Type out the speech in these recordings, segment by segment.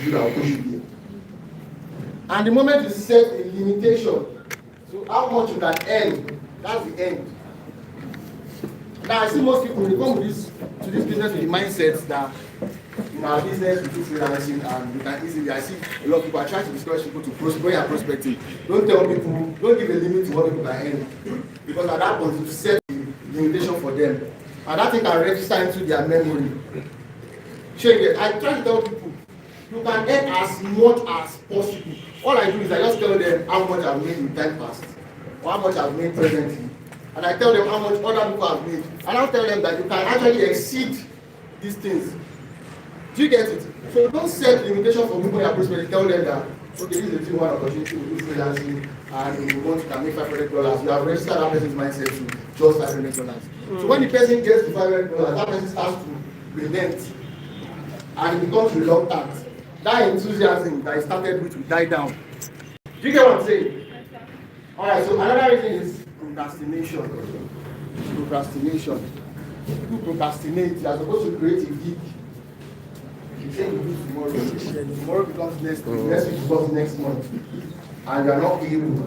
you that will push you there. And the moment you set a limitation to how much you can earn, that's the end. Now I see most people they come to this business with the mindset that in our business we do freelancing and we can easily. I see a lot of people are trying to discourage people to prosper and prospecting. Don't tell people, don't give a limit to what people can earn, because at that point you set the limitation for them, and that thing can register into their memory. I try to tell people you can earn as much as possible. All I do is I just tell them how much I've made in time past or how much I've made presently. And I tell them how much other people have made. And I'll tell them that you can actually exceed these things. Do you get it? So don't set limitations for people in your prospecting. Tell them that, okay, this is a 3-1 opportunity, we do freelancing, and we want to make $500. You have registered that person's mindset to just $500. So when the person gets to $500, that person starts to relent and it becomes reluctant. That enthusiasm that he started with will die down. Do you get what I'm saying? Alright, so another reason is procrastination. People procrastinate. You are supposed to create a gig. You say you do tomorrow. Tomorrow becomes next week. Next week becomes next month. And you are not able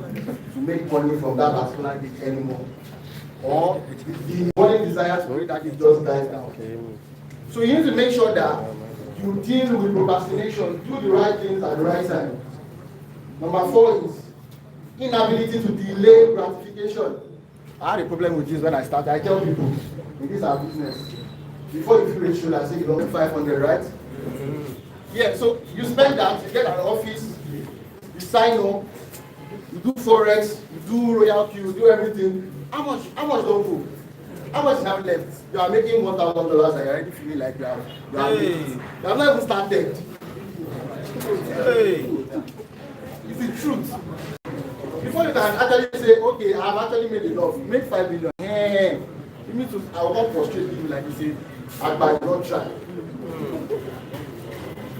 to make money from that particular gig anymore. Or the burning desire to create that gig just dies down. So you need to make sure that you deal with procrastination, do the right things at the right time. Number 4 is inability to delay gratification. I had a problem with this when I started. I tell people, in this our business, before you feel rich, I say you don't 500, right? Yeah, so you spend that, you get an office, you sign up, you do forex, you do royal queue, you do everything. How much don't go? How much you have left? You are making $1,000 and you're already feeling like you have not even started. Hey. It's the truth. Before you can actually say, okay, I've actually made enough, make 5 million. Hey, you need to, I will not frustrate you like you say, I don't try.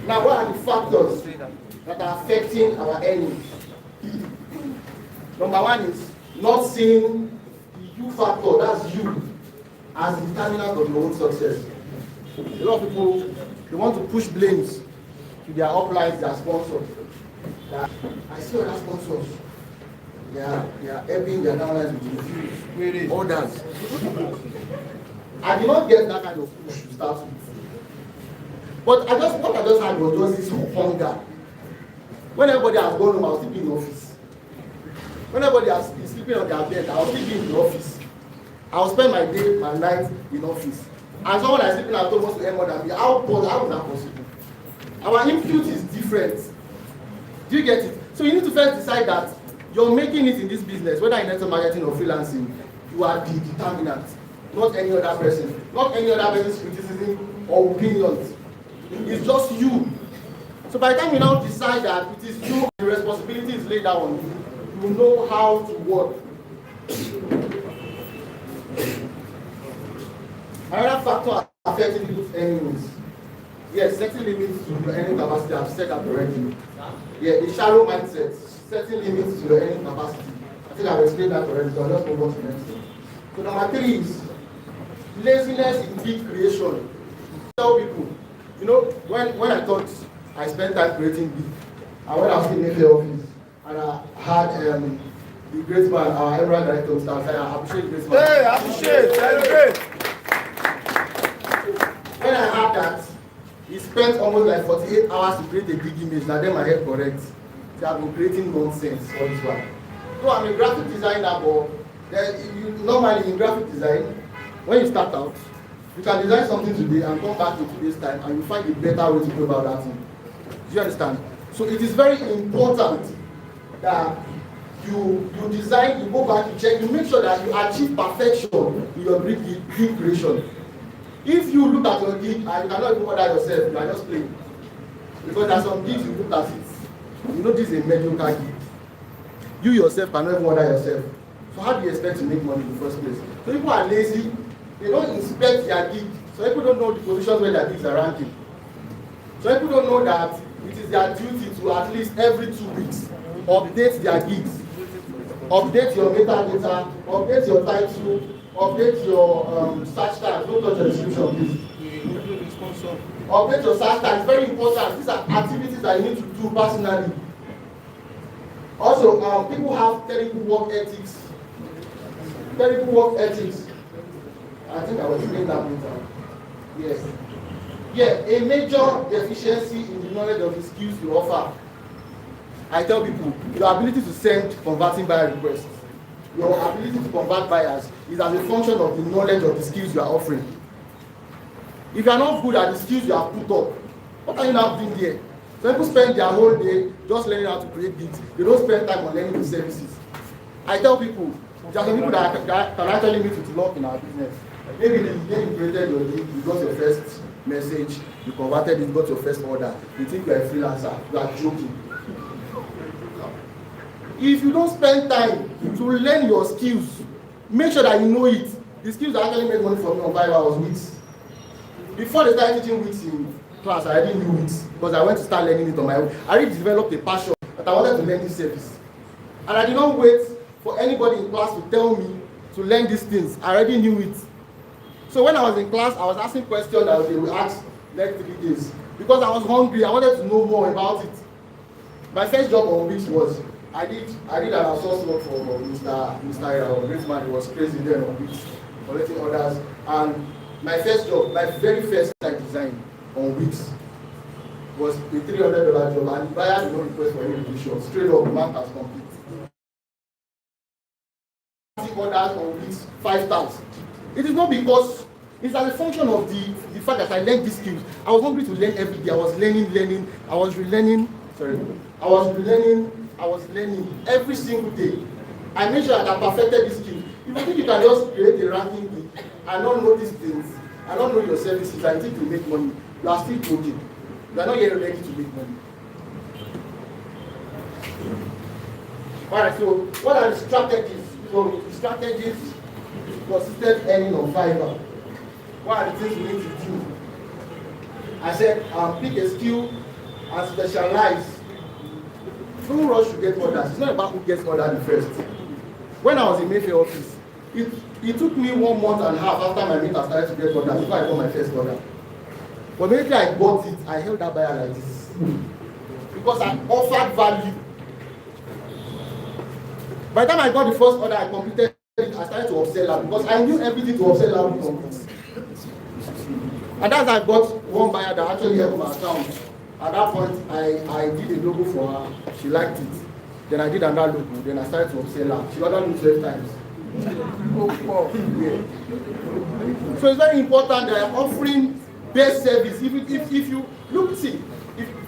Now, what are the factors that are affecting our earnings? Number 1 is not seeing the you factor, that's you, as the determinant of your own success. A lot of people, they want to push blames to their uplines, their sponsors. I see other sponsors. They are helping their downlines with the orders. I did not get that kind of push to start with. But what I just had was just this hunger. When everybody has gone home, I was sleeping in the office. When everybody has been sleeping on their bed, I was sleeping in the office. I will spend my day, my night in office. And someone is sleeping at home wants to earn more than me. How is that possible? Our input is different. Do you get it? So you need to first decide that you're making it in this business, whether in network marketing or freelancing, you are the determinant, not any other person. Not any other person's criticism or opinions. It's just you. So by the time you now decide that it is you, the responsibility is laid down on you, you know how to work. Another factor affecting people's earnings. Yes, setting limits to your earning capacity. I've said that already. Yeah, the shallow mindset, setting limits to your earning capacity. I think I've explained that already, so I'll just move on to the next one. So number 3 is laziness in gig creation. Tell people, you know, when I thought I spent time creating gig, and when I was in the office, and I had the great man, our Emerald Director, Mr. Asai, I appreciate this man. Hey, appreciate, celebrate. When I had that, he spent almost like 48 hours to create a big image. Now then my head correct. So I've been creating nonsense for this one. So I'm a graphic designer, but normally in graphic design, when you start out, you can design something today and come back in today's time and you find a better way to go about that thing. Do you understand? So it is very important that you design, you go back, you check, you make sure that you achieve perfection in your gig creation. If you look at your gig and you cannot even order yourself, you are just playing. Because there are some gigs you look at it, you know this is a mediocre gig. You yourself cannot even order yourself. So how do you expect to make money in the first place? So people are lazy, they don't inspect their gig. So people don't know the positions where their gigs are ranking. So people don't know that it is their duty to at least every 2 weeks update their gigs. Update your metadata, update your title, update your search tags. Don't touch the description, please. Update your SATA. It's very important. These are activities that you need to do personally. Also, people have terrible work ethics. Terrible work ethics. I think I was explaining that later. Yes. Yeah, a major deficiency in the knowledge of the skills you offer. I tell people, your ability to send converting buyer requests, your ability to convert buyers is as a function of the knowledge of the skills you are offering. If you are not good at the skills you have put up, what are you now doing there? So people spend their whole day just learning how to create leads. They don't spend time on learning the services. I tell people, there are some people that can actually meet with luck in our business. Maybe the day you created your lead, you got your first message, you converted it, you got your first order. You think you are a freelancer, you are joking. If you don't spend time to learn your skills, make sure that you know it. The skills that actually made money for me on 5 hours weeks. Before they started teaching weeks in class, I already knew weeks because I went to start learning it on my own. I already developed a passion that I wanted to learn this service. And I did not wait for anybody in class to tell me to learn these things. I already knew it. So when I was in class, I was asking questions that they would ask next 3 days. Because I was hungry, I wanted to know more about it. My first job on weeks was I did an outsource work for Mr. Great man. He was crazy then on weeks, collecting orders. And my first job, my very first time design on weeks was a $300 job, and the buyer did not request for any revision. Straight up, the mark has complete. Orders on weeks, 5,000. It is not because it's as a function of the fact that I learned these skills. I was hungry to learn every day. I was learning. I was relearning every single day. I made sure that I perfected these skills. If you think you can just create a ranking and not know these things, and not know your services, and think you make money, you are still joking. You are not yet ready to make money. Alright, so what are the strategies? So the strategies to consistent earning on Fiverr. What are the things we need to do? I said, pick a skill and specialize. Don't rush to get orders. It's not about who gets ordered first. When I was in Mayfair office, it took me 1 month and a half after my mate started to get orders before I got my first order. But immediately I got it, I held that buyer like this. Because I offered value. By the time I got the first order, I completed it, I started to upsell her because I knew everything to upsell her would complete. And as I got one buyer that actually helped my account, at that point, I did a logo for her. She liked it. Then I did another logo. Then I started to upsell her. She ordered me 12 times. Yeah. So it's very important that I'm offering best service. If you look, see,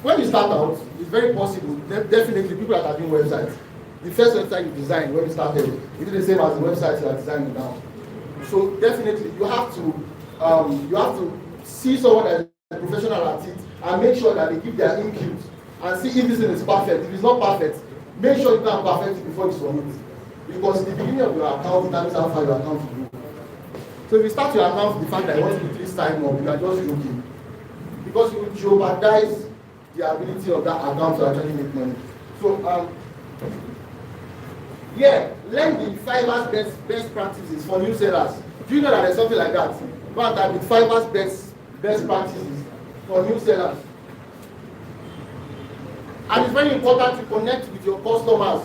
when you start out, it's very possible. Definitely, people that are doing websites, the first website you designed when you started, it is the same as the website you are designing now. So definitely, you have to see someone that is a professional at it and make sure that they give their input and see if this thing is perfect. If it's not perfect, make sure you can perfect it before you submit. Because in the beginning of your account, that means how far your account will go. So if you start your account with the fact that you want to increase time up, you are just joking. Because you will jeopardize the ability of that account to actually make money. So learn the Fiverr's best practices for new sellers. Do you know that there's something like that? Go and type with Fiverr's best practices for new sellers. And it's very important to connect with your customers.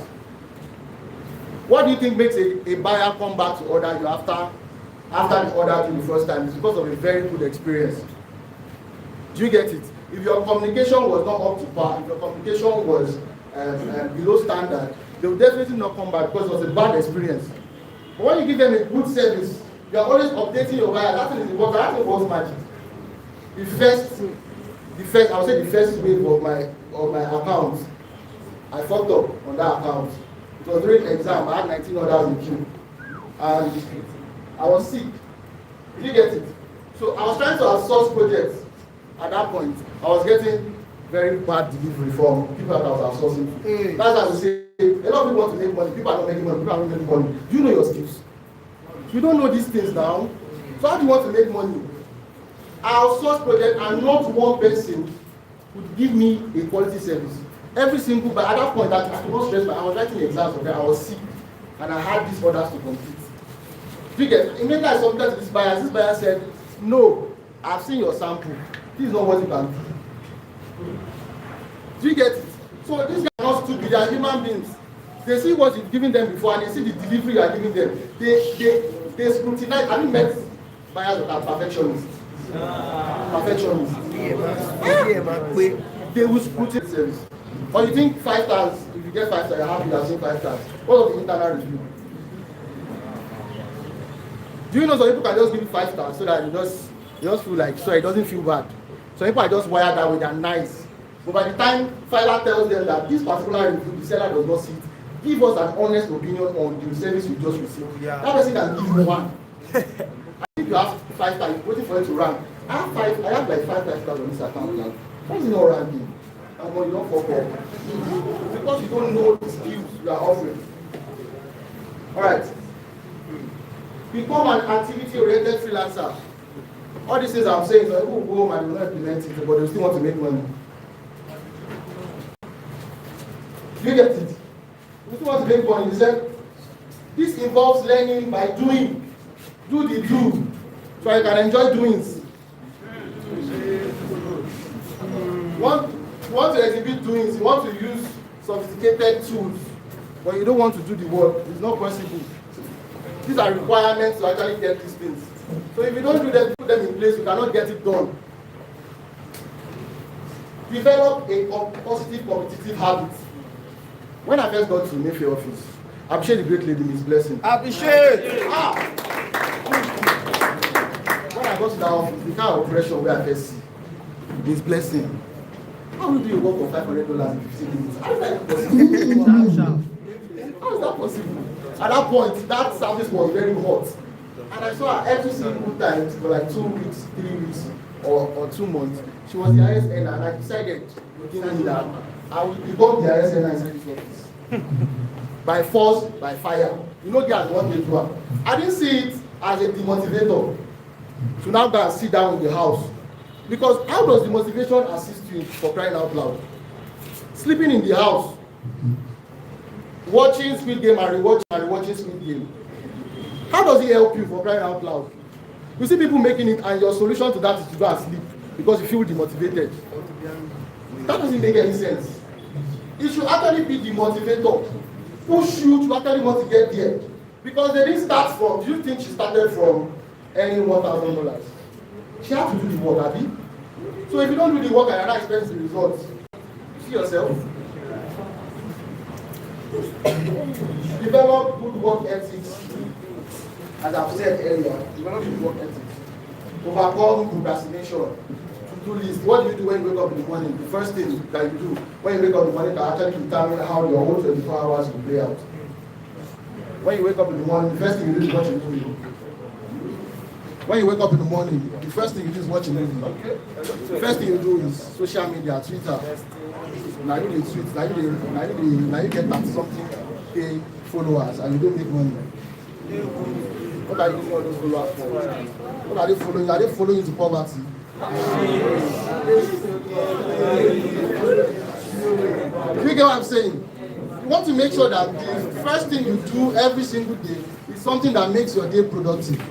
What do you think makes a buyer come back to order you after the order you the first time? It's because of a very good experience. Do you get it? If your communication was not up to par, if your communication was below standard, they will definitely not come back because it was a bad experience. But when you give them a good service, you are always updating your buyer. That thing is important. That thing was magic. The first wave of my account, I fucked up on that account. It was during exam. I had 19 orders in queue, and I was sick. Did you get it? So I was trying to outsource projects. At that point, I was getting very bad delivery from people that I was outsourcing. That's why I would say a lot of people want to make money. People are not making money. People are not making money. Do you know your skills? You don't know these things now. So how do you want to make money? I outsource project and not one person would give me a quality service. Every single, but at that point, I could not stress, but I was writing exams for them. I was sick, and I had these orders to complete. Do you get? Immediately I submitted to this buyer. This buyer said, "No, I've seen your sample. This is not what you can do. Do you get it? So these guys are not stupid, they are human beings. They see what you've given them before and they see the delivery you are giving them. They scrutinize. Have you met buyers that are perfectionists? Perfectionists. They will scrutinize service. Or you think 5 stars, if you get 5 stars, you're happy you have seen 5 stars. What of the internal review? Do you know some people can just give you 5 stars so that you just feel like, so it doesn't feel bad. Some people are just wired that way, they're nice. But by the time filer tells them that this particular review, the seller does not see it, give us an honest opinion on the service you just received. Yeah. That person can give you 1. If you have 5 stars, you're waiting for it to rank. I have like 5 stars on this account now. Why is it not ranking? And when you don't fuck up. Because you don't know the skills you are offering. Alright. Become an activity-oriented freelancer. All these things I'm saying, so people will go home and they will not implement it, but they still want to make money. Do you get it? You still want to make money. He said, this involves learning by doing. Do the do. So you can enjoy doings. You want to exhibit doings, you want to use sophisticated tools, but you don't want to do the work. It's not possible. These are requirements to actually get these things. So if you don't do them, put them in place, you cannot get it done. Develop a positive competitive habit. When I first got to Mayfair office, I appreciate the great lady, Miss Blessing. Appreciate! When I got to that office, the kind of operation where I first see, Miss Blessing. How do you work for $500 in 15 minutes? How is that possible? How is that possible? At that point, that service was very hot. And I saw her every single time for like 2 weeks, 3 weeks, or 2 months. She was the highest earner, and I decided that I would become the highest earner inside this office. By force, by fire. You know, guys, what they do. I didn't see it as a demotivator to now go and sit down in the house. Because how does the motivation assist you for crying out loud? Sleeping in the house, watching Squid Game and rewatching Squid Game. How does it help you for crying out loud? You see people making it and your solution to that is to go and sleep because you feel demotivated. That doesn't make any sense. It should actually be the motivator. Push you to actually want to get there. Because they didn't start from, do you think she started from earning $1,000? She had to do the work, Abby. So if you don't do the work and you're not expecting the results, see yourself. Develop good work ethics. As I've said earlier, develop good work ethics. Overcome procrastination. To-do list. What do you do when you wake up in the morning? The first thing that you do when you wake up in the morning can actually determine how your whole 24 hours will play out. When you wake up in the morning, the first thing you do is watch a movie. When you wake up in the morning, the first thing you do is watch a movie. The first thing you do is social media, Twitter. Now you get tweets, now you get 30-something followers and you don't make money. What are you using all those followers for? What are they following? Are they following you to poverty? You get what I'm saying? You want to make sure that the first thing you do every single day is something that makes your day productive.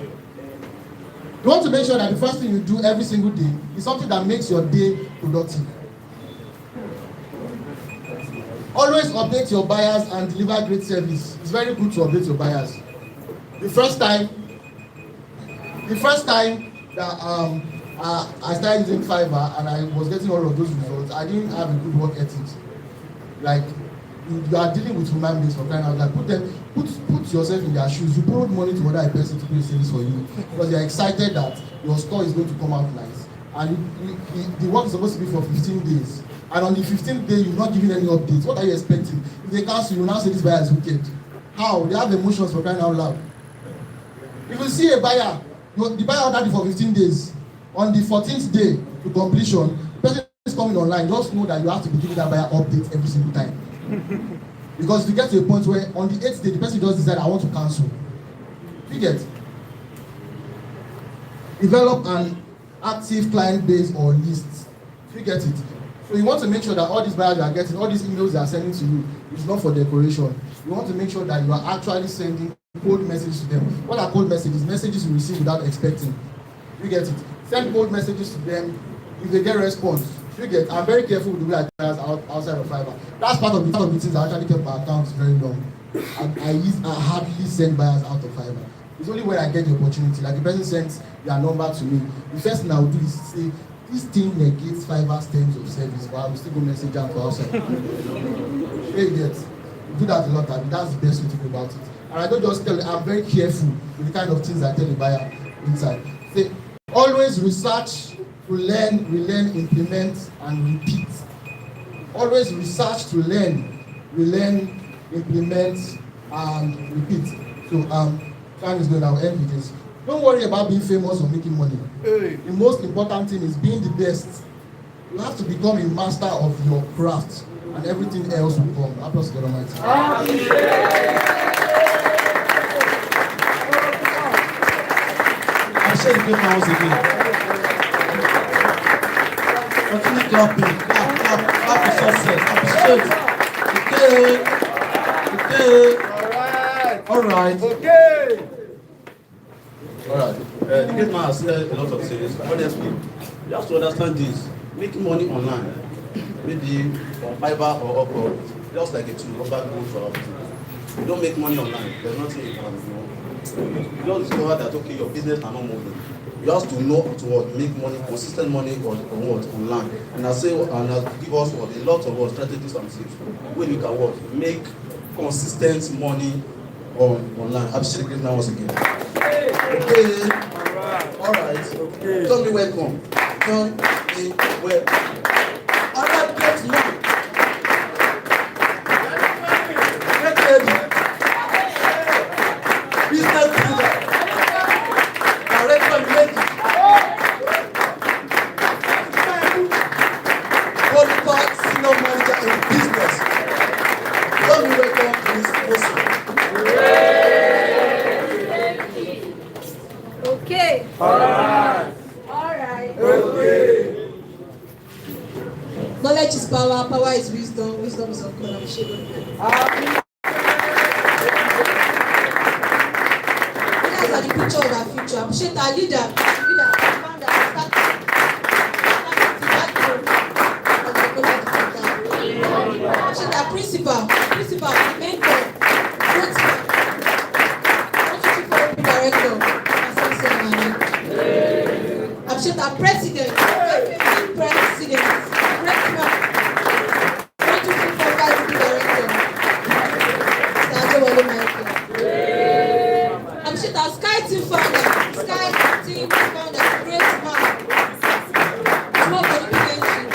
You want to make sure that the first thing you do every single day is something that makes your day productive. Always update your buyers and deliver great service. It's very good to update your buyers. The first time that I started using Fiverr and I was getting all of those results, I didn't have a good work ethic. Like, you are dealing with human beings for crying out loud. Put yourself in their shoes. You borrowed money to another person to do a service for you because you're excited that your store is going to come out nice. And the work is supposed to be for 15 days. And on the 15th day, you're not giving any updates. What are you expecting? If they cancel, you now say this buyer is wicked. How? They have emotions for crying out loud. If you see a buyer, the buyer ordered it for 15 days. On the 14th day to completion, the person is coming online. Just know that you have to be giving that buyer updates every single time. Because if you get to a point where on the 8th day, the person just decide, I want to cancel. You get? Develop an active client base or list. You get it? So you want to make sure that all these buyers you are getting, all these emails they are sending to you, is not for decoration. You want to make sure that you are actually sending cold messages to them. What are cold messages? Messages you receive without expecting. You get it? Send cold messages to them if they get response. You get, I'm very careful with the way I try outside of fiber. That's part of the things I actually kept my accounts very long. I hardly send buyers out of fiber. It's only when I get the opportunity, like the person sends their number to me. The first thing I will do is say, this thing negates fiber's terms of service, but I will still go message them for outside. You get, do that a lot, that's the best way to go about it. And I don't just tell, I'm very careful with the kind of things I tell the buyer inside. Say, always research, learn, relearn, implement, and repeat. Always research to learn, relearn, implement, and repeat. So, time is going, I'll end with this. Don't worry about being famous or making money. The most important thing is being the best. You have to become a master of your craft, and everything else will come. Applause to God Almighty. I share the paper once again. Continue clapping. Clap for success. Appreciate. Okay. All right. Okay. All right. The great man has said a lot of things. Honestly, you have to understand this. Making money online, maybe on Fiverr or Upwork, just like a tool, rubber good for everything. You don't make money online. There's nothing you can do. You just discover that okay, your business are not moving. You have to know to what make money, consistent money on what online. And I say, and I give us what a lot of what strategies and tips where you can what make consistent money online. Appreciate the great man once again. Okay. All right. Okay. Tell me welcome. Tell me welcome. All right, get money. Get ready. Business leader. Director lady. Qualified senior manager in business. Tell me welcome to this person. Okay. All right. Okay. Knowledge is power, power is wisdom, wisdom is of God. These are the picture of our future. Appreciate our leader, founder, appreciate our principal, mentor, director, appreciate our president, appreciate our Sky Team founder, great man, small body potential,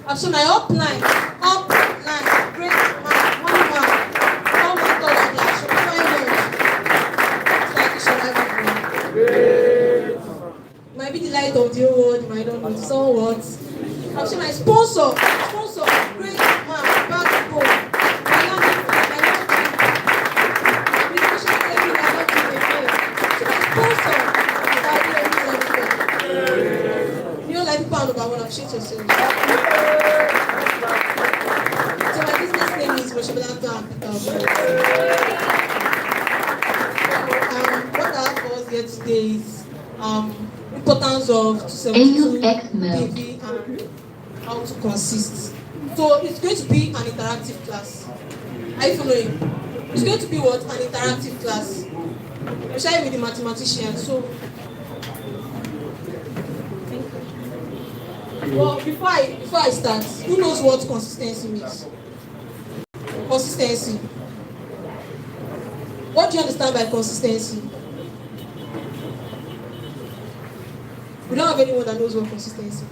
appreciate my upline, great man, one man, all my God, and might be the light of the whole world, you might not know, so what? Appreciate my sponsor, great man, backbone. Appreciate yourself. So my business name is Moshabalanta what I have for us here today is importance of 272 TV and how to consist. So it's going to be an interactive class. Are you following? It's going to be what? An interactive class. I'm sharing with the mathematician. So well, before I start, who knows what consistency means? Consistency. What do you understand by consistency? We don't have anyone that knows what consistency is.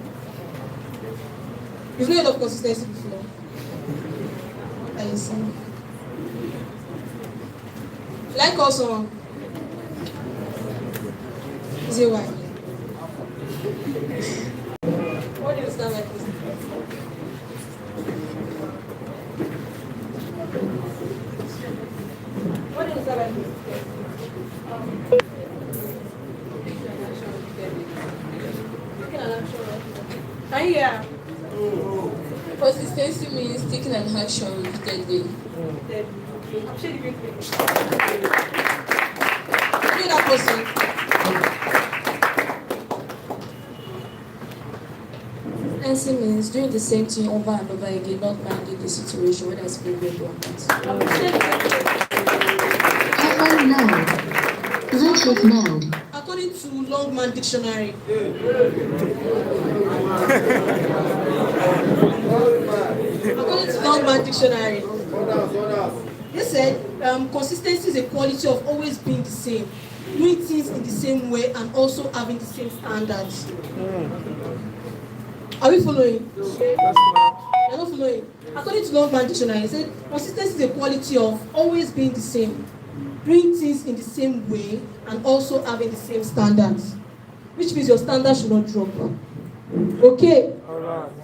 You've heard of consistency before? What are you saying? Like also, is it why? What do you understand by consistency? What do you understand by consistency? Can you hear? Consistency means taking an action repeatedly. I'm sure you can hear that person. Consistency means doing the same thing over and over again, not minding the situation, whether it's favorable or not. Headphone mode. Bluetooth mode. According to Longman Dictionary, they said consistency is a quality of always being the same, doing things in the same way, and also having the same standards. Are we following? You're not following. According to Longman Dictionary, it said consistency is a quality of always being the same, doing things in the same way, and also having the same standards. Which means your standards should not drop. Okay?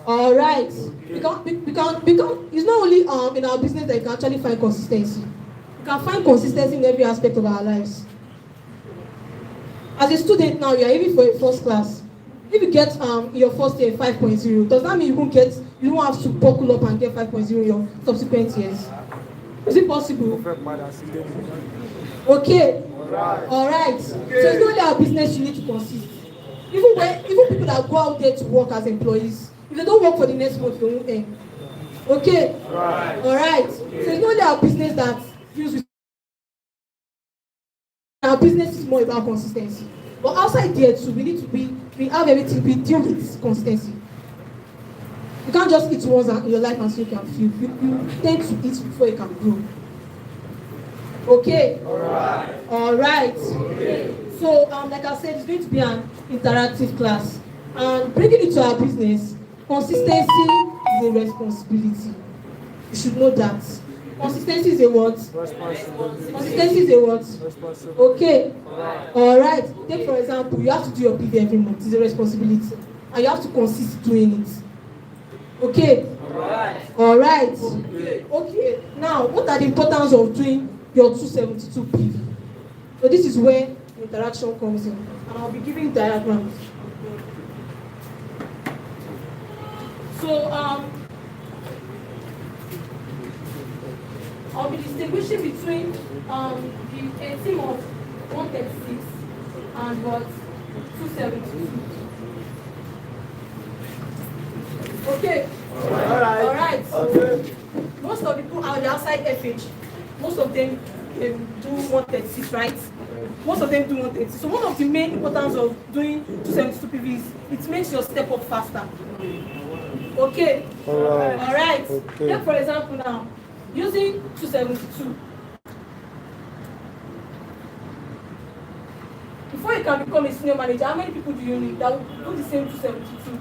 All right. Because it's not only in our business that you can actually find consistency. You can find consistency in every aspect of our lives. As a student now, you are aiming for a first class. If you get your first year 5.0, does that mean you don't have to buckle up and get 5.0 in your subsequent years? Is it possible? Okay. All right. So it's not only our business you need to consist. Even people that go out there to work as employees, if they don't work for the next month, they won't earn. Okay. All right. So it's not only our business that deals with. Our business is more about consistency. But outside there too, we have everything. We deal with consistency. You can't just eat once in your life and so you can feel. You tend to eat before you can grow. Okay. All right. Okay. So, like I said, it's going to be an interactive class. And bringing it to our business, consistency is a responsibility. You should know that. Consistency is a what? Consistency is a what? Okay. All right. Take for example, you have to do your PV every month. It's a responsibility. And you have to consist doing it. Okay. All right. Okay. Now, what are the importance of doing your 272 PV? So this is where interaction comes in. And I'll be giving diagrams. So, I'll be distinguishing between a team of 136 and what 272. Okay. All right. So most of the people are outside FH. Most of them do 136, right? Most of them do 136. So one of the main importance of doing 272 PVs, it makes your step up faster. Okay. All right. Okay. Take for example now. Using 272. Before you can become a senior manager, how many people do you need that will do the same 272?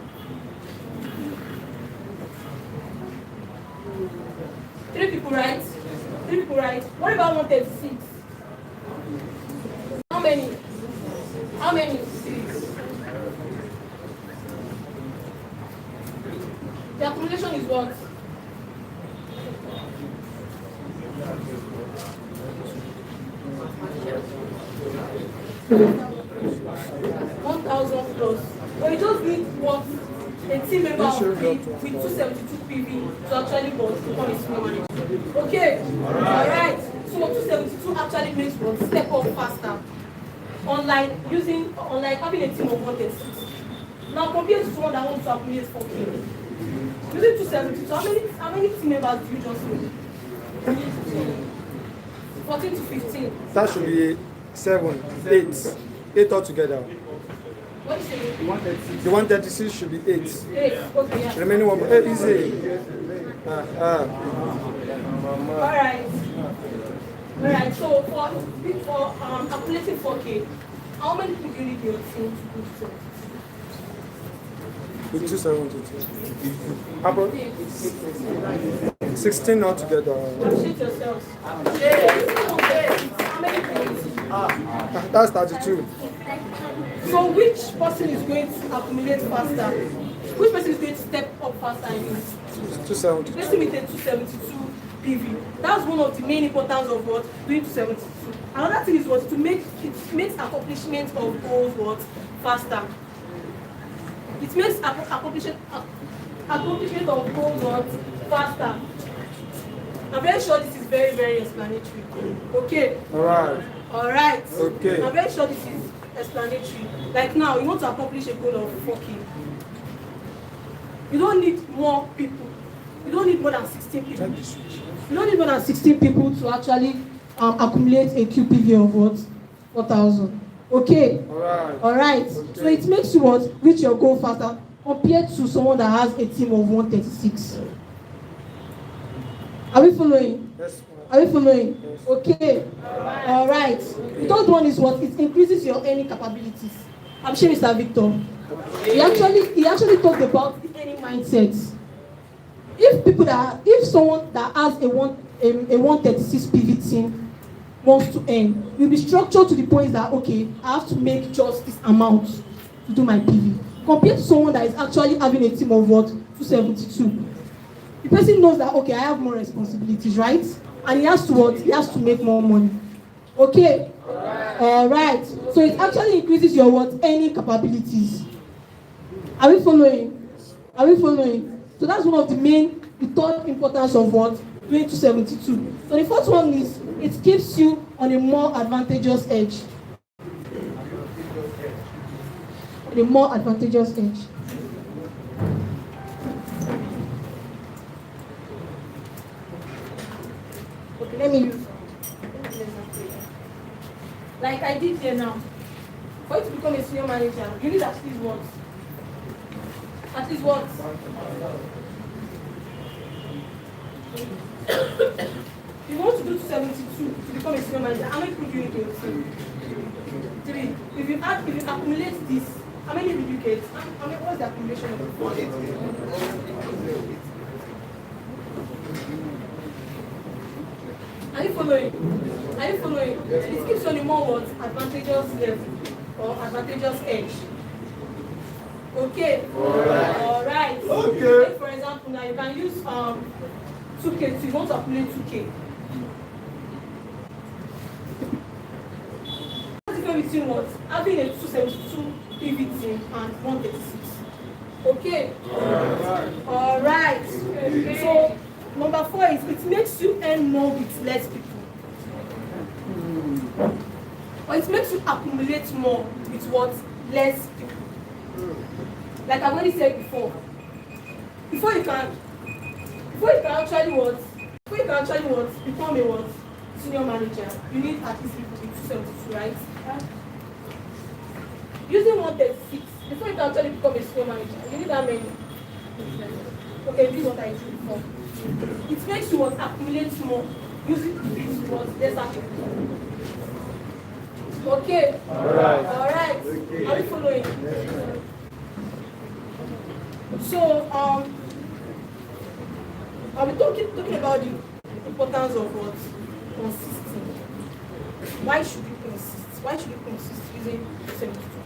3 people, right? 3 people, right? What about 136? How many? How many? 6. The accumulation is what? 1,000 plus. But you just need what a team member of with 272 PV to actually become a senior manager. Okay? Alright. So 272 actually makes one step up faster. Unlike having a team of 136. Now compared to someone that wants to accumulate 4K. Using 272, how many team members do you just need? 14 to 15. That should be 7, 8. 8 altogether. What is it? The 136 should be 8. 8. Okay, yeah. Remaining one, easy. Alright, so for calculating 4K, how many people do you need in your team to do 272? 16 altogether. Appreciate yourselves. How many people? That's 32. So which person is going to accumulate faster? Which person is going to step up faster in this? 272. Let's with a 272 PV. That's one of the main importance of what doing 272. Another thing is what to make accomplishment of goals what faster. It makes accomplishment of goals what faster. I'm very sure this is very, very explanatory. Okay. All right. Okay. I'm very sure this is explanatory. Like now, you want to accomplish a goal of 4K. You don't need more people. You don't need more than 16 people. You don't need more than 16 people to actually accumulate a QPV of what? 4,000. Okay? Alright. Okay. So it makes you what? Reach your goal faster compared to someone that has a team of 136. Are we following? Yes. Are we following? Yes. Okay. Alright. The third one is what? It increases your earning capabilities. I'm sure Mr. Victor. He actually talked about the earning mindset. If someone that has a 136 PV team wants to earn, you'll be structured to the point that okay, I have to make just this amount to do my PV. Compared to someone that is actually having a team of what? 272. The person knows that okay, I have more responsibilities, right? And he has to what? He has to make more money. Okay? Alright. So it actually increases your what? Earning capabilities. Are we following? Are we following? So that's one of the third importance of what? Doing 272. So the first one is it keeps you on a more advantageous edge. On a more advantageous edge. Okay, let me use like I did here now. For you to become a senior manager, you need at least what? At least what? You want to do 272 to become a senior manager. How many people do you need to see? 3. If you accumulate this, how many will you get? What's the accumulation of it? Are you following? Are you following? It keeps you on a more what? Advantageous level or advantageous edge. Okay. Alright. Okay. Take for example, now you can use 2K. So you want to accumulate 2K. What's the difference between what? Having a 272 PV team and 136. Okay. Alright. Okay. So number 4 is it makes you earn more with less people. Or it makes you accumulate more with what? Less people. Like I've already said before, before you can actually become a what? Senior manager, you need at least people with 272, right? Using 136, before you can actually become a senior manager, you need that many. Okay, this is what I did before. It makes you what? Accumulate more using what? Lesser people. Okay. Alright. Okay. Are you following? Yes. So I'll be talking about the importance of what? Consisting. Why should you consist? Why should you consist using 72 people?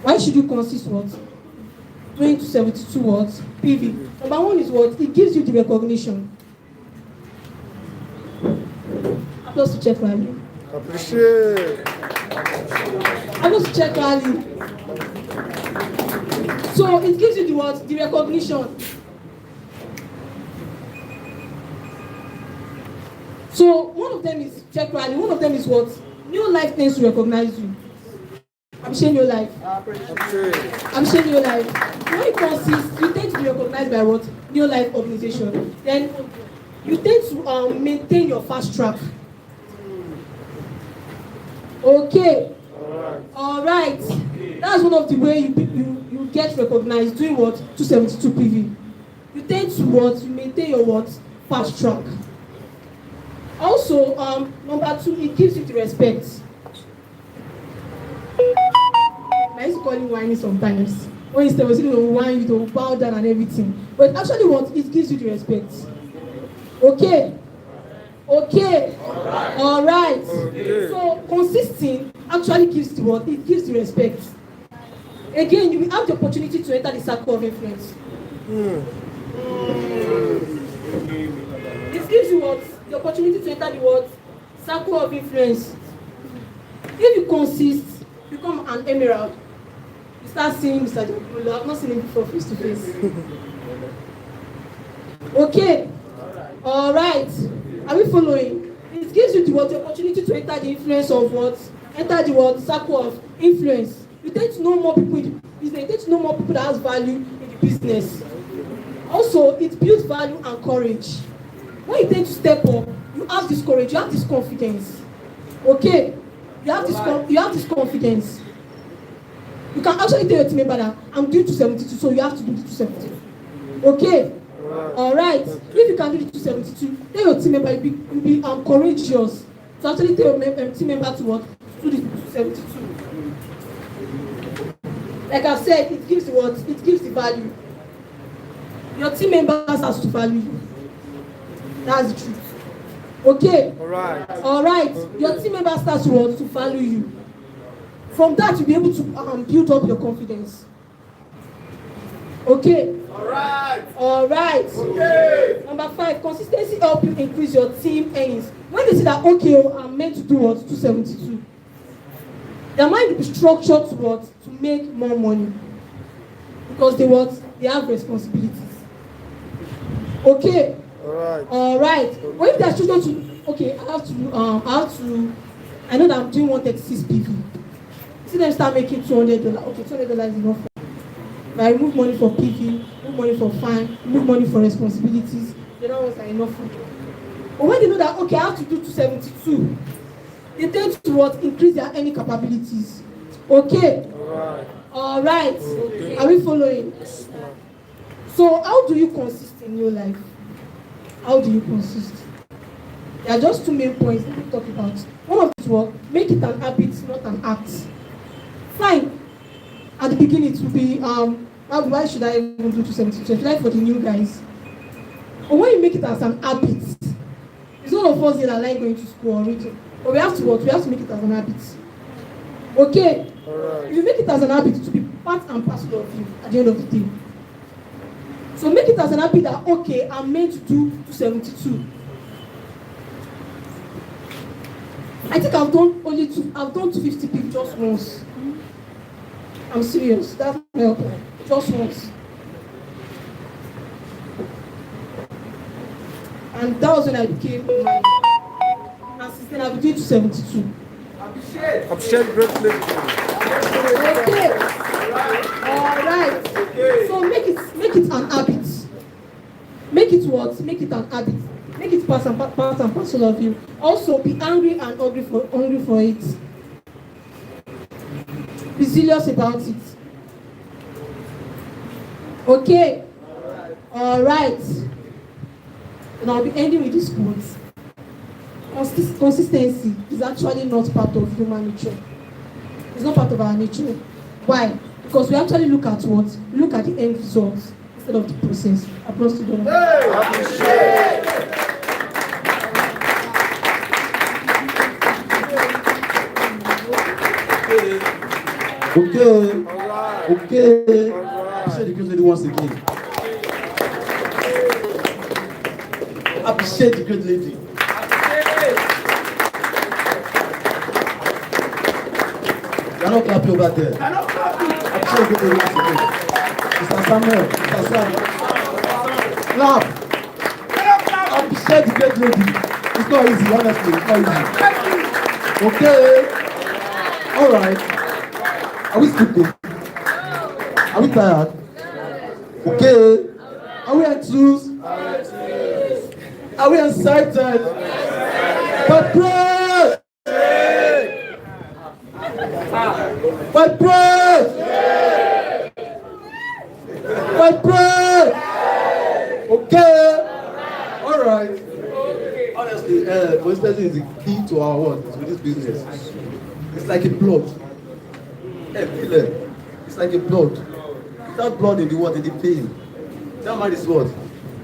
Why should you consist what? Doing 72 what? PV. Number 1 is what? It gives you the recognition. Applause to check rally. Appreciate. Applause to check rally. So it gives you the what? The recognition. So one of them is check rally, one of them is what? New Life tends to recognize you. I'm sharing your life. I'm sharing your life. When you consist, you tend to be recognized by what? New Life organization. Then you tend to maintain your fast track. Okay. Alright. That's one of the way you get recognized doing what? 272 PV. You tend to what? You maintain your what? Fast track. Also, number 2, it gives you the respect. I used to call him whiny sometimes. When instead of sitting on whine, you don't bow down and everything. But actually what? It gives you the respect. Okay. Okay. Alright. So consisting actually gives the what? It gives the respect. Again, you will have the opportunity to enter the circle of influence. This gives you what? The opportunity to enter the what? Circle of influence. If you consist, become an emerald. You start seeing Mr. Jokolo. I've not seen him before face to face. Okay. Alright. Are we following? It gives you the opportunity to enter the influence of what? Enter the what? Circle of influence. You tend to know more people business. You need to know more people that has value in the business. Also, it builds value and courage. When you tend to step up, you have this courage, you have this confidence. Okay? You have this confidence. You can actually tell your team member that I'm doing 272, so you have to do the 272. Okay? Alright. If you can do the 272, tell your team member you'll be courageous to actually tell your team member to what? To do the 272. Like I said, it gives the what? It gives the value. Your team members has to value you. That's the truth. Okay? Alright. Your team members starts to value you. From that, you'll be able to build up your confidence. Okay? Alright. Okay. Number 5, consistency help you increase your team earnings. When they say that, okay, I'm meant to do what? 272. Their mind will be structured to what? To make more money. Because they have responsibilities. Okay? Alright. When they are structured to, okay, I know that I'm doing 136 PV. See them start making $200. Okay, $200 is enough. But I remove money for PV, remove money for fine, remove money for responsibilities. The other ones are enough for them. But when they know that, okay, I have to do 272, they tend to what? Increase their earning capabilities. Okay? Alright. Okay. Are we following? So, how do you consist in your life? How do you consist? There are just 2 main points that we talk about. One of these was make it an habit, not an act. Fine. At the beginning, it will be why should I even do 272? It's like for the new guys. But when you make it as an habit, it's none of us that are like going to school or reading. But we have to what? We have to make it as an habit. Okay? If you make it as an habit, it will be part and parcel of you at the end of the day. So make it as an habit that, okay, I'm meant to do 272. I think I've done 250 people just once. I'm serious. That's my help. Just once. And that was when I became assistant. I've been doing 272. Appreciate greatly. Okay. Alright. Okay. So make it an habit. Make it what? Make it an habit. Make it part and parcel of you. Also, be angry and hungry for it. Be serious about it. Okay? Alright. And I'll be ending with this quote. Consistency is actually not part of human nature. It's not part of our nature. Why? Because we actually look at what? We look at the end results instead of the process. Applause to them. Okay. I said the great lady once again. Appreciate the great lady. You're not clapping over there. Appreciate the great lady once again. Mr. Samuel, Mr. Sam. Clap. Appreciate the great lady. It's not easy, honestly. It's not easy. Okay. All right. Are we sleeping? Are we tired? Okay. Are we enthused? Are we excited? But pray! But pray! But pray! Okay. All right. Honestly, consistency is the key to our work with this business. It's like a blood. It's like a blood. Without blood in the water, in the pain. That man is what?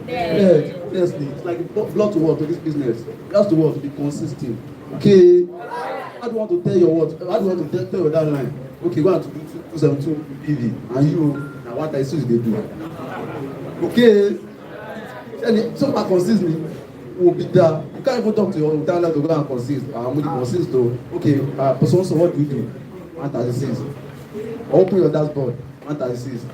Dead. Honestly, it's like blood to work to this business. You have to work to be consistent. Okay. How do you want to tell your what? How do you want to tell your that line? Okay, go on to do 272 PV, and you now what I see they do. Okay. And so far consistently will be there. You can't even talk to your talent to go and consist. I'm really consist to okay. So what do you do? 136. Open your dashboard. 136.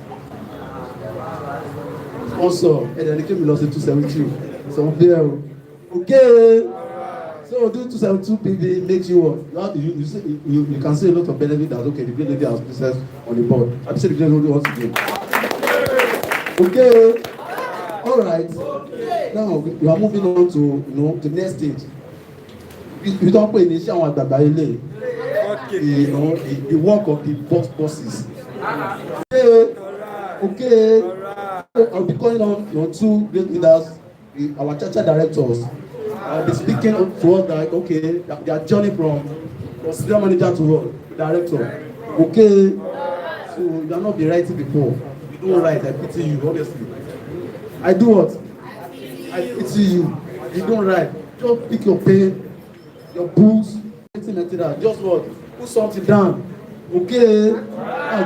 Also, and then they came lost in 272. So there. Okay. So doing 272 PV makes you what? You can see a lot of benefit that okay, the lady has business on the board. I say the lady wants to do. Okay. All right. Now we are moving on to the next stage. We don't put initial one that by the work of the bosses. Okay. I'll be calling on two great leaders, our church directors. I'll be speaking to us like okay, their journey from senior manager to director. Okay. So you are not be writing before. You don't write, I pity you, obviously. I do what? I pity you. You don't write. Just pick your pen, your books, anything like that. Just what? Put something down. Okay?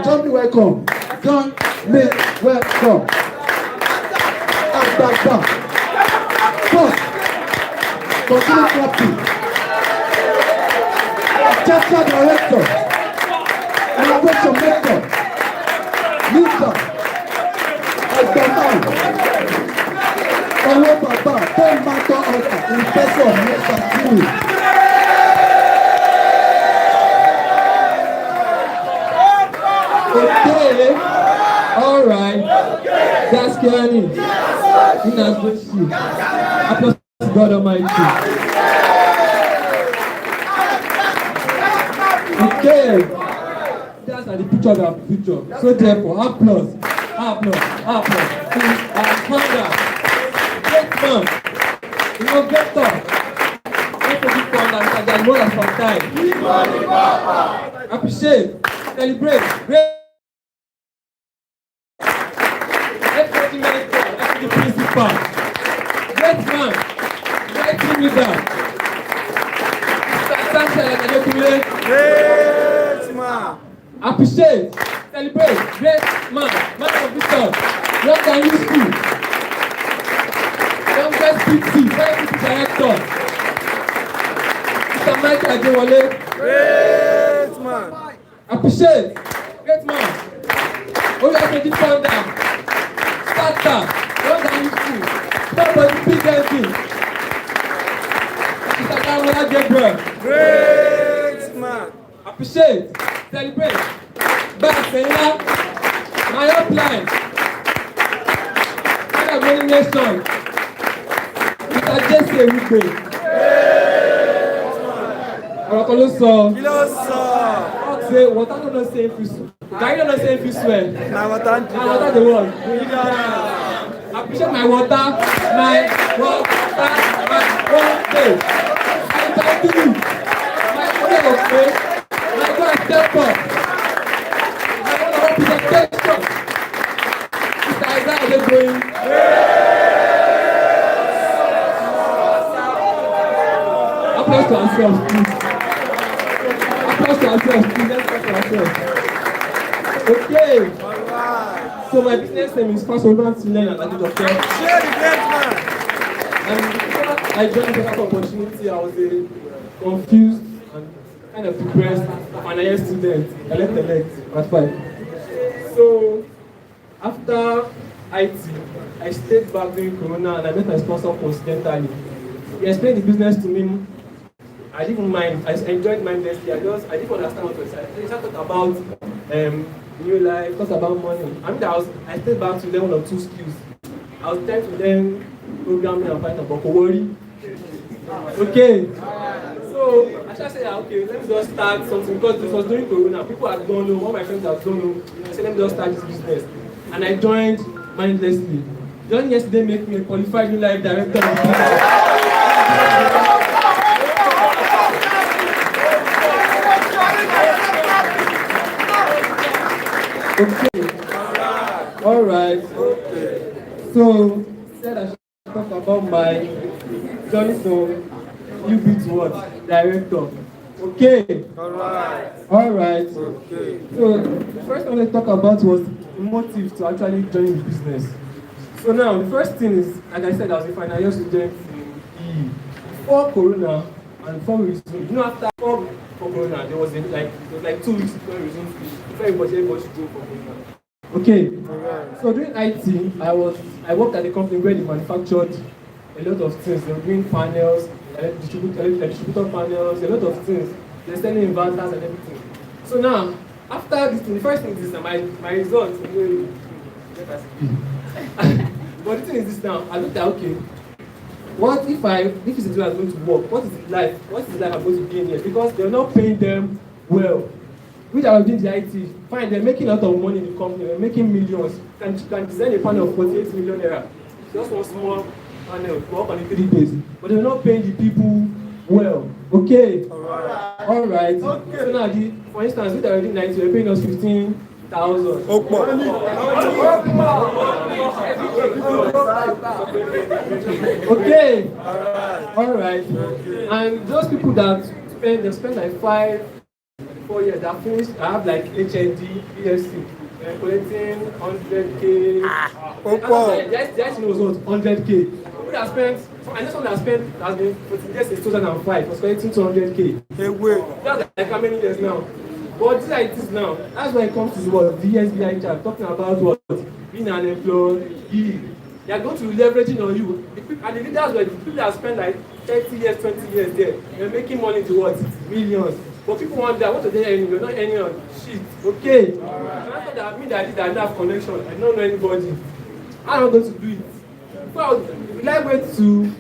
John, be welcome. John, be welcome. Back. First, continue clapping. Chapter director. Elevation maker. Leader. Ọ̀gbọ̀n owó bàbá tó ń bá tọ́ ọkà ìfẹ́sọ̀ mẹ́ta kúrò. Okay, all right, that's Kenny. In as good see. Applause to God Almighty. Okay, that's the picture of the future. So therefore, applause. Please, founder, great man, innovator, great founder, Mr. More than for time. Appreciate, celebrate, great. Everybody mentor, the principal, great man, great team leader. Great man. Appreciate, celebrate, great man of vision, young and useful, youngest PT, very PT director, Mr. Michael Adewale. Great man. Appreciate, great man, Oyaseki founder, starter, young and useful, nobody big anything, Mr. Kamola Gabriel. Great man. Appreciate, celebrate, Barcelona, my upline, kind of winning nation, Mr. Jesse Wigbe. Ọ̀rọ̀ kan ló sọ. Kí ló sọ? Wọ́n ṣe water no say if you swear. Gary no say if you swear. Na water the word. Appreciate my water, my water. I thank you. My way of faith, my way of temper. Presentation. Mr. Isaiah Adeboyin. Applause to ourselves, please. Applause to ourselves, please. Let's clap to ourselves. Okay. So my business name is Pastor Learn and Adid of Care. Share the great man. And before I joined the opportunity, I was confused and kind of depressed final student, elect, at 5. So after IT, I stayed back during Corona and I met my sponsor coincidentally. He explained the business to me. I didn't mind. I enjoyed mindlessly. I didn't understand what was said. He started about new life, talked about money. I stayed back to learn 1 or 2 skills. I was trying to learn programming and Python, but worry. Okay. So I just said, okay, let me just start something because this was during Corona. People had gone home, all my friends had gone home. I said, let me just start this business. And I joined mindlessly. Just yesterday made me a qualified new life director. Okay. All right. Okay. So said I should talk about my journey from UB to what? Director. Okay. All right. Okay. So the first thing I want to talk about was the motive to actually join the business. So now the first thing is, like I said, I was a final year student before Corona and before we resumed. After Corona, there was like 2 weeks before we resumed. Before everybody should go for Corona. Okay. So during IT, I worked at a company where they manufactured a lot of things. They're doing panels, distributor panels, a lot of things. They're selling inverters and everything. So now, after this thing, the first thing is this, my results. But the thing is this now, I looked at, okay, what if this is going to work? What is the life I'm going to be in here? Because they're not paying them well. Which I was doing the IT, fine, they're making a lot of money in the company, they're making millions. You can design a panel of 48 million naira. Just one small panel to work on in 3 days. But they're not paying the people well. Okay? Alright. Okay. So now, for instance, with already 90, they're paying us 15,000. Okay. Alright. And those people that spend like 4 years, that finished, I have like HND, PSC, collecting 100K. Just knows what, 100K. People that spent, I know someone that spent, has been 40 years since 2005, was collecting 200K. That's like how many years now? But this like this now, that's why it comes to what, the SBI chart, talking about what, being an employee. They are going to be leveraging on you. And the leaders were the people that spend like 30 years, 20 years there, they're making money to what? Millions. But people want that, what are they earning? You're not earning on shit. Okay. And after that, I didn't have connection. I don't know anybody. I'm not going to do it. Well, will I wait till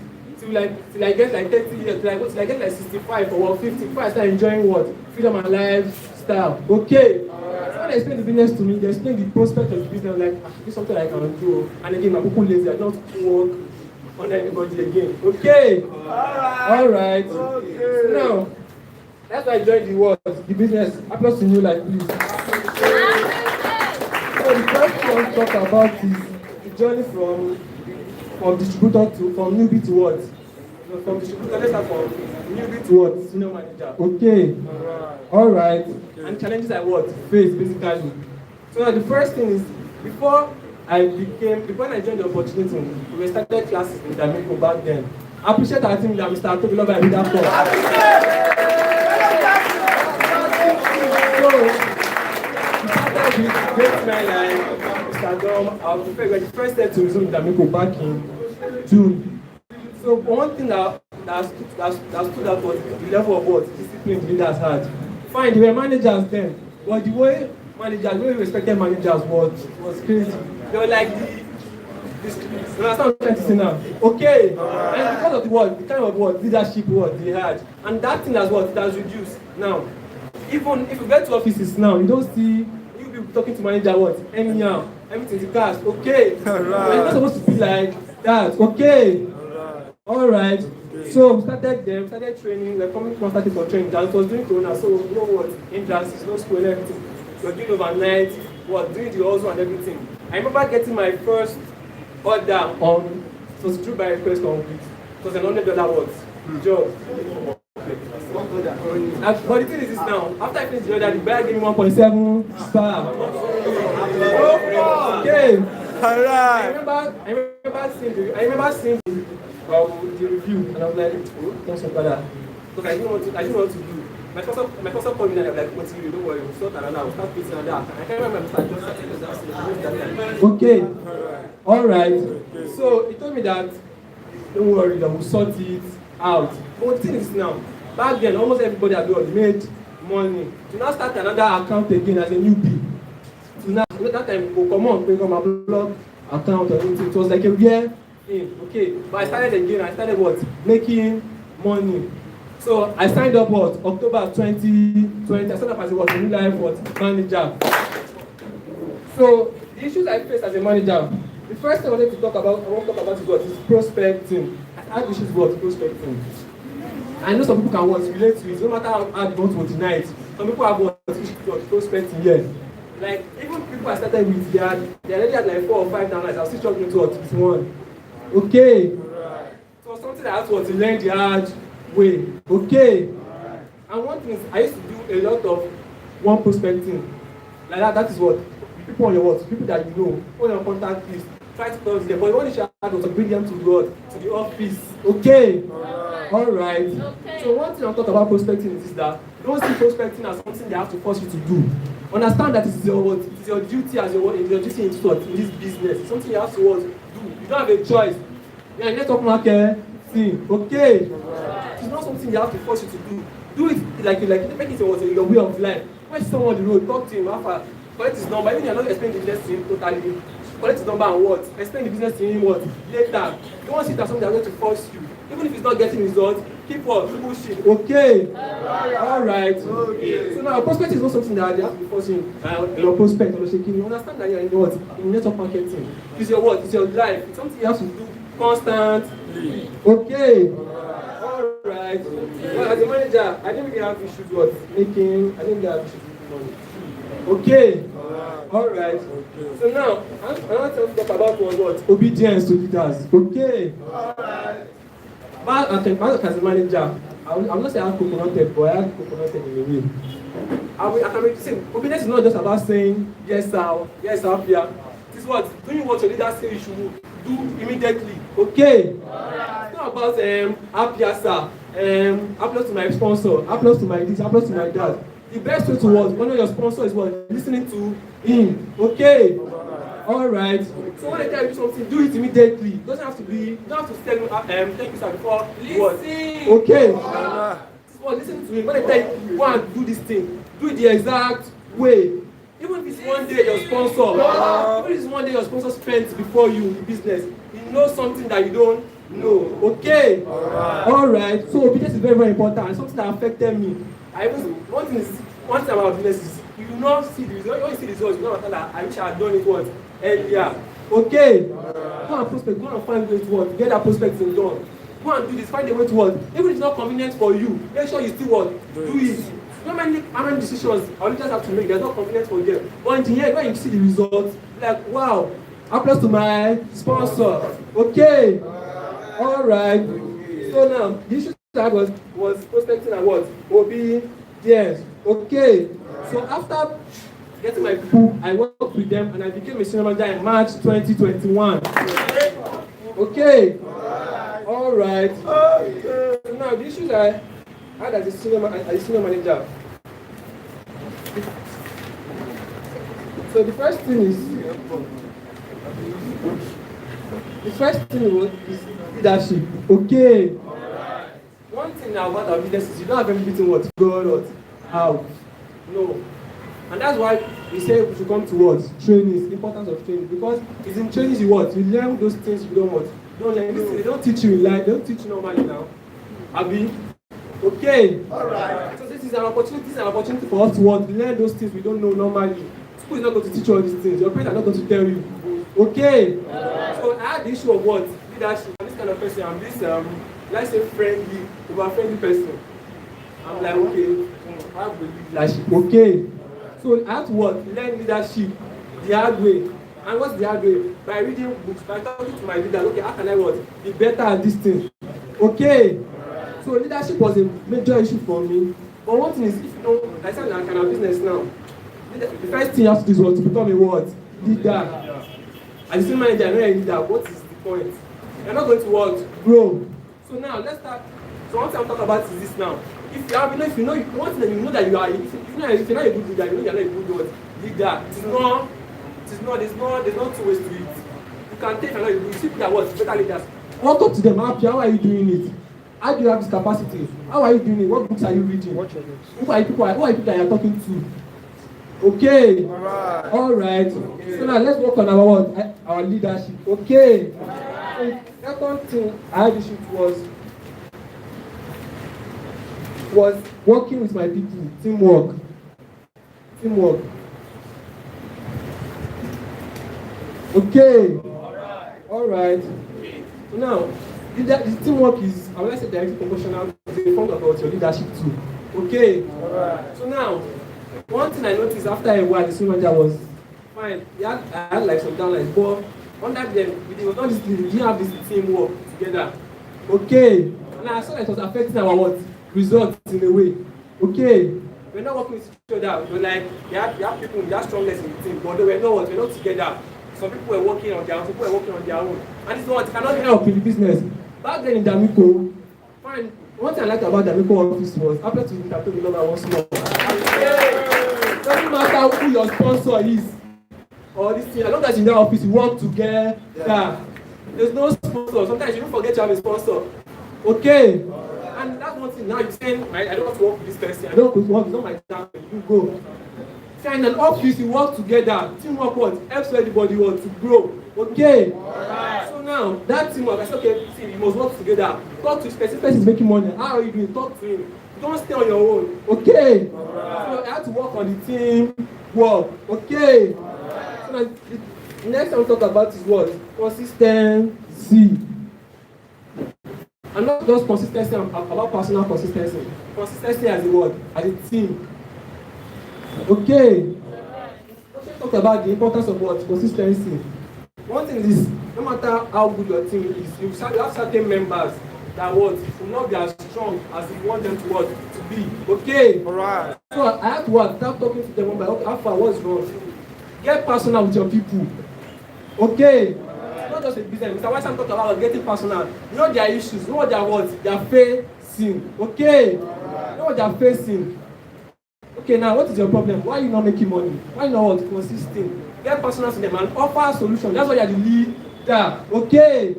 I get like 30 years, till I get like 65 or 50 before I start enjoying what? Freedom and lifestyle. Okay. So when they explain the business to me, they explain the prospect of the business, like, this is something I can do. And again, my people lazy, I don't work on anybody again. Okay. Alright. Okay. So now, that's why I joined the business. Applause to you, like, please. So the first thing I want to talk about is the journey from distributor from newbie to what? No, from distributor, let's start from newbie to what? Senior manager. Okay. Alright. Okay. And challenges I what? Face, basically. So now the first thing is, before I joined the opportunity, we started classes in D'Amico back then. I appreciate our team that Mr. Tobiloba and Leader for. So, we started with great men like Mr. Dom. I was the first step to resume D'Amico back in June. So one thing that stood out was the level of what discipline the leaders had. Fine, they were managers then, but the way respected managers was crazy. They were like you understand what I'm trying to say now? Okay. And because of the kind of leadership they had, and that thing has reduced now. Even if you get to offices now, you don't see you people talking to manager anyhow, everything's in cash. Okay. You're not supposed to be like that. Okay. Alright. So we started training, like coming started for training. That was during Corona, so you know what, hindrances, no school and everything. We were doing overnight, doing the hustle and everything. I remember getting my first order on, it was through by request on it. It was an $100 job. But the thing is this now, after I finished the order, the buyer gave me 1.7 star. Okay. Alright. I remember seeing the review, and I was like, oh, thanks for that. Because I didn't know what to do. My sponsor called me and I was like, what's you? Don't worry, we'll sort that out. We'll start putting on that. I can't remember if I just okay. Alright. So he told me that, don't worry, that we'll sort it out. But the thing is now, back then, almost everybody had made money. To now start another account again as a newbie. So now, that time, we'll come on, bring on my blog account or anything. It was like a rare thing. Okay. But I started again, making money. So I signed up October 2020. I signed up as a new life manager. So the issues I faced as a manager, the first thing I want to talk about is prospecting. I had issues with prospecting. I know some people can relate to it, no matter how hard you want to deny it. Some people have issues with prospecting here. Like even people I started with, they already had like 4 or 5 downlines. I was still struggling to with one. Okay. So something I had to learn the hard way. Okay. And one thing is, I used to do a lot of one prospecting. Like that is what people on your people that you know, on your contact list, try to close them. But the one issue I had was to bring them to the office. Okay. Alright. Okay. So one thing I'm talking about prospecting is that don't see prospecting as something they have to force you to do. Understand that it's your duty as your duty in this business. It's something you have to do. You don't have a choice. Yeah, network marketing. Okay. It's not something they have to force you to do. Do it like make it your way of life. When someone on the road, talk to him, after collect his number, even if you're not explaining the business to him totally. Collect his number and what? Explain the business to him what? Later. You don't see it as something that's going to force you. Even if it's not getting results, keep what? Pushing. Okay. Alright. Okay. So now prospect is not something that they have to be forcing your prospect or shaking. You understand that you're in what? In network marketing. It's your what? It's your life. It's something you have to do constantly. Okay. Alright. Well, as a manager, I didn't really have issues with making. I didn't really have issues with money. Okay. Alright. So now, I want to talk about what? Obedience to leaders. Okay. Alright. But as a manager, I will not say I have coconut head, but I have coconut head in a way. I can make say obedience is not just about saying yes, sir, yeah. It is what? Doing what your leader say you should do immediately. Okay. Alright. It's not about happy, sir. Applause to my sponsor, applause to my this, applause to my dad. The best way to what? Honor your sponsor is what? Listening to him. Okay. Alright. So when I tell you something, do it immediately. It doesn't have to be, you don't have to tell him thank you sir before what? Okay. Listen to him. When I tell you, go and do this thing, do it the exact way. Even if it's one day your sponsor, even if it's one day your sponsor spent before you in business, he knows something that you don't know. Okay. Alright. So obedience is very, very important. It's something that affected me. One thing about business is you do not see the result. When you see the results, you don't understand that I wish I had done it once earlier. Okay. Go and prospect, go and find a way to work. Get that prospecting done. Go and do this, find a way to work. Even if it's not convenient for you, make sure you still work. Do it. How many decisions our leaders have to make, they're not convenient for them. But in the end, when you see the results, like wow, applause to my sponsor. Okay. Alright. So now the issue that was prospecting and what? Obedience. Okay. So after getting my people, I worked with them and I became a senior manager in March 2021. Okay. Alright. So now the issues I had as a senior manager. So the first thing is leadership. Okay. One thing now about our business is you don't have everything what God or how. No. And that's why we say we should come to what? Training, importance of training. Because it's in training you what? You learn those things you don't want. You don't learn this thing. They don't teach you in life, they don't teach you normally now. Abi? Okay. Alright. So this is an opportunity for us to what? Learn those things we don't know normally. School is not going to teach you all these things. Your parents are not going to tell you. Okay. So I had the issue of what? Leadership. I'm this kind of person. I'm this let's say friendly, over-friendly person. I'm like, okay, I have leadership. Okay. So I have to what? Learn leadership the hard way. And what's the hard way? By reading books, by talking to my leaders. Okay, how can I what? Be better at this thing. Okay. So leadership was a major issue for me. But one thing is, if you don't, I said I can have business now. The first thing you have to do is what? To become a what? Leader. As a senior manager, I know you're a leader. What is the point? You're not going to what? Grow. So now let's start. So one thing I'm talking about is this now. If you have, if you know, one thing that you know that you are, if you're not a good leader, you know you're not a good what? Leader. There's not 2 ways to it. You can take another. You see people that what? Better leaders. Walk up to them, happy. How are you doing it? How do you have this capacity? How are you doing it? What books are you reading? Who are you people that you're talking to? Okay. Alright. So now let's work on our leadership. Okay. So second thing I had issue was working with my people. Teamwork. Okay. Alright. So now the teamwork is, I would like to say directly proportional to the form about your leadership too. Okay. So now one thing I noticed after a while, the senior manager was fine. I had like some downlines, but under them, we didn't have this teamwork together. Okay. And I saw that it was affecting our what? Results in a way. Okay. We're not working with each other. We're like, you have people with that strongness in the team, but we're not together. Some people were working on their own, some people were working on their own. And it's not, it cannot help in the business. Back then in D'Amico, fine. One thing I liked about D'Amico office was, after to meet, I told the number once more. Doesn't matter who your sponsor is or this thing, as long as in that office you work together. There's no sponsor. Sometimes you don't forget you have a sponsor. Okay. And that's one thing. Now you're saying, I don't want to work with this person. I don't want to work. It's not my time. You go. See, in an office, you work together. Teamwork what helps everybody want to grow. Okay. So now that teamwork, I said, okay, see, you must work together. Talk to this person. This person is making money. How are you doing? Talk to him. Don't stay on your own. Okay. So I have to work on the team work. Okay. So now, the next time we talk about is what? Consistency. And not just consistency about personal consistency. Consistency as a word, as a team. Okay. Let's talk about the importance of what? Consistency. One thing is, no matter how good your team is, you have certain members that will not be as strong as you want them to be. Okay. Alright. So I have to start talking to them about how far what's wrong. Get personal with your people. Okay. It's not just a business. Mr. White talk about getting personal. You know their issues. You know what they are facing. Okay. You know what they are facing. Okay, now what is your problem? Why are you not making money? Why are you not consistent? Get personal to them and offer a solution. That's why you are the leader. Okay.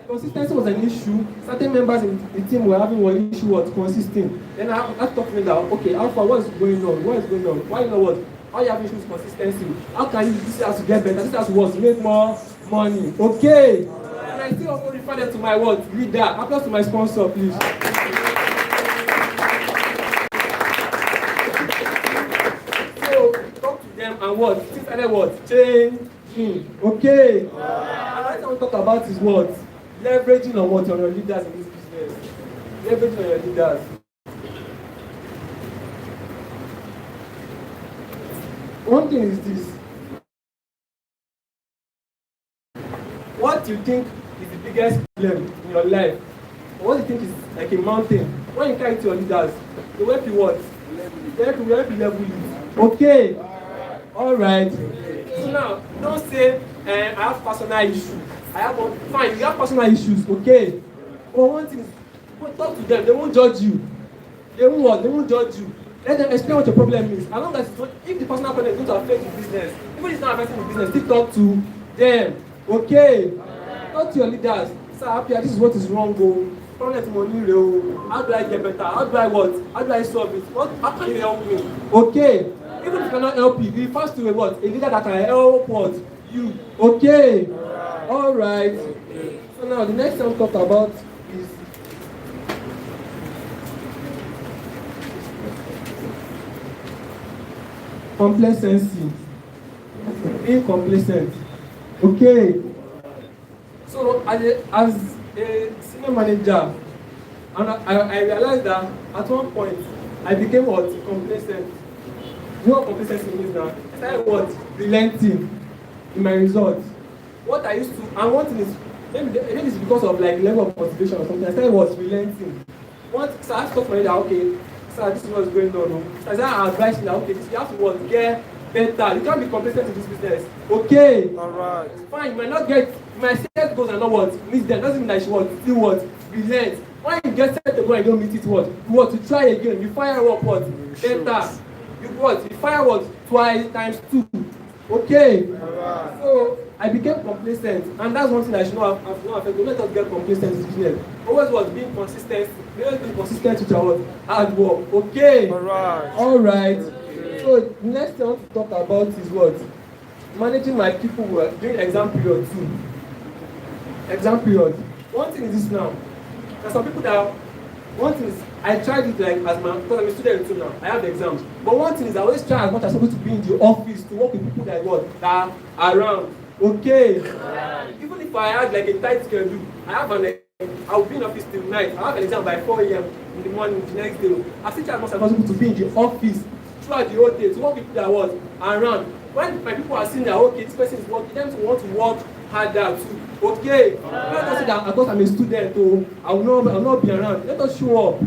Consistency was an issue. Certain members in the team were having one issue was consistent. Then I have to talk to them that, okay, Alpha, what is going on? What is going on? Why you know what? How you have issues with consistency? How can you this has to get better? This has to work to make more money. Okay. And I still also refer them to my word, leader. Applause to my sponsor, please. So talk to them and what? Things like what? Change. Okay. And what I want to talk about is what? Leveraging on what? On your leaders in this business. Leveraging on your leaders. One thing is this. What you think is the biggest problem in your life, or what you think is like a mountain, when you carry it to your leaders, they will help you what? They help you level it. Okay. Alright. So now, don't say, I have personal issues. Fine, you have personal issues, okay. But one thing is, talk to them, they won't judge you. They won't judge you. Let them explain what your problem is. As long as if the personal problem is going to affect your business, even if it's not affecting the business, still talk to them. Okay? Talk to your leaders. Sir, Apia, this is what is wrong. Problem is money. How do I get better? How do I what? How do I solve it? How can you help me? Okay? Even if you cannot help you, be first to a what? A leader that can help what? You. Okay? Alright. So now the next thing we'll talk about is complacency. Being complacent. Okay. So as a senior manager, and I realized that at one point I became what? Complacent. You know what complacency means now? I started what? Relenting in my results. What I used to, and one thing is, maybe it's because of like level of motivation or something. I started was relenting. So I talked to my leader, okay, sir, this is what's going on. So I started advising that, okay, you have to what? Get better. You can't be complacent in this business. Okay. Alright. Fine, you might not get, my set goals are not what? Meet them. Doesn't mean that you what? Still what? Relent. When you get set to go and you don't meet it, what? You try again. You fire up what? Better. You what? You fire what? Twice times 2. Okay. Alright. So I became complacent, and that's one thing I should not have not affected. Let us get complacent in business. Always was being consistent. Always being consistent with your hard work. Okay. Alright. So the next thing I want to talk about is what? Managing my people during exam period too. Exam period. One thing is this now. There are some people that one thing is I tried it like as my because I'm a student too now. I have the exams. But one thing is I always try as much as possible to be in the office to work with people that that are around. Okay. Even if I had like a tight schedule, I will be in office till night. I have an exam by 4 a.m. in the morning the next day. I still try as much as possible to be in the office throughout the whole day to work with people that around. When my people are seeing that okay, this person is working, them to want to work harder too. Okay. Let us say that because I'm a student, I will not be around. Let us show up.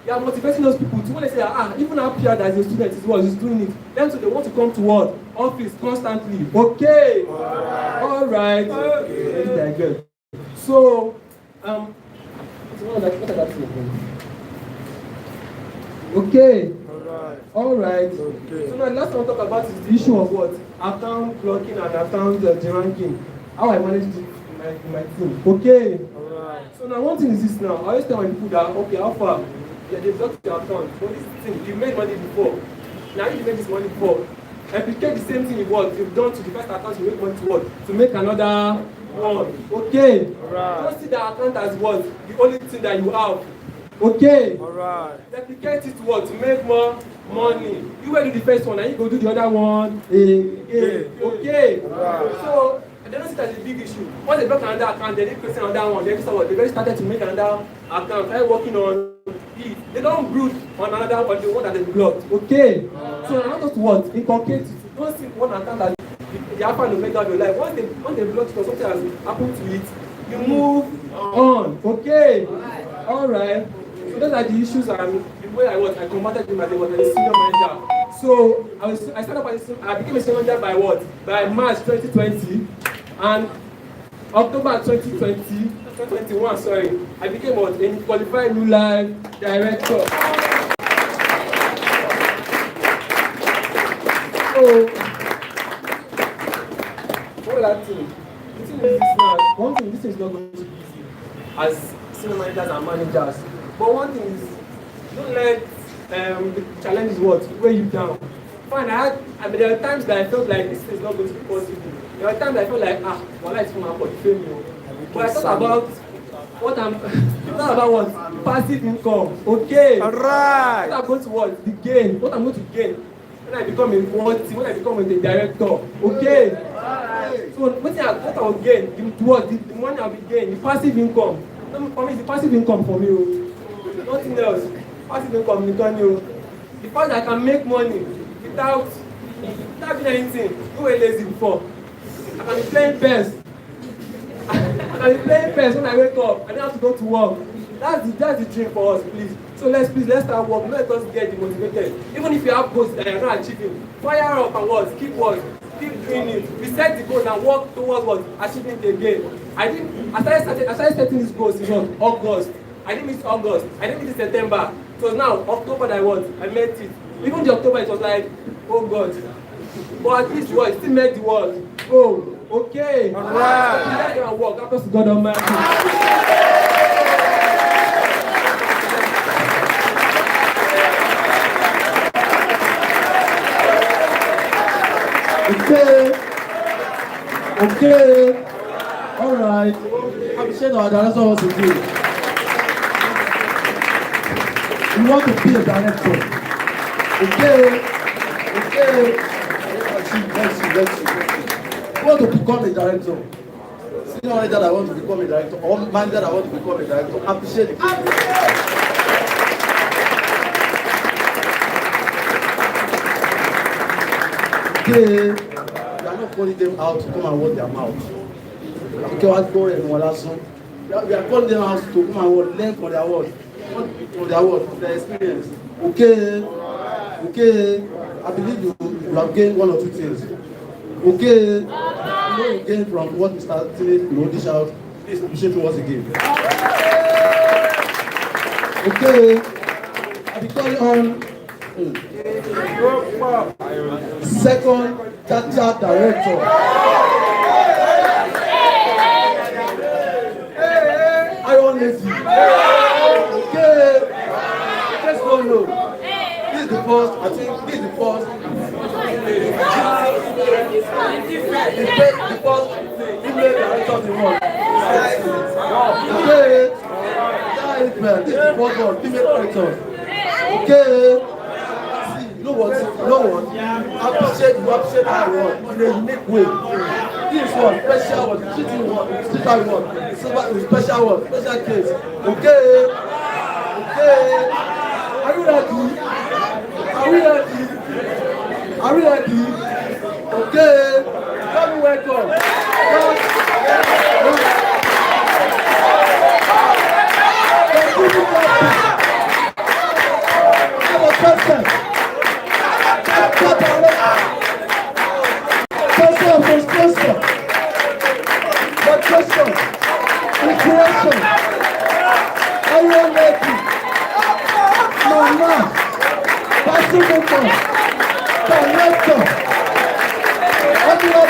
You are motivating those people to when they say, even our peer that is a student is doing it. Then so they want to come to work, office constantly. Okay. Alright. Okay. So, what okay. Alright. Okay. So now let's talk about is the issue of what? Account blocking and account deranking. How I manage it in my team. Okay. So now one thing is this now. I always tell my people that okay, how far? Yeah, they've got your account. But this thing, you made money before. Now you made this money before. Replicate the same thing you've done to the first account you make money to what? To make another one. Okay. Don't see that account as what? The only thing that you have. Okay. Replicate it to what? To make more money. You will do the first one and you go do the other one. Okay. So they don't see that as a big issue. Once they block another account, they create another one. They already started to make another account. They're working on it. They don't build on another one, the one that they blocked. Okay. So now just what? Inculcate it. Don't see one account as the alpha and omega of your life. Once they block it or something has happened to it, you move on. Okay. Alright. So those are the issues and the way I combated them as a senior manager. So I started I became a senior manager by what? By March 2020 and October 2021, sorry, I became a qualified new life director. So what that thing? The thing is this now. One thing, this is not going to be easy as senior managers and managers. But one thing is, don't let the challenges weigh you down. Fine, there are times that I felt like this is not going to be possible. There are times that I felt like, my life is going to portfolio me. But I thought about what? Passive income. Okay. Alright. What I'm going to what? The gain. What I'm going to gain when I become a director. Okay. So what I will gain, the money I will gain, the passive income. For me, it's the passive income for me. Nothing else. Passive income, the fact that I can make money without doing anything. You were lazy before. I can be playing best. When I wake up. I don't have to go to work. That's the dream for us, please. So let's start working. Let us get motivated. Even if you have goals that you're not achieving, fire up and what? Keep doing it. We set the goals and work towards what? Achieving it again. I started setting these goals in August. I didn't miss August. I didn't miss September. So now October I met it. Even the October it was like, oh God. But at least what? Still made the world. Oh, okay. Alright. Let's work. That was God Almighty. Okay. Alright. Appreciate our director what to do. You want to be a director. Okay. Let's see. You want to become a director. Senior manager that want to become a director, or manager that want to become a director, appreciate it. Okay. You are not calling them out to come and watch their mouth. Okay, what go and what last one? We are calling them out to come and learn for their word. For their experience. Okay. I believe you have gained one or two things. Okay. You gain from what Mr. Timmy dish out. Please appreciate once again. Okay. I be calling on second Chacha director. Iron Lady. Okay. Let's go low. This is the first, I think this is the first. The first female director of the world. Okay. This is the first one, female director. Okay. See, you know what? Appreciate our work in a unique way. This one, special one, cheating one, special one, special one, special case. Okay. Are you ready? Okay. Let me welcome.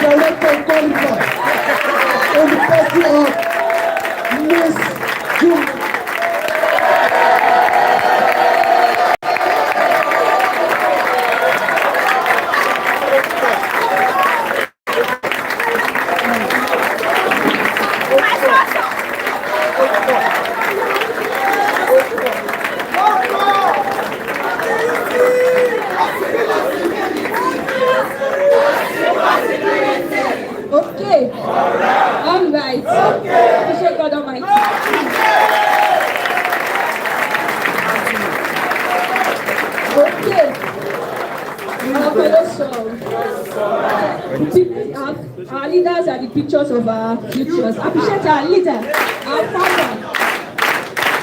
Director qualified. party of Miss June. Okay. All right. Appreciate God Almighty. Okay. Our fellow soul. Our leaders are the pictures of our futures. Appreciate our leader, our father.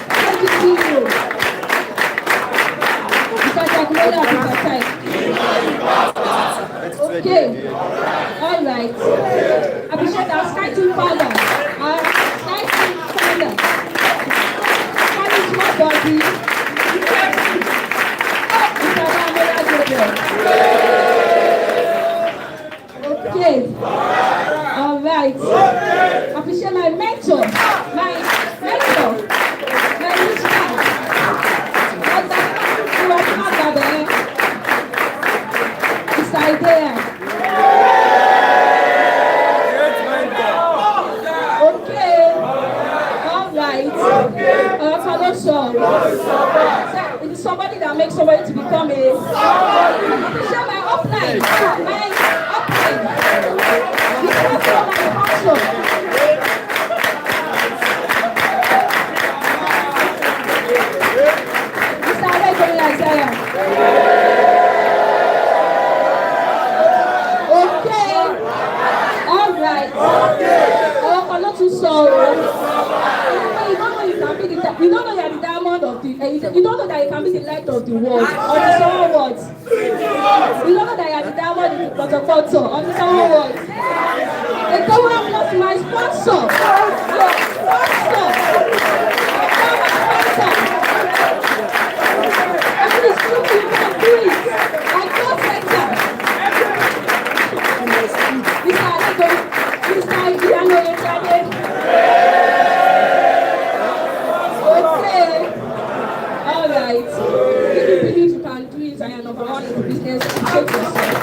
Thank you, CEO. Mr. Jaguela, Mr. Type. Okay. All right. Appreciate our Sky Team father. Our Sky Team father. Management body. Mr. Jaguela Gabriel. Okay. All right. Appreciate my mentor. My mentor. My listener. Mr. Idea. Okay. All right. Follow song. It is somebody that makes somebody to become a. Share my upline. My upline. You can't feel my passion. Mr. Adegomi Isaiah. Okay. All right. Follow to sorrow. You don't know you can be the. You don't know you are the diamond of the. You don't know that you can be the light of the world on the summer world. You don't know that you are the diamond in the protocol on the summer world. The government was my sponsor. Your sponsor. Actually, it's true. You can do it. Like no sector. Mr. Adegomi. Mr. Idiano Yetade. Okay. All right. If you believe you can do it and you're number one in the business, appreciate yourself.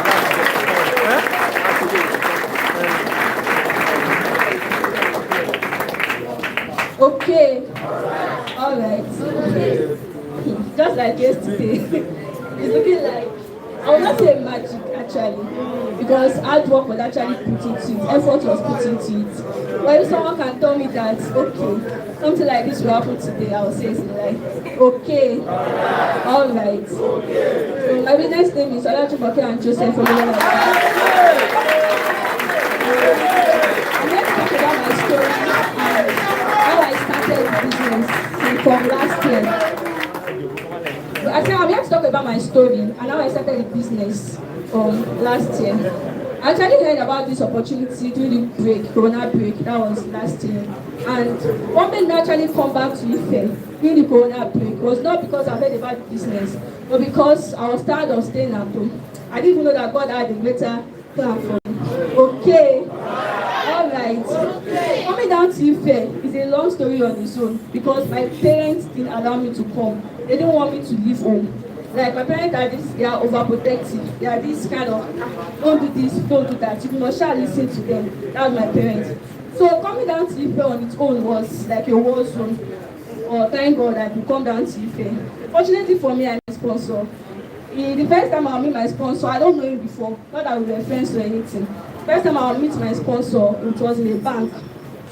Okay. All right. Just like yesterday. It's looking like, I will not say magic actually, because hard work was actually put into it, effort was put into it. But if someone can tell me that, okay, something like this will happen today, I will say it's like, okay, all right. So my business name is Olajumoke and Joseph from I'm going to talk about my story and how I started the business from last year. I said I'm here to talk about my story and how I started the business last year. I actually heard about this opportunity during the break, Corona break, that was last year. And what made me actually come back to Ife during the Corona break was not because I heard about the business, but because I was tired of staying at home. I didn't even know that God had a greater plan for me. Okay. All right. Coming down to Ife is a long story on its own because my parents didn't allow me to come. They didn't want me to leave home. Like my parents are this, they are overprotective. They are this kind of, don't do this, don't do that. You must shall listen to them. That was my parents. So coming down to Ife on its own was like a war zone. Oh, thank God I could come down to Ife. Fortunately for me, I had a sponsor. The first time I'll meet my sponsor, I don't know him before. Not that we were friends or anything. First time I'll meet my sponsor, it was in a bank.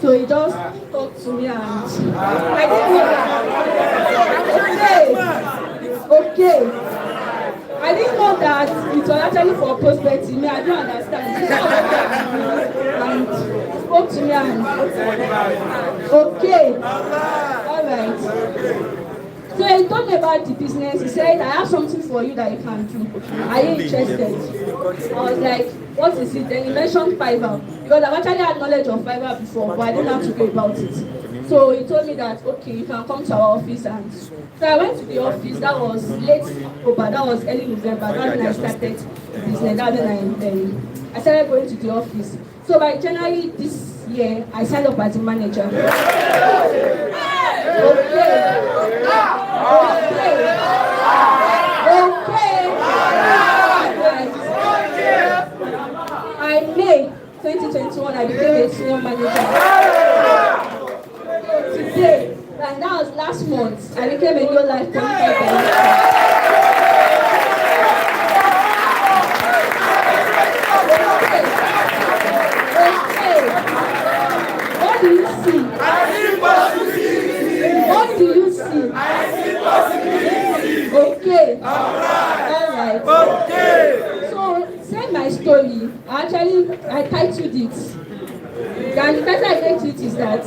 So he just talked to me and I didn't know that. Okay. I didn't know that it was actually for prospecting me. I don't understand. He just and spoke to me and okay. All right. So he told me about the business. He said, I have something for you that you can do. Are you interested? I was like, what is it? Then he mentioned Fiverr. Because I've actually had knowledge of Fiverr before, but I didn't have to go about it. So he told me that, okay, you can come to our office. And so I went to the office. That was late October. That was early November. That's when I started the business. That's when I started going to the office. So by January this year, I signed up as a manager. Okay. In May 2021, I became a senior manager. Today, and that was last month, I became a new life qualified director. What do you see? What do you see? Okay. Alright. So, saying my story, I titled it. And the title I gave to it is that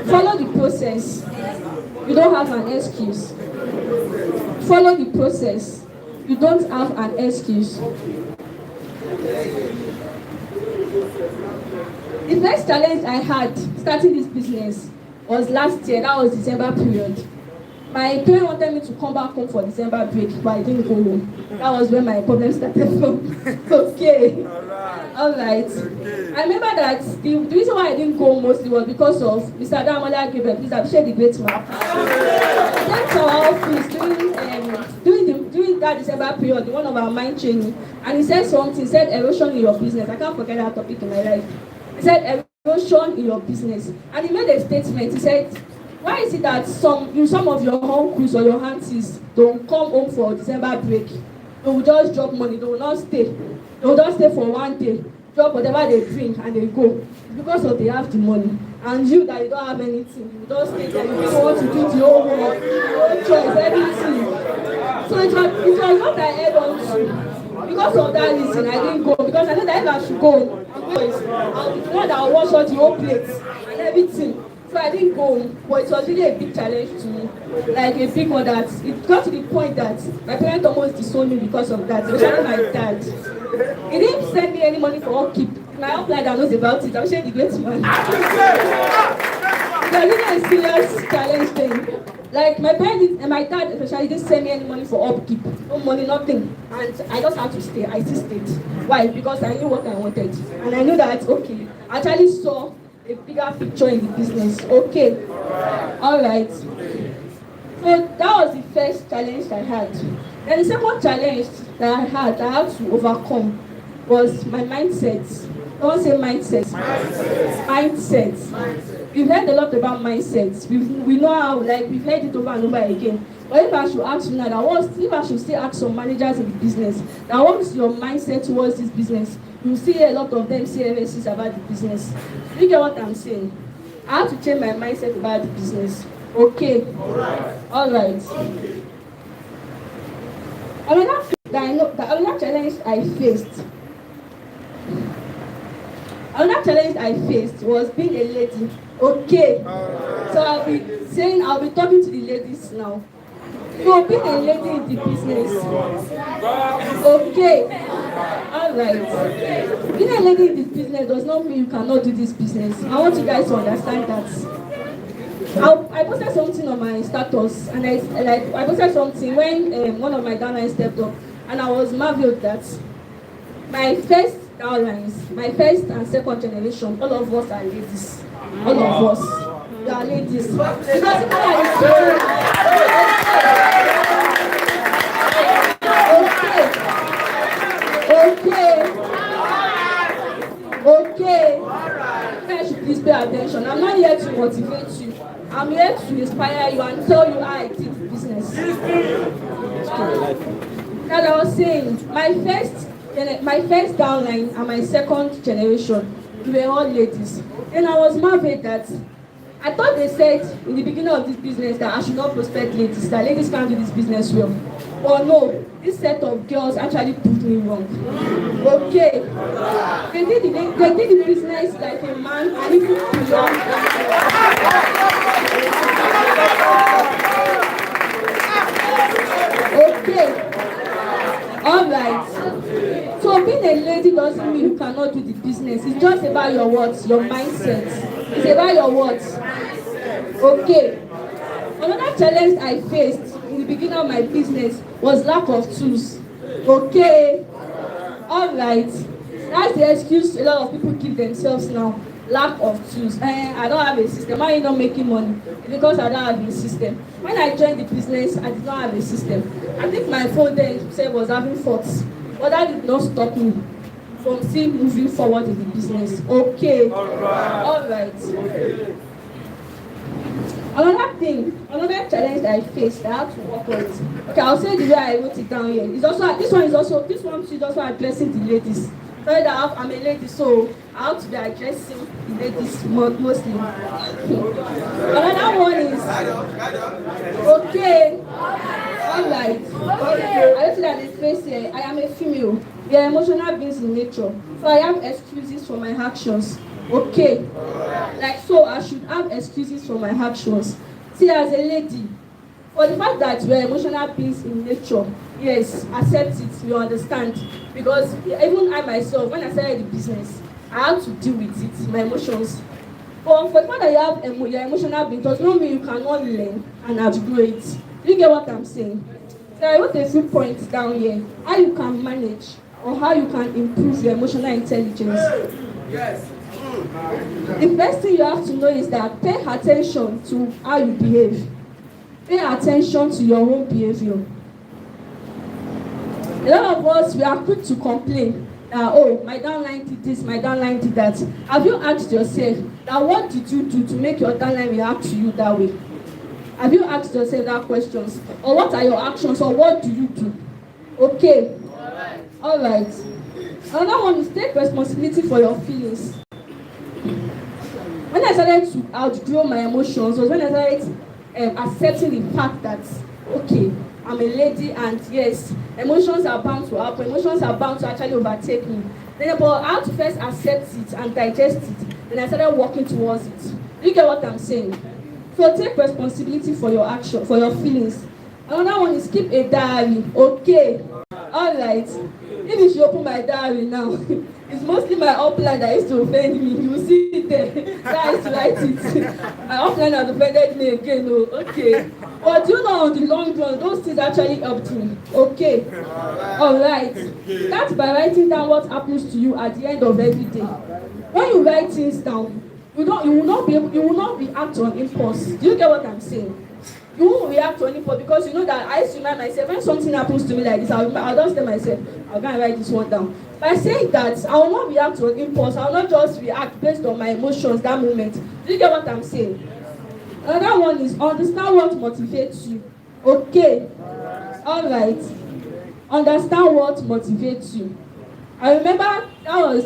follow the process. You don't have an excuse. Follow the process. You don't have an excuse. The first challenge I had starting this business was last year. That was December period. My parents wanted me to come back home for December break, but I didn't go home. That was where my problem started from. Okay. Alright. I remember that the reason why I didn't go mostly was because of Mr. Damola Gabriel. Please appreciate the great man. I came to our office during that December period, one of our mind training, and he said something, he said erosion in your business. I can't forget that topic in my life. He said erosion in your business. And he made a statement. He said, why is it that some of your uncles or your aunties don't come home for December break? They will just drop money, they will not stay. They will just stay for one day, drop whatever they drink and they go. It's because of they have the money. And you that you don't have anything, you just stay there, you don't want to do the whole work, no choice, everything. So it was what I heard on to. Because of that reason, I didn't go. Because I know that if I should go, I'll be the one that will wash out the whole plate and everything. So I didn't go, but it was really a big challenge to me. Like a big one that it got to the point that my parents almost disowned me because of that, especially my dad. He didn't send me any money for upkeep. My upline that knows about it, I'm sure the great man. It was really a serious challenge thing. Like my parents and my dad especially didn't send me any money for upkeep. No money, nothing. And I just had to stay. I still stayed. Why? Because I knew what I wanted. And I knew that, okay, I actually saw a bigger picture in the business. Okay. Alright. So that was the first challenge I had. Then the second challenge that I had to overcome was my mindset. I won't say mindset. Mindset. We've heard a lot about mindsets. We know how, like, we've heard it over and over again. But if I should ask you now, if I should still ask some managers in the business, now what is your mindset towards this business? You see a lot of them say everything about the business. You get what I'm saying? I have to change my mindset about the business. Okay. Alright. Another challenge I faced was being a lady. Okay. So I'll be talking to the ladies now. So being a lady in the business. Okay. Alright. Being a lady in this business does not mean you cannot do this business. I want you guys to understand that. I posted something on my status, and I posted something when one of my downlines stepped up, and I was marveled that my first downlines, my first and second generation, all of us are ladies. All of us, we are ladies. Because Okay. You guys should please pay attention. I'm not here to motivate you. I'm here to inspire you and tell you how I did business. As I was saying, my first downline and my second generation, we were all ladies. And I was marveled that I thought they said in the beginning of this business that I should not prospect ladies, that ladies can't do this business well. But no, this set of girls actually proved me wrong. Okay. They did the business like a man and even beyond. Okay. Alright. So being a lady doesn't mean you cannot do the business. It's just about your words, your mindset. It's about your words. Okay. Another challenge I faced in the beginning of my business was lack of tools. Okay. Alright. That's the excuse a lot of people give themselves now. lack of tools. I don't have a system. Why are you not making money? It's because I don't have a system. When I joined the business, I did not have a system. I think my phone then was having faults, but that did not stop me from still moving forward in the business. Okay. All right. Another challenge that I faced, I had to work on it. Okay, I'll say the way I wrote it down here. This one is also addressing the ladies. Sorry that I'm a lady, so I have to be addressing the ladies mostly. Another one is okay. Alright. I don't see that the face here. I am a female. We are emotional beings in nature. So I have excuses for my actions. Okay. Like so I should have excuses for my actions. See, as a lady, for the fact that we are emotional beings in nature, yes, accept it, you understand. Because even I myself, when I started the business, I had to deal with it, my emotions. But for the fact that you are emotional being does not mean you cannot learn and outgrow it. Do you get what I'm saying? So I wrote a few points down here. How you can manage or how you can improve your emotional intelligence. Yes. The first thing you have to know is that pay attention to how you behave. Pay attention to your own behavior. A lot of us, we are quick to complain that, oh, my downline did this, my downline did that. Have you asked yourself that what did you do to make your downline react to you that way? Have you asked yourself that questions? Or what are your actions, or what do you do? Okay. All right. Another one is take responsibility for your feelings. When I started to outgrow my emotions was when I started accepting the fact that, okay, I'm a lady and yes, emotions are bound to happen. Emotions are bound to actually overtake me. Then, but I had to first accept it and digest it. Then I started working towards it. Do you get what I'm saying? So take responsibility for your action, for your feelings. Another one is keep a diary. Okay. All right. If you should open my diary now, it's mostly my upline that used to offend me. You will see it there. That I used to write it. My upline has offended me again. Oh, okay. But you know, on the long run, those things actually helped me. Okay. All right. That's by writing down what happens to you at the end of every day. When you write things down, you will not react on impulse. Do you get what I'm saying? You won't react to any point because you know that I used to remind myself when something happens to me like this, I'll just tell myself, I'll go and write this one down. By saying that, I will not react to an impulse. I will not just react based on my emotions that moment. Do you get what I'm saying? Another one is understand what motivates you. Okay. All right. Understand what motivates you. I remember that was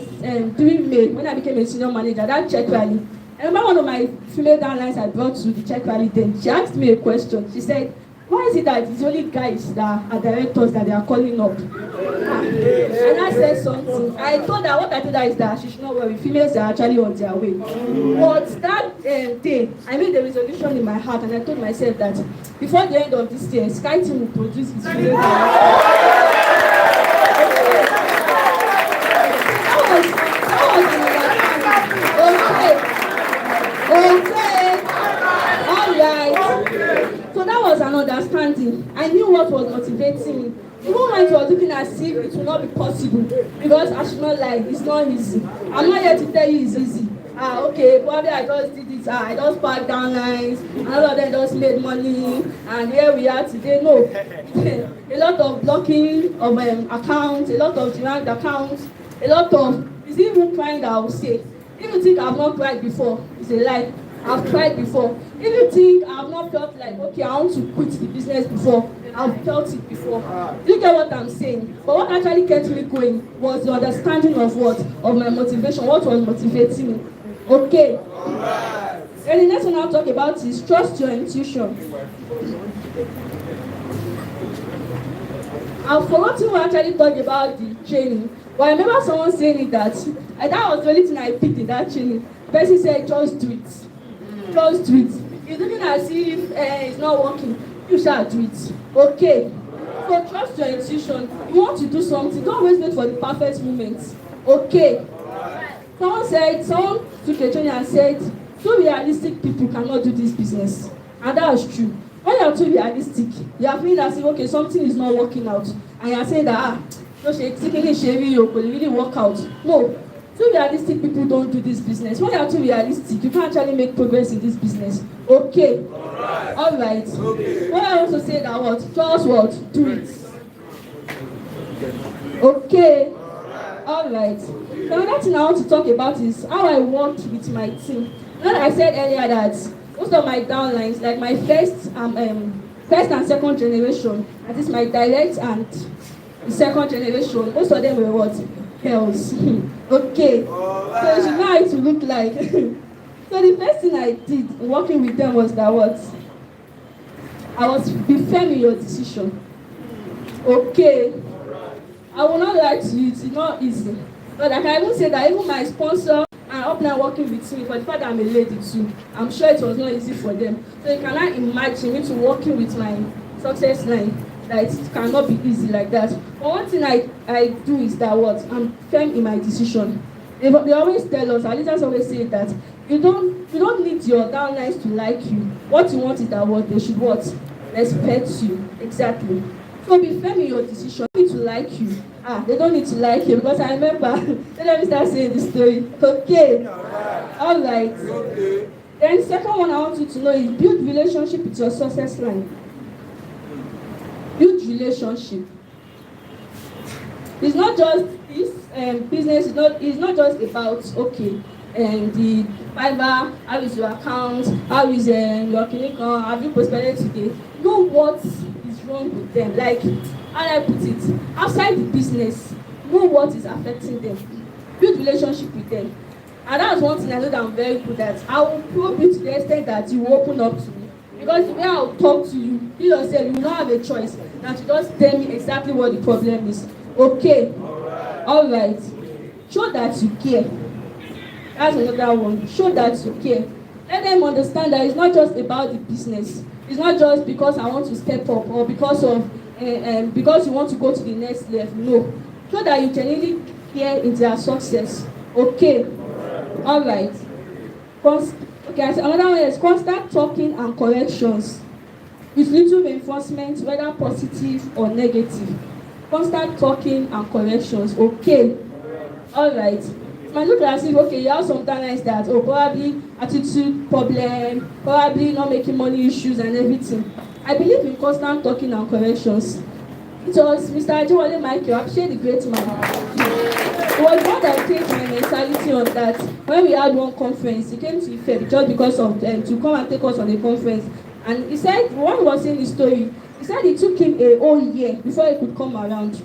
during May when I became a senior manager, that check rally. I remember one of my female downlines I brought to the check rally then. She asked me a question. She said, why is it that it's only guys that are directors that they are calling up? And I said something. I told her, what I told her is that she should not worry. Females are actually on their way. But that day, I made a resolution in my heart and I told myself that before the end of this year, Sky Team will produce its female Okay. All right. So that was an understanding. I knew what was motivating me. Even when it was looking as if it would not be possible, because I should not lie, it's not easy. I'm not here to tell you it's easy. Okay, probably I just did it. I just packed down lines, and all of them just made money, and here we are today. No, a lot of blocking of accounts, a lot of demand accounts, a lot of, it's even crying that I will say. If you think I've not cried before, it's a lie. I've cried before. If you think I've not felt like, okay, I want to quit the business before, I've felt it before. Do you get what I'm saying? But what actually kept me going was the understanding of what? Of my motivation, what was motivating me. Okay. And the next one I'll talk about is trust your intuition. I've forgotten who actually talked about the training, but I remember someone saying it that was the only thing I picked in that training. The person said, just do it. Just do it. It's looking as if it's not working. You shall do it. Okay. So trust your intuition. You want to do something, don't always wait for the perfect moment. Okay. Someone took a training and said, two realistic people cannot do this business. And that is true. When you are too realistic, you are feeling as if, okay, something is not working out. And you are saying that, no, she really work out. No. Too realistic people don't do this business. When you are too realistic, you can't actually make progress in this business. Okay. All right. Okay. What I want to say that what? Just what? Do it. Okay. All right. Another thing I want to talk about is how I work with my team. Now I said earlier that most of my downlines, like my first and second generation, that is my direct and the second generation, most of them were what? Girls. Okay. So you should know how it will look like. So the first thing I did working with them was that what? I was be firm in your decision. Okay. I will not lie to you, it's not easy. But I can even say that even my sponsor and upline working with me, for the fact that I'm a lady too, I'm sure it was not easy for them. So you cannot imagine me to working with my success line, that it cannot be easy like that. But one thing I do is that what? I'm firm in my decision. They always tell us, our leaders always say that you don't need your downlines to like you. What you want is that what? They should what? Respect you. Exactly. So be firm in your decision. They don't need to like you. They don't need to like you because I remember. Let me start saying the story. Okay. All right. Okay. Then the second one I want you to know is build relationship with your success line. Build relationship. It's not just this business. It's not just about okay. And the Fiverr, how is your account? How is your clinic? Have you prospected today? Know what is wrong with them. Like, how do I put it? Outside the business, know what is affecting them. Build relationship with them. And that's one thing I know that I'm very good at. I will probe you to the extent that you will open up to me. Because the way I will talk to you, you yourself, you will not have a choice than to just tell me exactly what the problem is. Okay? All right. Show that you care. That's another one. Show that you care. Let them understand that it's not just about the business. It's not just because I want to step up or because you want to go to the next level. No. Show that you genuinely care in their success. Okay. All right. Okay. So another one is constant talking and corrections with little reinforcement, whether positive or negative. Constant talking and corrections. Okay. All right. It might look as if okay, you have some talents that probably attitude problem, probably not making money issues and everything. I believe in constant talking and corrections. It was Mr. Ajewale Michael, I appreciate the great man. It was one that changed my mentality on that. When we had one conference, he came to Ife just because of to come and take us on the conference. And he said, when he was saying his story, he said it took him a whole year before he could come around.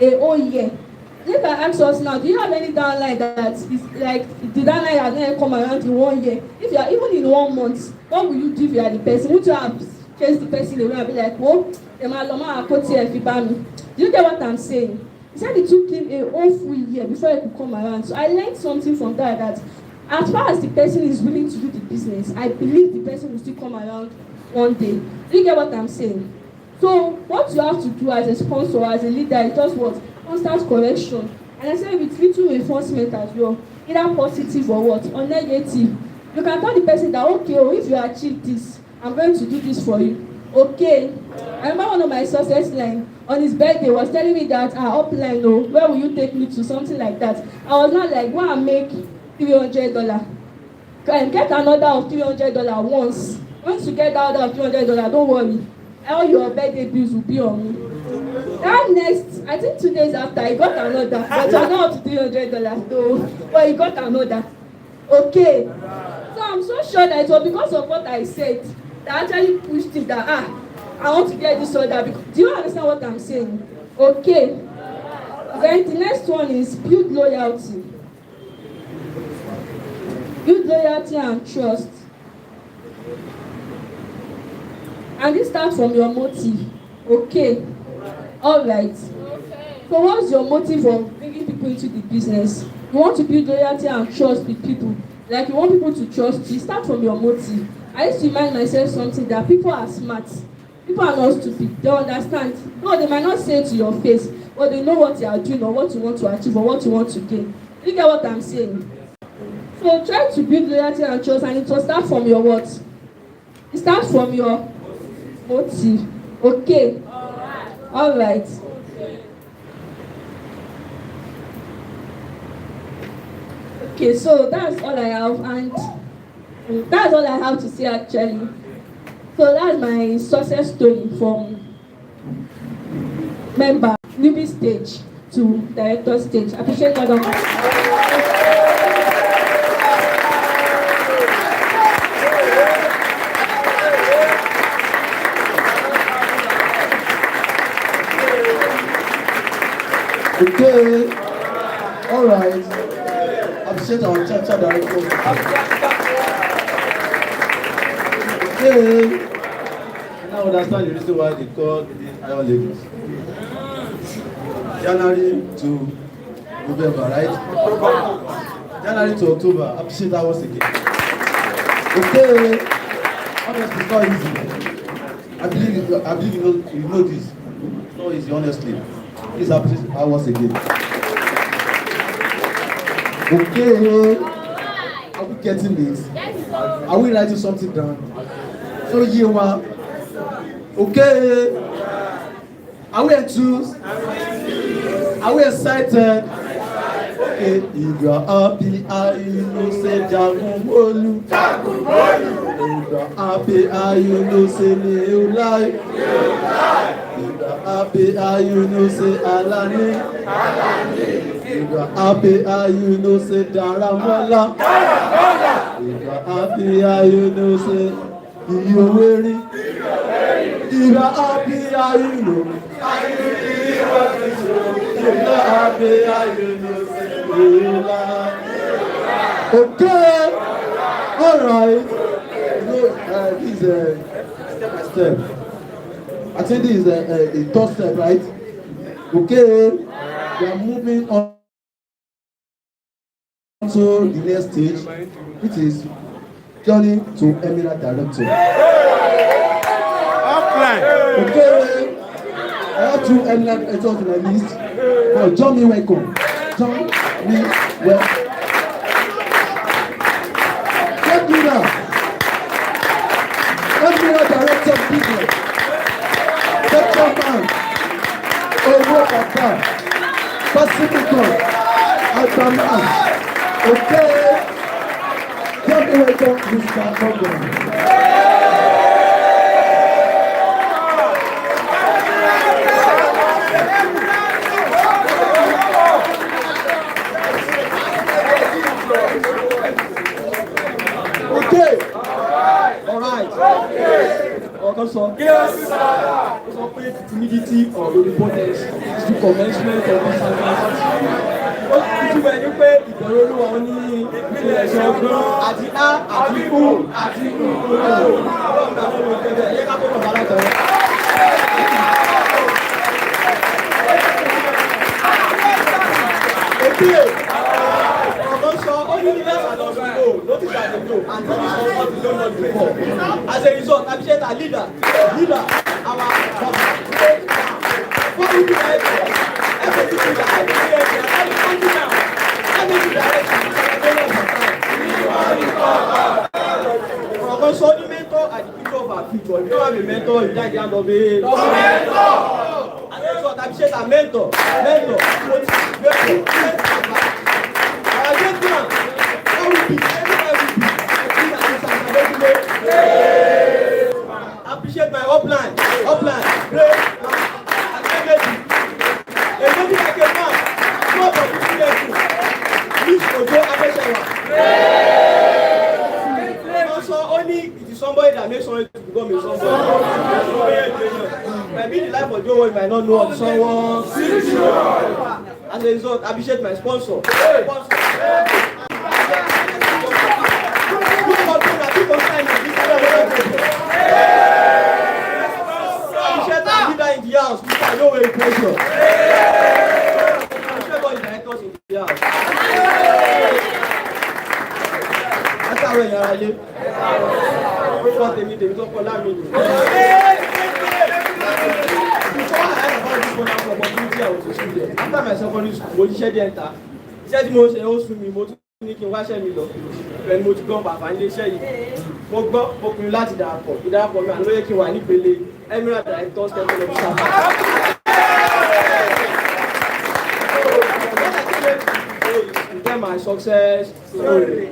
A whole year. If I ask us now, do you have any downline that is like the downline has never come around in 1 year? If you are even in 1 month, what will you do if you are the person? Would you have chased the person away and be like, whoa, do you get what I'm saying? He said it took him a whole full year before he could come around. So I learned something from that as far as the person is willing to do the business, I believe the person will still come around one day. Do you get what I'm saying? So what you have to do as a sponsor, as a leader, is just what? Constant correction. And I say with little reinforcement as well, either positive or what, or negative. You can tell the person that okay, if you achieve this, I'm going to do this for you. Okay. I remember one of my success line on his birthday was telling me that upline, where will you take me to? Something like that. I was not like, go and make $300. Get another of $300 once. Once you get that of $300, don't worry. All your birthday bills will be on me. That next, I think 2 days after, he got another. But you're not up to $300 though. But he got another. Okay. So I'm so sure that it was because of what I said that actually pushed him that, I want to get this order. Do you understand what I'm saying? Okay. Then the next one is build loyalty. Build loyalty and trust. And this starts from your motive. Okay. All right. Okay. So what's your motive of bringing people into the business? You want to build loyalty and trust with people. Like you want people to trust you. Start from your motive. I used to remind myself something that people are smart. People are not stupid. They understand. No, they might not say it to your face, but they know what you are doing or what you want to achieve or what you want to gain. You get what I'm saying? So try to build loyalty and trust, and it will start from your what? It starts from your motive. Okay. All right. Okay, so that's all I have, and that's all I have to say actually. So that's my success story from member, newbie stage to director stage. Appreciate God. Okay, all right. Appreciate our chapter director. Okay, now understand the reason why they call these iron ladies. January to November, right? January to October. Appreciate that once again. Okay, honestly, it's not easy. I believe you know this. It's not easy, honestly. Please appreciate that once again. Okay, are we getting this? Are we writing something down? So you are okay. Are we enthused? Are we excited? Okay, if you are happy, you know say Jagunmolu. If you are happy, you know say new life. If you are happy, you know say Alani. If you are happy, you know say Daramola. If you are happy, you know say Iyoweri. If you are happy, you know. Okay, all right. This is step by step. I think this is a third step, right? Okay, we are moving on to the next stage, which is journey to Emirate Director. Okay, I have two Emirate Directors on my list. Oh, John me welcome. John me welcome. Let me now. Emirate Director of Business. Second man. Owo Papa. Pacificon. Altaman. Okay. John me welcome, Mr. Morgan. Also, timidity or impotence is the commencement of this advancement. Ó ti wẹ̀ ní pé ìbẹ̀rù olúwa wọn ní ìpínlẹ̀ ẹ̀ṣọ́ ọgbọ́n àti á àti kú àti kúrò. Ọlọ́run àwọn olùkẹ́bẹ̀ ẹ̀yẹ́ ká tó bàbá látọ̀rọ̀. Okay. Notice that they know, and notice what we don't know before. As a result, I appreciate our leader, our governor. What we do right now, everything we are doing here, we are coming now. Everything direction, we are also the mentor and the people of our future. If you don't have a mentor, you die at the end of it. No mentor! As a result, I appreciate our mentor. Appreciate my upline, great, a lady like a man, not for the people, Miss Ojo Adeshewa. Also, only it is somebody that makes someone to become a somebody. Maybe the life of Joe, you might not know of someone. As a result, I appreciate my sponsor. In the house, we can know where the pressure. I'm sure God is directors in the house. That's how we are. We want to meet them. We don't call them meeting. Before I heard about this one opportunity, I was a student. After my secondary school, I shared the enter. He said, "Mo ṣe o sún mi, mo tún ní kí n wá ṣẹ́ mi lọ." Pẹ̀lú mo ti gbọ́n bàbá ilé iṣẹ́ yìí. Mo gbọ́, mo pinnu láti darapọ̀. Ìdarapọ̀ mi àlọ́ yẹ kí n wà nípele Emirate Director Stephen Officer. success story.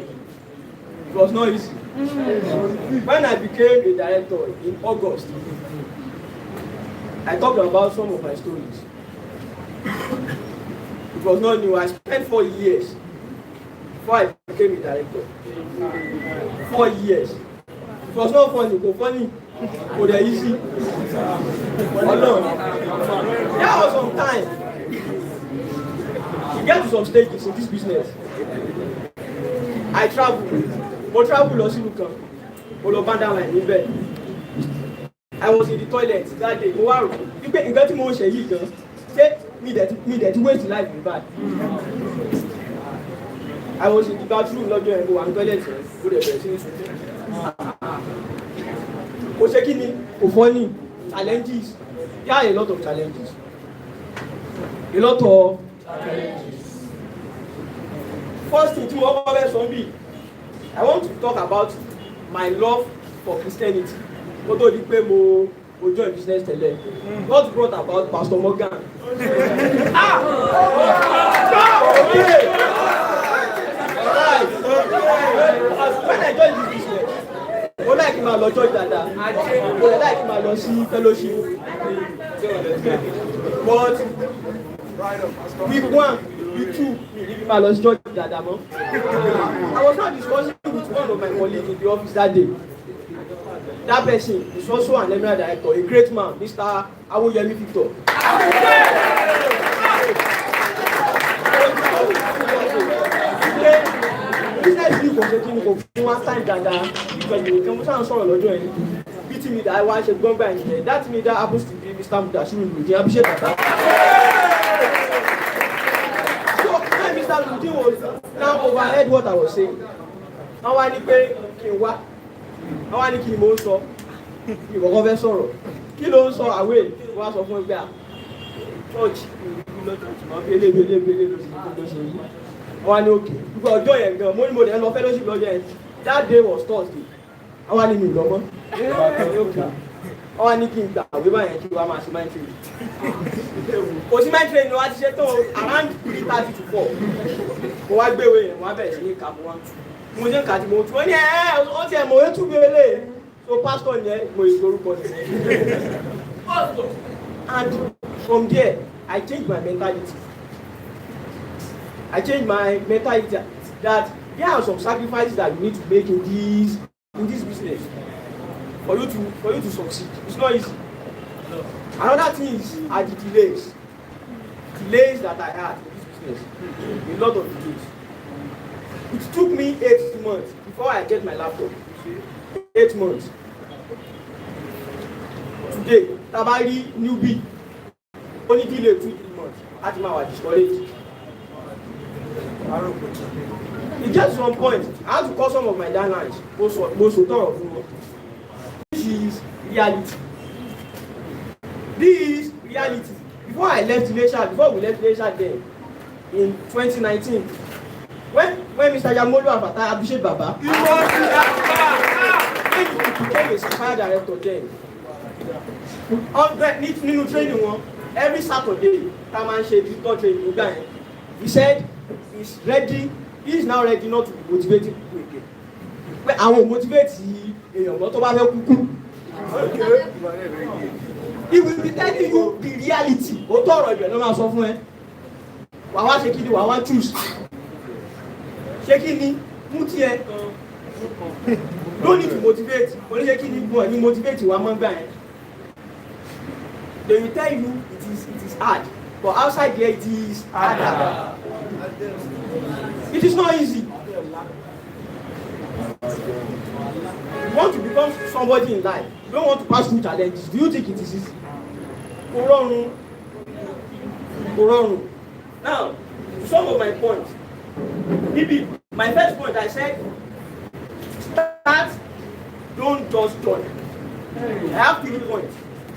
It was not easy. When I became a director in August, I talked about some of my stories. It was not new. I spent 4 years before I became a director. 4 years. It was not funny, but funny. But they're easy. Alone. There was some time. You get to some stages in this business. I travel. But travel lost in Lucan. All over down line in bed. I was in the toilet that day. Wow. You got to motion here. Say me that waste life in bad. I was in the bathroom lodging and go and toilet. Go there. Osekini, funny challenges. There are a lot of challenges. First thing, I want to talk about my love for Christianity. What join business tele. What brought about Pastor Morgan? Okay. Alright. When I joined this business, I like my Lord Church Dada. I like my Lord Fellowship. But week 1, week 2, my Lord Church Dada. I was not discussing with one of my colleagues in the office that day. That person is also an eminent director, a great man, Mr. Awoyemi Victor. Business deal for taking for one time Dada because the promotion sọ̀rọ̀ lọ́jọ́ yẹn. Beating me that I was a gbọ́ngbà engineer. That means that happens to be Mr. Mudashiru Ludi. I appreciate that. So when Mr. Ludi was now overheard what I was saying, I want to pay Kinwa. Àwọn ní kí ni mo ń sọ ìwọ̀kọ́ fẹ́ sọ̀rọ̀ kí ló ń sọ àwẹ̀ wọ́n á sọ fún ẹgbẹ́ church lọ́jọ́ belébélé ló ṣe yí àwọn ní òkè gbogbo ọjọ́ yẹn gan mo ní mo dẹ̀ lọ fellowship lọ́jọ́ yẹn that day was Thursday àwọn ní mi lọ́mọ́ àwọn ní kí n gbà àwẹ̀ báyẹn kí wọ́n máa ṣe mind training kò sí mind training wọ́n ti ṣe tán around 3:30 to 4 mo wá gbéwé yẹn wọ́n á bẹ̀rẹ̀ sí ní kàmú wọn. Mo jẹ́ kàtí mo tún ó ní ó ti ẹ̀ mọ̀ ó tún bí olè so pastor yẹn mo ìgbórúkọ ni. And from there I changed my mentality. That there are some sacrifices that you need to make in this business for you to succeed. It's not easy. Another thing are the delays that I had in this business. A lot of delays. It took me 8 months before I get my laptop. 8 months. Today, Tabari newbie, only delay 2-3 months. At my discouraged. It gets to one point. I had to call some of my downlines. Most of them. This is reality. Before we left Malaysia then, in 2019. When Mr. Yamolo and Fatah appreciate Baba, when he became a certified director then, on new training one, every Saturday, come and share DISTRIBUTOR Training. He said he's ready, he is now ready not to be motivating people again. But I will motivate him. He will be telling you the reality. Wawa choose. Shekini, Mutie. Don't need to motivate. Only Shekini boy, you motivate you one man guy. They will tell you it is hard. But outside there it is harder. It is not easy. You want to become somebody in life. You don't want to pass through challenges. Do you think it is easy? Koronu. Now, some of my points. Maybe my first point I said, start, don't just join. I have 3 points.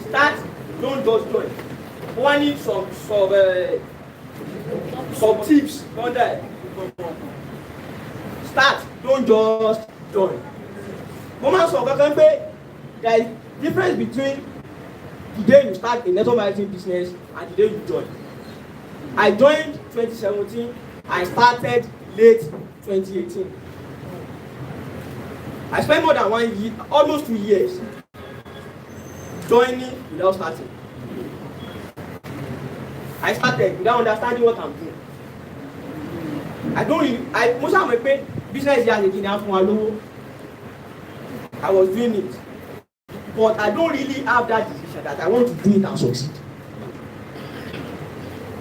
Start, don't just join. One need some tips on that. Start, don't just join. There is difference between the day you start a network marketing business and the day you join. I joined 2017. I started late 2018. I spent more than 1 year, almost 2 years, joining without starting. I started without understanding what I'm doing. Most of my pay business here again from Alowo. I was doing it, but I don't really have that decision that I want to do it and succeed.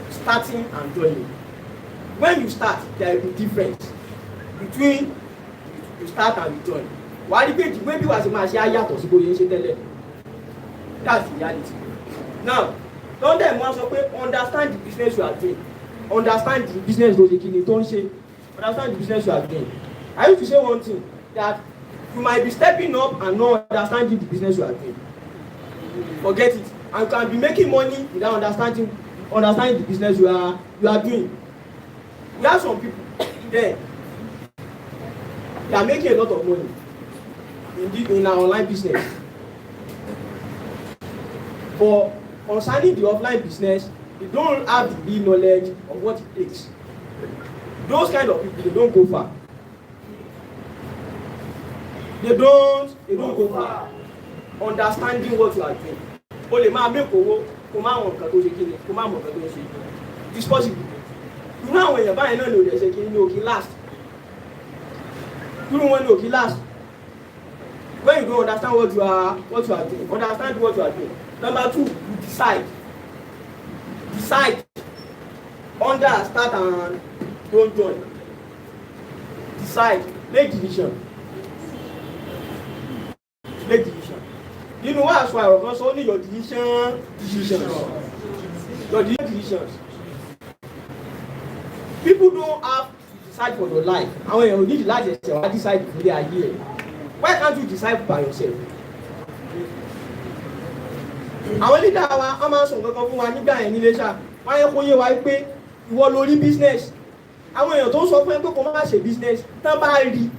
Starting and joining. When you start, there will be difference between you start and you join. Why the page? Maybe was a man yàtọ̀ sí bóyá ṣe tẹ́lẹ̀. That's the reality. Now, don't them want to understand the business you are doing. Understand the business don't say. Understand the business you are doing. I used to say one thing, that you might be stepping up and not understanding the business you are doing. Forget it. And you can be making money without understanding the business you are doing. We have some people there. They are making a lot of money in our online business. But concerning the offline business, they don't have the real knowledge of what it takes. Those kind of people, they don't go far. They don't go far. Understanding what you are doing. Only ma make owo, ko ma won nkan to se kini, ko ma mo nkan to se. It's possible. You know when you buy no dey say kini no ki last. You want to last. When you don't understand what you are doing, understand what you are doing. Number 2, you decide. Decide. Understand and don't join. Decide. Make decision. Make decision. You know what's why because only your decisions. Your decisions. People don't have decide for your life. And when you need to decide for their year. Why can't you decide by yourself? Àwọn leader wa a máa sọ nǹkan fún wa nígbà yẹn ní Iléṣà. Wọ́n yẹ kó yé wa pé ìwọ ló rí business. Àwọn èèyàn tó sọ fún ẹ pé kó má ṣe business tán bá rí.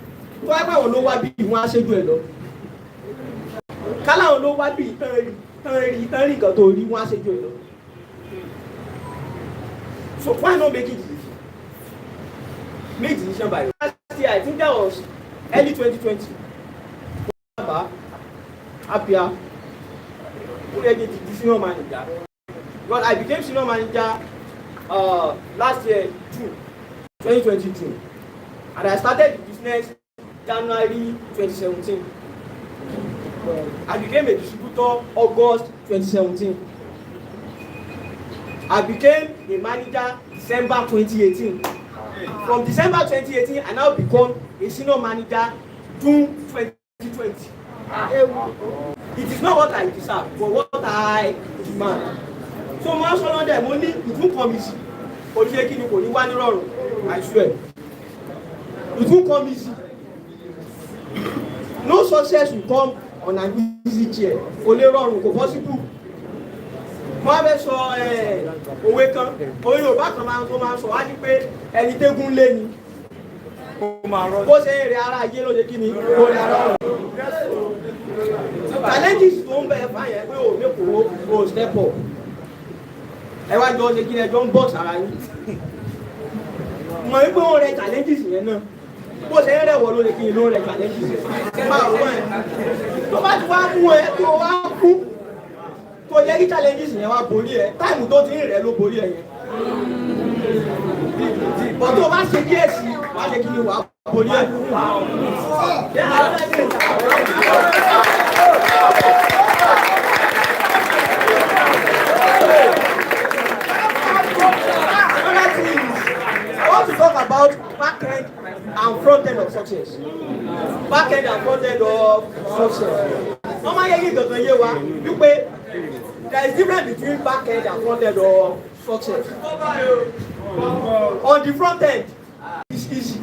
Tó wá pàwọn ló wá bí wọ́n á ṣe jù ẹ lọ. Káláwọn ló wá bí tán rí nǹkan tó rí wọ́n á ṣe jù ẹ lọ. So why not make it decision? Make decision by yourself. Last year, I think that was early 2020. Happier. Who the senior manager? But I became senior manager last year, June 2022. And I started the business January 2017. I became a distributor August 2017. I became a manager December 2018. From December 2018, I now become a senior manager June 2020. It is not what I deserve, but what I demand. So much on them only it won't come easy. I swear. It won't come easy. No success will come on an easy chair. Only wrong will possible. Mo fẹ́ sọ òwe kan, òwe Yorùbá kan máa ń sọ wá ní pé ẹni tégún lé ni. Bó ṣe ń rẹ ara ayé ló ṣe kí ni ó rẹ ara ọ̀rọ̀. Challenges tó ń bẹ fáyẹn pé ò ní kò step up. Ẹ wá jọ ṣe kí ni ẹjọ́ ń bọ̀ sára yín. Mọ̀ wípé ó rẹ challenges yẹn náà. Bó ṣe ń rẹ̀wọ̀ ló ṣe kí ni ló rẹ challenges yẹn. Máa wọ́n ẹ̀. Tó bá ti wá mú ẹ tó wá kú. Tó yẹ kí challenges yẹn wá borí ẹ, táìmù tó ti ń rẹ̀ ló borí ẹ yẹn. Bọ̀ tó bá ṣe díẹ̀ sí, wá ṣe kí ni wà borí ẹ. I want to talk about back end and front end of success. Back end and front end of success. Normal yẹ kí gbọ̀ngàn yé wa wípé there is difference between back end and front end of success. On the front end, it's easy.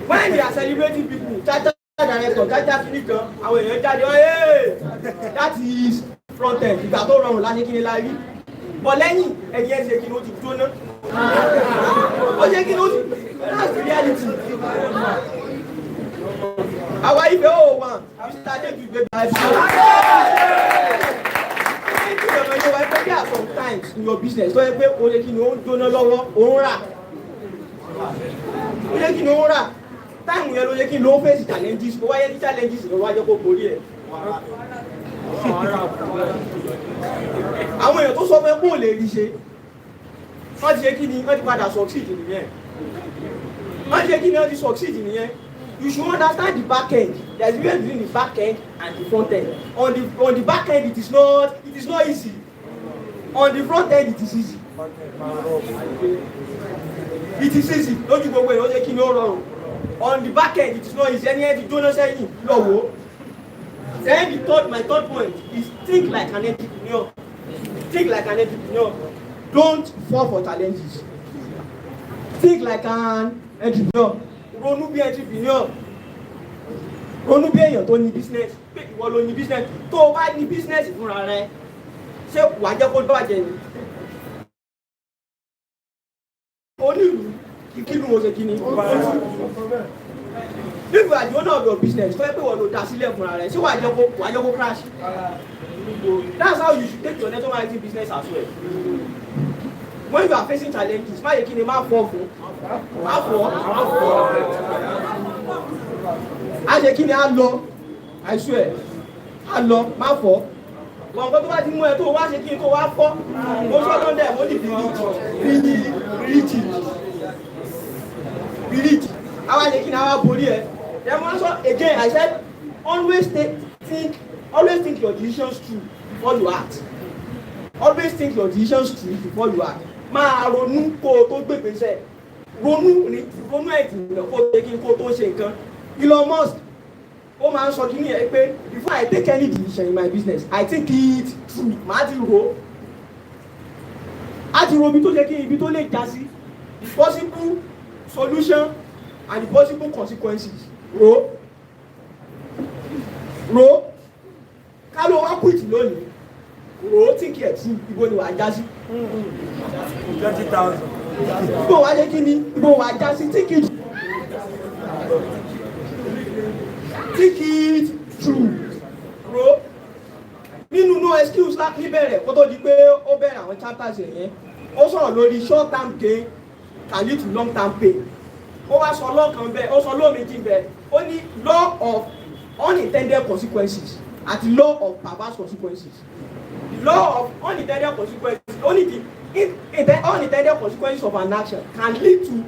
When they are celebrating people, Chacha director, Chacha clinical, àwọn èèyàn jáde, hey, that is front end. Ìgbà tó rọrùn láti kí ni la rí. But lẹ́yìn ẹni ẹ̀ ṣe kí ni ó ti jóná. Ó ṣe kí ni ó ti, that's the reality. Àwa ibẹ̀ ó wà, we started with baby life. Sometimes in your business, so ẹgbẹ́ o lè kí ni ó ń jóná lọ́wọ́, ó ń rà. ó yẹ kí ni ó rà táìmù yẹn ló yẹ kí ni ó face challenges ó wáyé ní challenges ló wájẹ́ kó borí ẹ̀. àwọn èèyàn tó sọ pé kó lè rí ṣe wọ́n ti ṣe kí ni wọ́n ti padà succeed nìyẹn wọ́n ti ṣe kí ni wọ́n ti succeed nìyẹn. You should understand the back end. There is a difference between the back end and the front end. On the back end, it is not easy. On the front end, it is easy. It is easy. Don't you go away. Don't take no wrong. On the back end, it is not easy. Any of the donors say no. Then my third point is think like an entrepreneur. Think like an entrepreneur. Don't fall for challenges. Think like an entrepreneur. Ronú bí entrepreneur. Ronú bí èèyàn tó ní business. Pé ìwọ ló ní business. Tó o bá ní business fúnra rẹ, ṣé wàá jẹ́ kó bàjẹ́ ni? Onílù kíkínú o ṣe kí ni? If you are the owner of your business, tó yẹ pé wọ́n ló dá sílẹ̀ fúnra rẹ, ṣé wàá jẹ́ kó crash? That's how you should take your network marketing business as well. When you are facing challenges, má yẹ kí ni má fọ́ fún. Má fọ́. Á ṣe kí ni á lọ. I swear. Á lọ, má fọ́. Wọ́n kọ́ tó bá ti mú ẹ tó wá ṣe kí ni tó wá fọ́. Mo sọ lọ́dẹ̀ mo ní bìrìjì. Àwa ṣe kí ni àwa borí ẹ. Then mo sọ again I said always think your decisions through before you act. Always think your decisions through before you act. Máa ronú kó o tó gbègbèsẹ̀. Ronú ẹ̀dùn kó o ṣe kí n kó o tó ṣe nǹkan. Elon Musk ó máa ń sọ kí ni ẹ pé before I take any decision in my business I think it through. Màá ti ro. Á ti ro ibi tó ṣe kí ibi tó lè já sí. The possible solution and the possible consequences. Ro. Ká ló wá quit lónìí. Ro think it through. Ibo ni wàá já sí. 20,000. Ibo wàá jẹ́ kí ni? Ibo wàá já sí think it through. Ro. Nínú no excuse láti níbẹ̀rẹ̀ kó tó di pé ó bẹ̀rẹ̀ àwọn chapters yẹn. Ó sọ̀rọ̀ lórí short term gain can lead to long term pain. Ó wá sọ lọ́kàn bẹ́ẹ̀, ó sọ lóòméjì bẹ́ẹ̀. Ó ní law of unintended consequences àti law of perverse consequences. The law of unintended consequences, only the unintended consequences of an action can lead to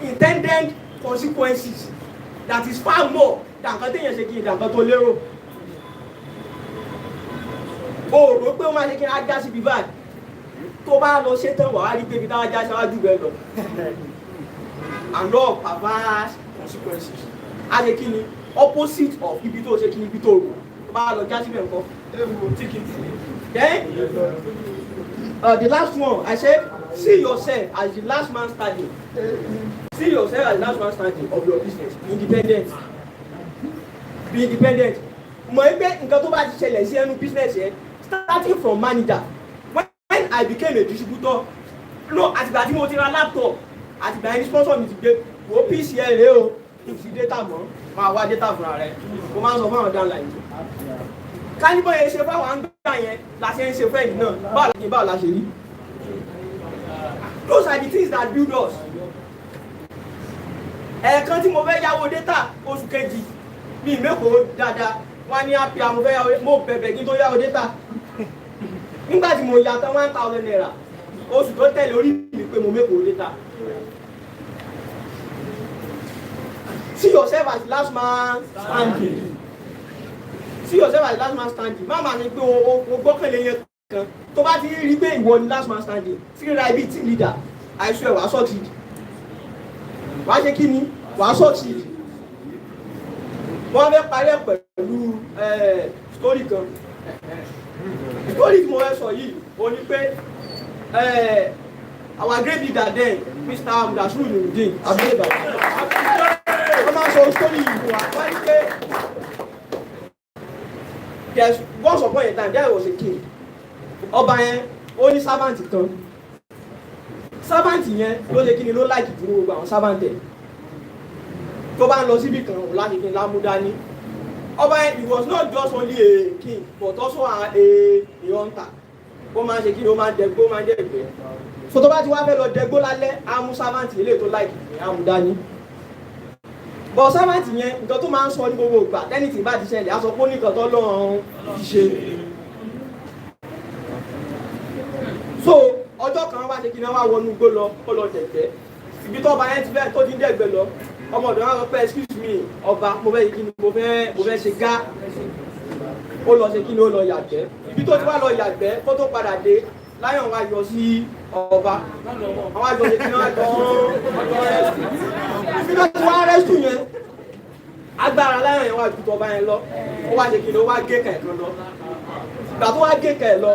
intended consequences that is far more than kan téèyàn ṣe kí than kan tó lérò. O rò pé ó máa ṣe kí n á já síbi báyìí. Tó bá lọ ṣe tán wàá rí pé ibi táwọn já síwájú bẹ́ẹ̀ lọ. And law of perverse consequences. A ṣe kí ni opposite of ibi tó ṣe kí ni ibi tó rò. Tó bá lọ já síbẹ̀ nǹkan. Then the last one I said see yourself as the last man standing. See yourself as the last man standing of your business. Independent. Be independent. Mọ̀ ẹgbẹ́ nǹkan tó bá ti ṣẹlẹ̀ sí ẹnu business yẹn starting from manager. When I became a distributor, no àtìgbà tí mo ti ra laptop àtìgbà ẹni sponsor mi ti gbé wo PC ẹ rèé o ìfi data mọ́ máa wá data fúnra rẹ̀ mo máa ń sọ fún àwọn downline. Kánibọ̀ yẹn ṣe fáwọn àgbà yẹn la ṣe ń ṣe fẹ́ yìí náà báwo la ṣe rí. Those are the things that build us. Ẹ̀ẹ̀kan tí mo fẹ́ yáwó data oṣù kejì mi ìmẹ́kọ̀ọ́ dáadáa wọ́n ní àpì àwọn fẹ́ yáwó mo bẹ̀bẹ̀ kí n tó yáwó data. Nígbà tí mo yá tán 1,000 naira oṣù tó tẹ̀lé orí mi pé mo mẹ́kọ̀ọ́ data. See yourself as last man standing. See yourself as last man standing. Má máa ní pé o gbọ́kànlé yẹn kan. Tó bá ti rí pé ìwọ ni last man standing. Sí ra ibi team leader. I swear wàá succeed. Wàá ṣe kí ni? Wàá succeed. Wọ́n fẹ́ parí ẹ̀ pẹ̀lú story kan. Story tí mo fẹ́ sọ yìí, o ní pé our great leader then, Mr. Mudashiru Nurudeen, Abdul wọ́n máa sọ story yìí fún wa. Wọ́n ní pé there's once upon a time there was a king. Ọba yẹn ó ní servant kan. Servant yẹn ló ṣe kí ni ló like ìdúró gbogbo àwọn servant ẹ̀. Tó bá ń lọ síbì kan òun láti kí n lámú dání. Ọba yẹn he was not just only a king but also a hunter. Ó máa ń ṣe kí ni ó máa ń dẹgbẹ́ ó máa ń dẹgbẹ́. so tó bá ti wá fẹ́ lọ dẹgbó lálẹ́ á mú servant ilé tó láìkì á mú dání bọ̀ servant yẹn nǹkan tó máa ń sọ ní gbogbo ìgbà tẹ́nìtì bá ti ṣẹlẹ̀ á sọ pé ó ní nǹkan tó lọ́rùn ṣe so ọjọ́ kan wá ṣe kí ni wọ́n wá wọnú igbó lọ ó lọ dẹ̀gbẹ́ ibi tó ọba yẹn ti fẹ́ tó ti ń dẹ̀gbẹ́ lọ ọmọ ọ̀dọ̀ wọn sọ pé excuse me ọba mo fẹ́ kí ni mo fẹ́ ṣe gá ó lọ ṣe kí ni ó lọ yàgbẹ́ ibi tó ti wá lọ yàgbẹ́ kó tó padà dé láyọ̀n wá yọ sí ọba àwọn àjọ ṣe kí ni wọ́n jọ ibi tó ti wá rẹ́sù yẹn agbára láyọ̀n yẹn wá ju tọba yẹn lọ ó wá ṣe kí ni ó wá gé kẹ̀kẹ́ lọ ìgbà tó wá gé kẹ̀ lọ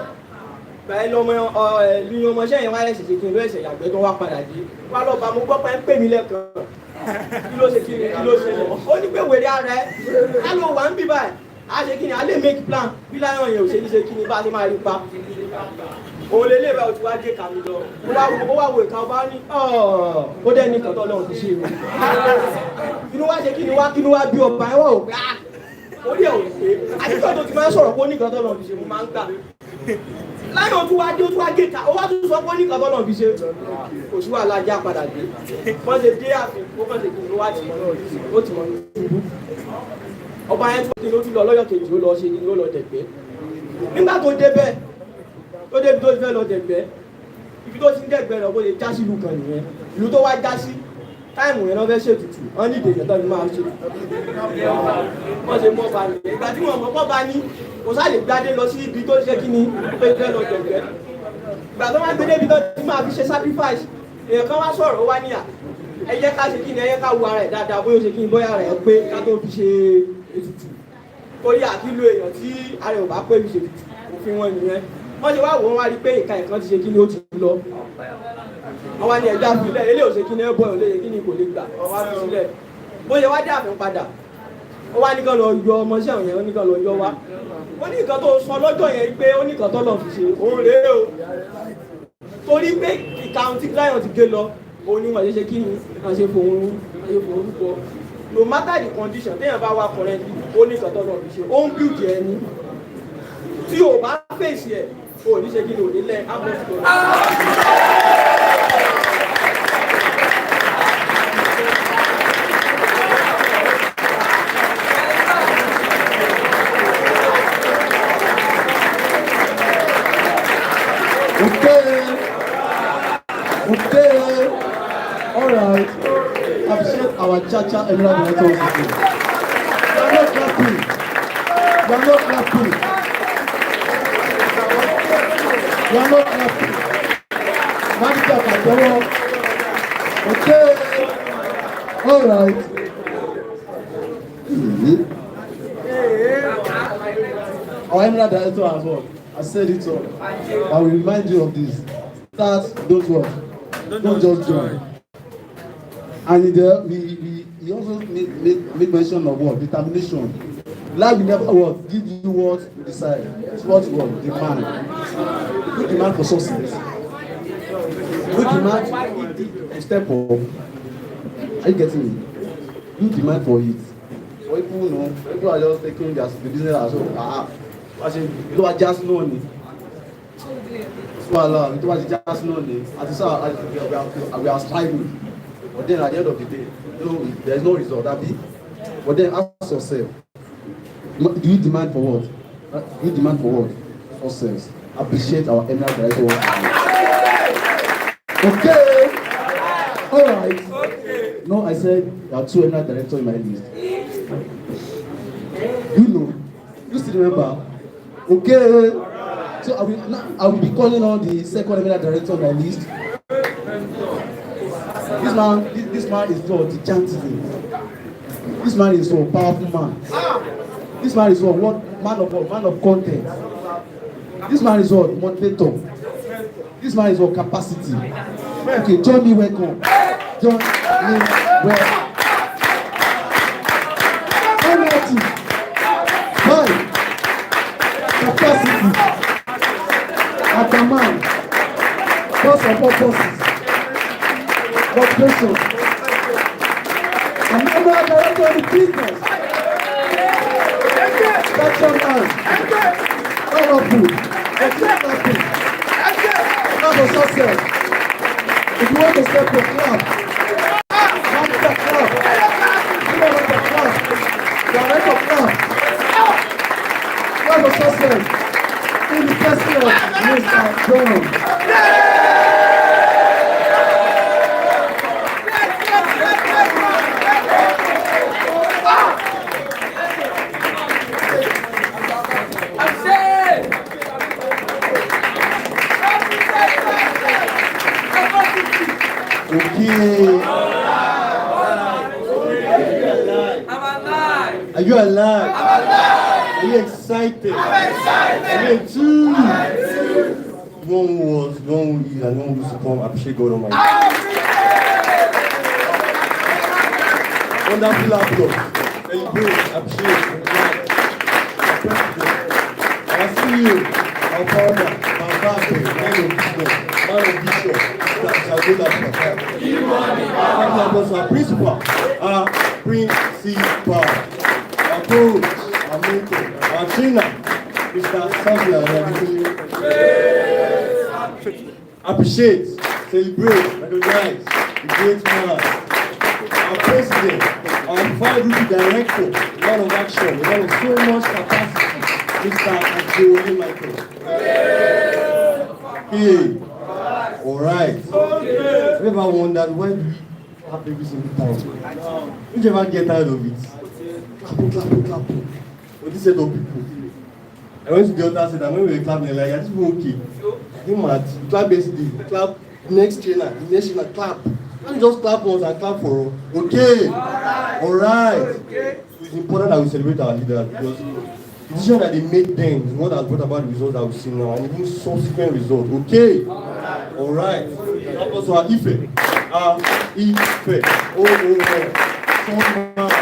báyìí lọmọ ẹ̀ẹ́dì ọmọọṣẹ́ yẹn wá ẹ̀ṣẹ̀ ṣe kí ni ló ẹ̀ṣẹ̀ yàgbẹ́ tó wá padà dé wá lọ́ba mo gbọ́ pé ń pè mí lẹ́ẹ̀kan kí ló ṣe kí ni kí ló ṣe lọ ó ní pé wèrè ara ẹ á lọ wà ń bí báyìí á ṣe kí ni á lè make plan bí láyọ̀ yẹn ò ṣe ní ṣe kí ni bá a ṣe máa rí pa òun lè lè bá o ti wá gé kàmí lọ ó wá wo ìka ọba ní ó dẹ́ ní kàtọ́ lọ́wọ́ ti ṣe é inú wá ṣe kí ni wá bí ọba ẹ wà ó pé orí ẹ̀ ò pé àtìkọ́ tó ti máa ń sọ̀rọ̀ pé ó ní kàtọ́ lọ́wọ́ ti ṣe mo máa ń gbà láyọ̀ tó wá dé ó tún wá gé ká ó wá tún sọ pé ó ní kàtọ́ lọ́wọ́ fi ṣe oṣù alájà padà dé wọ́n ṣe dé àfin ó kàn ṣe kí ni ó wá ti mọ́ ó ti mọ́ ṣubú ọba yẹn tún kí ni ó tún lọ lọ́yọ̀ kejì ó lọ ṣe ni ó lọ dẹ̀gbẹ́ nígbà tó dé bẹ́ẹ̀ tó débi tó ti fẹ́ lọ dẹ̀gbẹ́ ibi tó ti ń dẹ̀gbẹ́ lọ bó ṣe já sí ìlú kan nìyẹn ìlú tó wá já sí táìmù yẹn lọ́ fẹ́ ṣètùtù wọ́n ní ìdèjì tó fi máa ṣe wọ́n ṣe mọ́ ba nìyẹn ìgbà tí wọ́n mọ́ bá ní kò sáà lè gbádé lọ sí ibi tó ṣe kí ni tó ti fẹ́ lọ dẹ̀gbẹ́ ìgbà tó máa gbé débi tó ti máa fi ṣe sacrifice èèyàn kan wá sọ̀rọ̀ ó wá níyà ẹ jẹ́ ká ṣe kí ni ẹ jẹ́ ká wo ara ẹ̀ dáadáa bóyá ó ṣe kí ni bóyá ara ẹ̀ pé ká tó fi ṣe ètùtù torí àkílò èèyàn tí ara ẹ̀ ò bá pé fi ṣe ètùtù òfin wọn nìyẹn wọ́n ṣe wá wò wọ́n wá rí pé ìka ẹ̀kan ti ṣe kí ni ó ti lọ wọ́n wá ní ẹja fìlẹ̀ ilé òṣè kí ni ẹ bọ̀ ẹ̀ léyè kí ni kò lè gbà wọ́n wá fi sílẹ̀ bó ṣe wá dé àfin padà ó wá ní kán lọ yọ ọmọọṣẹ́ àwọn yẹn ó ní kán lọ yọ wá ó ní nǹkan tó sọ lọ́jọ́ yẹn pé ó ní nǹkan tó lọ fi ṣe òun rèé o torí pé ìka ohun tí client ti gé lọ òun ni wọ́n ṣe kí ni wọ́n ṣe fòun rúkọ no matter the condition téèyàn bá wà currently ó ní nǹkan tó lọ fi ṣe ó ń build ẹni tí o bá fèsì ẹ̀ o ní ṣe kí ni ò ní lẹ́ ábọ̀sí tó Okay, all right. Appreciate our Chacha Emerald Director. You are not clapping. You are not clapping. You are not clapping. Master Kadoro. Okay, all right. Our Emerald Director as well. I said it all. I will remind you of this. That don't work. Don't just join. And in there, we also make mention of what? Determination. Life will never what? Give you what you decide. It's what you want. Demand. You demand for success. You demand to step up. Are you getting me? You demand for it. For people, no. People are just taking the business as well. I say, you are just knowing. Well, it was just known. We are striving, but then at the end of the day, there is no result. But then ask yourself, do you demand for what? Do you demand for what? Success. Appreciate our eminent director. Okay. All right. Okay. No, I said there are two eminent directors in my list. You know. You still remember? Okay. So I will be calling on the second eminent director on my list. This man is for the gentleman. This man is for powerful man. This man is for what? Man of content. This man is for motivator. This man is for capacity. Okay, join me welcome. Join me welcome. Energy. Five. Capacity. Ataman, cause of purposes, motivation, and member director of the business, action man, powerful, achieve nothing, not for success, yourself a clap. Round of clap. Round of clap. Round of clap. Round of success. In the person of Mr. John. Okay. Are you alive? Are you excited? Are you enthused? One was, one is, and one was to come. Appreciate God Almighty. Wonderful applause. Celebrate, appreciate, I see you, our founder, our pastor, man of bishop, our principal, our coach, our mentor, our trainer, Mr. Samuel. Appreciate, celebrate, recognize the great man, our president, our five group director, man of action, man of so much capacity, Mr. Joey Michael. Hey. All right. Have you ever wondered why do we clap every single time? Did you ever get tired of it? Clap. With this set of people. I went to the altar and said that when we were clapping, like, are these people okay? They mad. Clap yesterday, clap next trainer, the next trainer, clap. Can't just clap once and clap for all. Okay. All right. It's important that we celebrate our leaders because the decision that they made then is what has brought about the results that we see now and even subsequent results. Okay. All right. Also, our Ife. Ife. Oh, so much.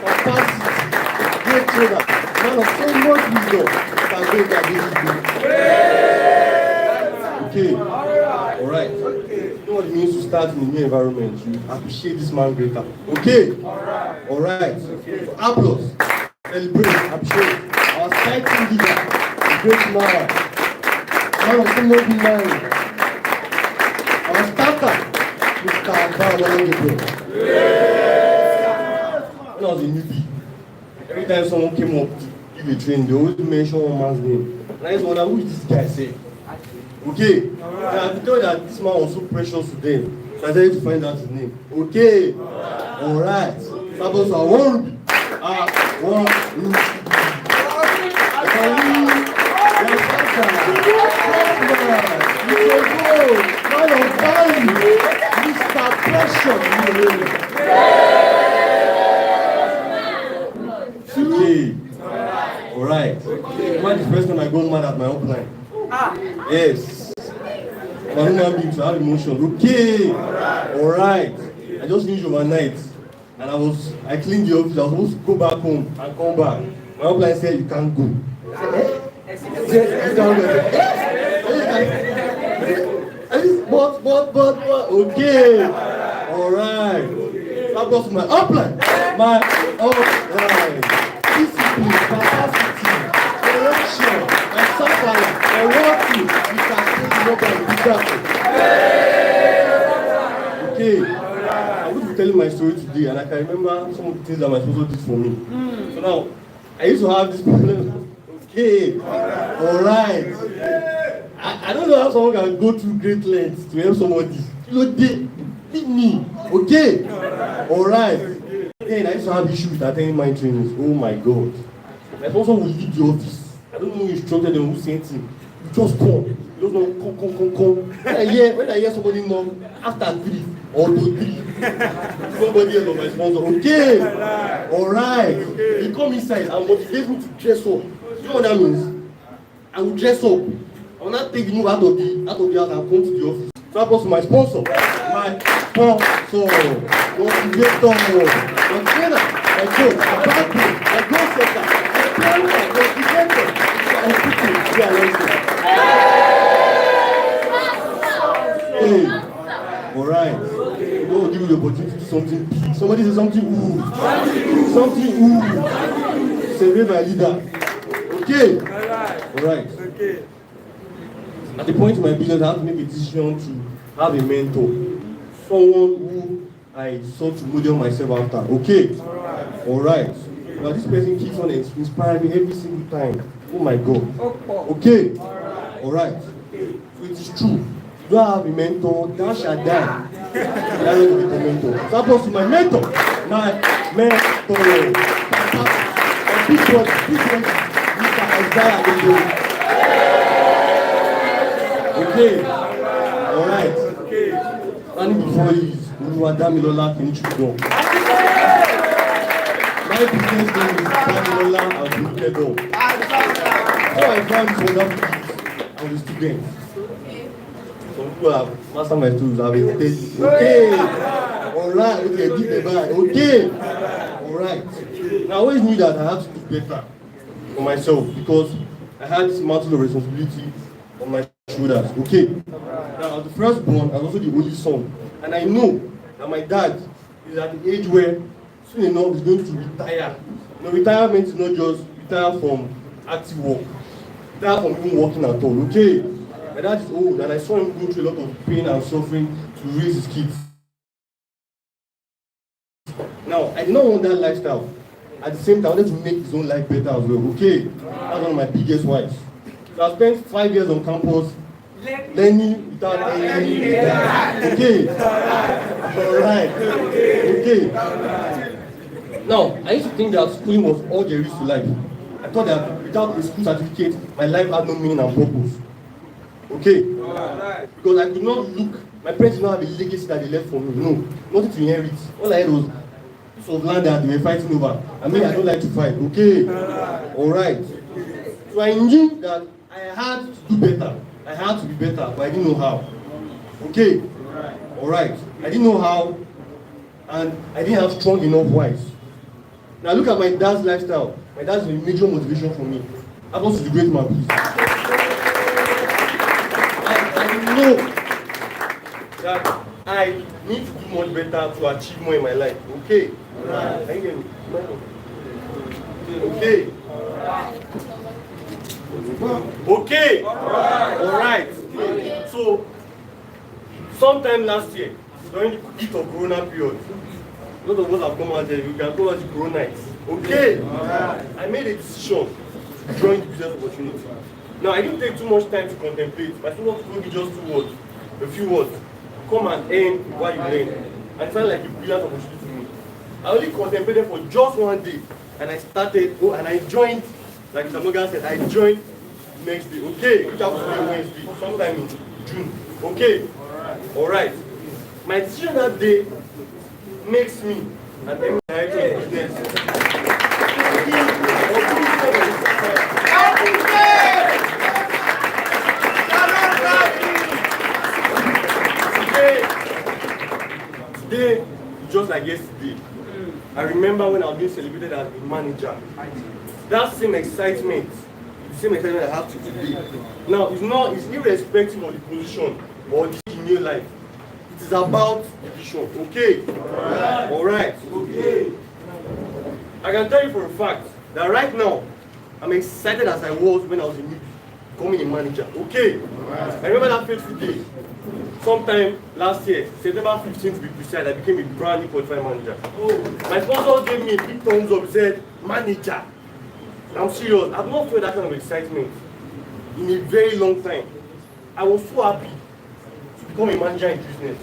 Capacity. Great trainer. Man of so much wisdom. Okay. All right. You know what it means to start in a new environment. You appreciate this man greater. Okay. All right. So, applause. Celebrate. Appreciate. Our fighting leader. Great man. Man of so much mind. Our starter. Mr. Abba. When I was a newbie, every time someone came up to give a training, they always mention one man's name. And I just wonder, who is this guy say? Okay. And I could tell that this man was so precious to them. So I decided to find out his name. Okay. Alright. So that was our one Ruby. One Ruby. Mr. Precious. Okay. Alright. When the first time I go mad at my own line. Yes. My human being to have emotions. Okay. Alright. I just finished overnight. And I cleaned the office. I was supposed to go back home and come back. My upline said you can't go. But okay. Alright. That was my upline. My upline. Discipline, capacity, direction, and suffering. I want you can take okay. I'm going to be telling my story today, and I can remember some of the things that my sponsor did for me. So now, I used to have this problem. Okay. Alright. I don't know how someone can go through great lengths to help somebody. You know, they beat me. Okay. Alright. Then I used to have issues with attending mind trainings. Oh my God. My sponsor will leave the office. I don't know who instructed them, who sent him. You just come. You just know, come. When I hear somebody know after 3 or to 3, somebody else of my sponsor. Okay. Alright. He come inside and motivate me to dress up. You know what that means? I will dress up. I will not take the move out of the house and come to the office. So that was my sponsor. My sponsor. Motivator. My trainer, my coach, my backbone, my goal setter, my planner, my motivator, and people who are listening. Hey, alright. We will give you the opportunity to do something big. Somebody say something ooh. Something ooh. Celebrate my leader. Okay? Alright. Okay. at the point in my business, I have to make a decision to have a mentor, someone who I sought to model myself after. Okay? Alright. Now this person keeps on inspiring me every single time. Oh my God. Okay? Alright. So it is true. Do I have a mentor? Thou shalt die. I don't need a mentor. So that was my mentor. My mentor. This was Mr. Isaiah Adebo. Okay. Alright. Standing before you is Oluwadamilola Kenichukwudon. My business name is Damilola Abukedo. So I found this wonderful gift on the students. Some people have mastered my tools, have hesitated. Okay. Alright. Okay. Give the bag. Okay. Alright. Now I always knew that I had to do better for myself because I had this mantle of responsibility on my shoulders. Okay. Now as the firstborn, I was also the only son. And I know that my dad is at the age where soon enough he's going to retire. You know, retirement is not just retire from active work, retire from even working at all. Okay. My dad is old and I saw him go through a lot of pain and suffering to raise his kids. Now, I did not want that lifestyle. At the same time, I wanted to make his own life better as well. Okay. That's one of my biggest whys. So I spent 5 years on campus learning without any. Okay. Alright. Okay. Now, I used to think that schooling was all there is to life. I thought that without a school certificate, my life had no meaning and purpose. Okay? Because I could not look, my parents did not have a legacy that they left for me. No, nothing to inherit. All I had was a piece of land that they were fighting over. I mean, I don't like to fight. Okay? Alright. So I knew that I had to do better. I had to be better, but I didn't know how. Okay? Alright. I didn't know how, and I didn't have strong enough whys. Now look at my dad's lifestyle. My dad's a major motivation for me. Happens to the great man, please. I know that I need to do much better to achieve more in my life. Okay? Can you hear me? Okay? Okay? Alright. So, sometime last year, during the heat of Corona period, a lot of us have come out there, you can call us the Coronites. Okay? I made a decision to join the business opportunity. Now, I didn't take too much time to contemplate. My students told me just 2 words, a few words. Come and earn while you learn. And it felt like a brilliant opportunity to me. I only contemplated for just 1 day, and I started, and I joined, like Mr. Morgan said, I joined next day. Okay? Which happens to be Wednesday, sometime in June. Okay? Alright. My decision that day makes me an eminent director of business. Today, just like yesterday, I remember when I was being celebrated as a manager. That same excitement, the same excitement I have to today. Now, it's irrespective of the position or the in your life. It is about the vision. Okay? Alright. Okay. I can tell you for a fact that right now, I'm excited as I was when I was becoming a manager. Okay? I remember that fateful day. Sometime last year, September 15th to be precise, I became a brand new qualified manager. My sponsor gave me a big thumbs up. He said, manager. I'm serious. I've not felt that kind of excitement in a very long time. I was so happy to become a manager in business.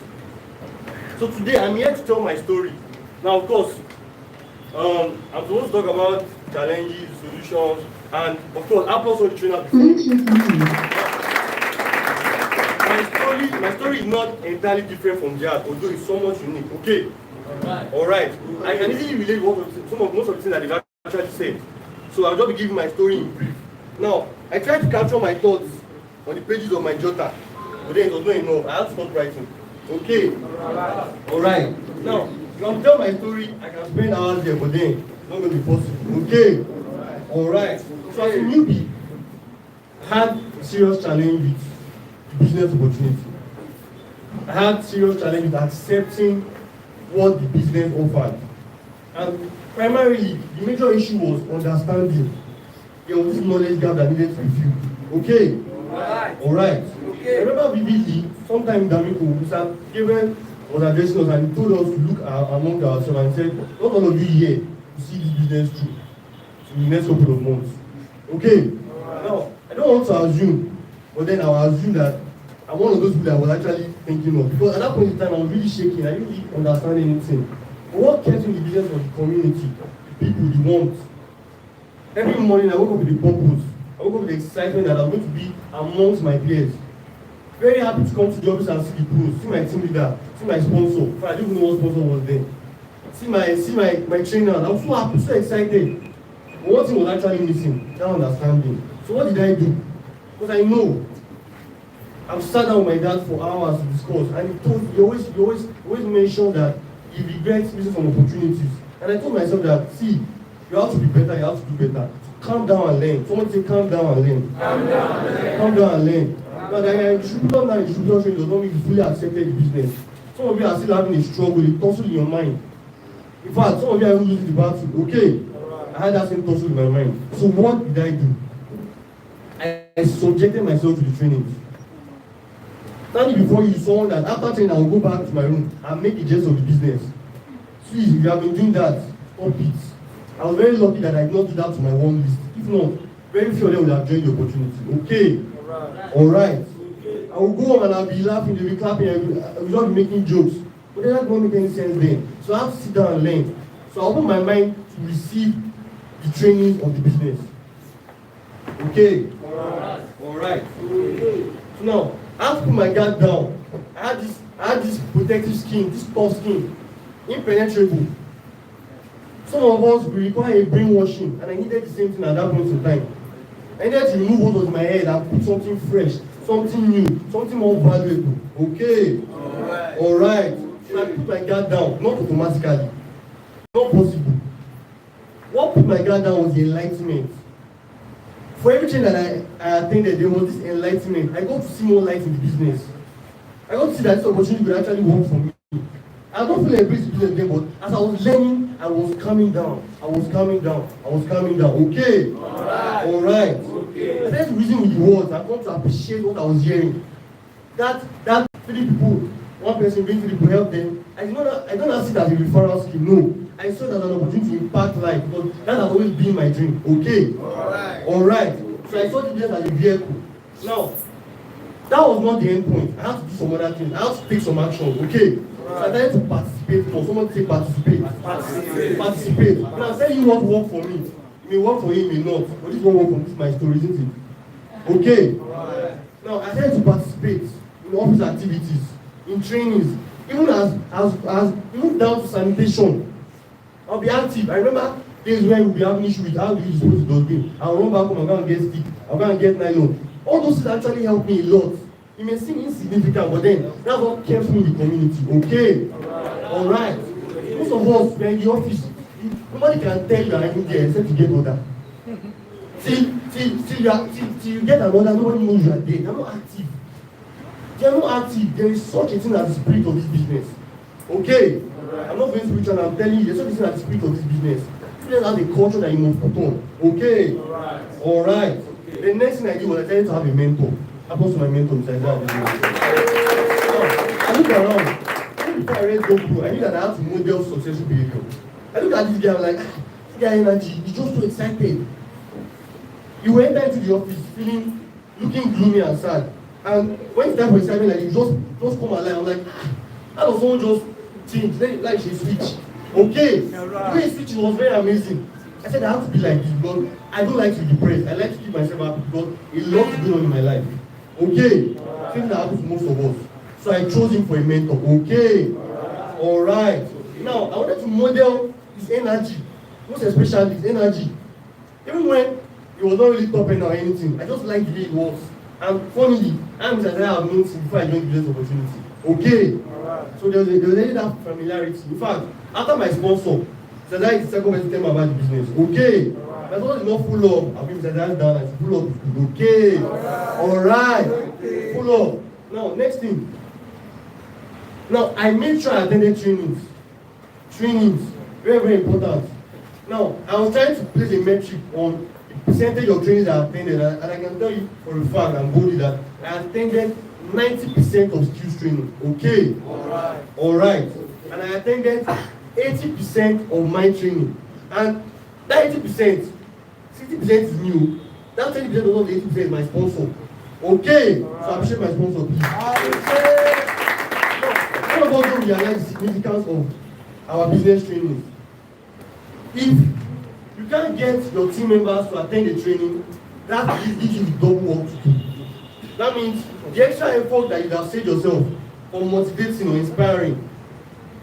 So today I'm here to tell my story. Now, of course, I'm supposed to talk about challenges, solutions, and of course, I've also the trainer before. My story is not entirely different from theirs, although it's somewhat unique. Okay? Alright. I can easily relate most of the things that they've actually said. So I'll just be giving my story in brief. Now, I tried to capture my thoughts on the pages of my jotter, but then it was not enough. I had to stop writing. Okay? Alright. Now, if I tell my story, I can spend hours here, but then it's not going to be possible. Okay? Alright. So as a newbie, I had a serious challenge with the business opportunity. I had serious challenge with accepting what the business offered. And primarily, the major issue was understanding. There was this knowledge gap that needed to be filled. Okay? Alright. I remember vividly, sometime D'Amico, Mr. Gabriel was addressing us and he told us to look among ourselves and said, not all of you here to see this business through in the next couple of months. Okay? Now, I don't want to assume, but then I'll assume that I'm one of those people that I was actually thinking of. Because at that point in time, I was really shaking. I didn't really understand anything. But what kept in the business was the community, the people, the warmth. Every morning, I woke up with a purpose. I woke up with the excitement that I'm going to be amongst my peers. Very happy to come to the office and see the pros, see my team leader, see my sponsor. I didn't even know what sponsor was there. See my trainer. I was so happy, so excited. But one thing was actually missing, that understanding. So what did I do? Because I know I've sat down with my dad for hours to discuss, and he always mentioned that he regrets missing some opportunities. And I told myself that, see, you have to be better, you have to do better. Calm down and learn. Someone say, calm down and learn. Calm down and learn. Now, the distributor training does not mean you fully accepted the business. Some of you are still having a struggle, a tussle in your mind. In fact, some of you are even losing the battle. Okay, I had that same tussle in my mind. So what did I do? I subjected myself to the trainings. Standing before you, someone that after training, I will go back to my room and make the gist of the business. Please, if you have been doing that, stop it. I was very lucky that I did not do that to my warm list. If not, very few of them would have joined the opportunity. Okay? Alright. I will go home and I'll be laughing, they'll be clapping, I will not be making jokes. But then that won't make any sense then. So I have to sit down and learn. So I open my mind to receive the training of the business. Okay? Alright. So now, I have to put my guard down. I had this protective skin, this tough skin, impenetrable. Some of us will require a brainwashing, and I needed the same thing at that point in time. I needed to remove what was in my head and put something fresh, something new, something more valuable. Okay? Alright. So I put my guard down, not automatically. Not possible. What put my guard down was the enlightenment. For everything that I attended, there was this enlightenment. I got to see more light in the business. I got to see that this opportunity could actually work for me. I don't feel like business then, but as I was learning, I was calming down. Okay? Alright. Okay. That's the reason with the words, I want to appreciate what I was hearing. That 3 people, one person being 3 people help them. I don't see that as a referral scheme, no. I saw that as an opportunity to impact life because that has always been my dream. Okay? Alright. So I saw the business as a vehicle. Now, that was not the end point. I had to do some other things. I had to take some action. Okay? So I tried to participate more. Someone say participate. Participate. And I'm telling you what worked for me. It may work for you, it may not. But this won't work for me. This is my story, isn't it? Okay? Now, I tried to participate in office activities, in trainings, even down to sanitation. I'll be active. I remember days when we'll be having issue with how do you dispose of dustbin. I'll run back home, I'll go and get stick, I'll go and get nylon. All those things actually helped me a lot. It may seem insignificant, but then that's what kept me in the community. Okay? Alright. Most of us, we're in the office. Nobody can tell you are in there except you get order. Till you get an order, nobody knows you are there. You're not active. You're not active. There is such a thing as the spirit of this business. Okay? I'm not very spiritual, I'm telling you, there's such a thing as the spirit of this business. Students have a culture that you must put on. Okay? Alright. The next thing I did was I decided to have a mentor. Happens to my mentor, Mr. I look around. Before I read GoPro, I knew that I had to model successful behavior. I look at this guy, I'm like, this guy energy, he's just so excited. He went into the office looking gloomy and sad. And when it's time for excitement, like, you just come alive. I'm like, how does someone just change? Like she switch. Okay. The way he switched was very amazing. I said I have to be like this because I don't like to be depressed. I like to keep myself happy because a lot to go on in my life. Okay? Things that happen to most of us. So I chose him for a mentor. Okay? Alright. Now, I wanted to model his energy. Most especially his energy. Even when he was not really top end or anything, I just liked the way it was. And funnily, I'm Mr. I have known since before I joined the business opportunity. Okay? So there was already that familiarity. In fact, after my sponsor, Mr. That is the second person to tell me about the business. Okay? My sponsor is not full up. I'll bring Mr. That down and full up. Okay? Alright. Full up. Now, next thing. Now, I made sure I attended trainings. Trainings. Very, very important. Now, I was trying to place a metric on the percentage of trainings I attended. And I can tell you for a fact and boldly that I attended 90% of skills training. Okay? Alright. And I attended 80% of my training. And that 80%, 60% is new. That 20% of the 80% is my sponsor. Okay? So I appreciate my sponsor, please. Some of us don't realize the significance of our business training. If you can't get your team members to attend the training, that gives you double work to do. That means the extra effort that you have saved yourself for motivating or inspiring,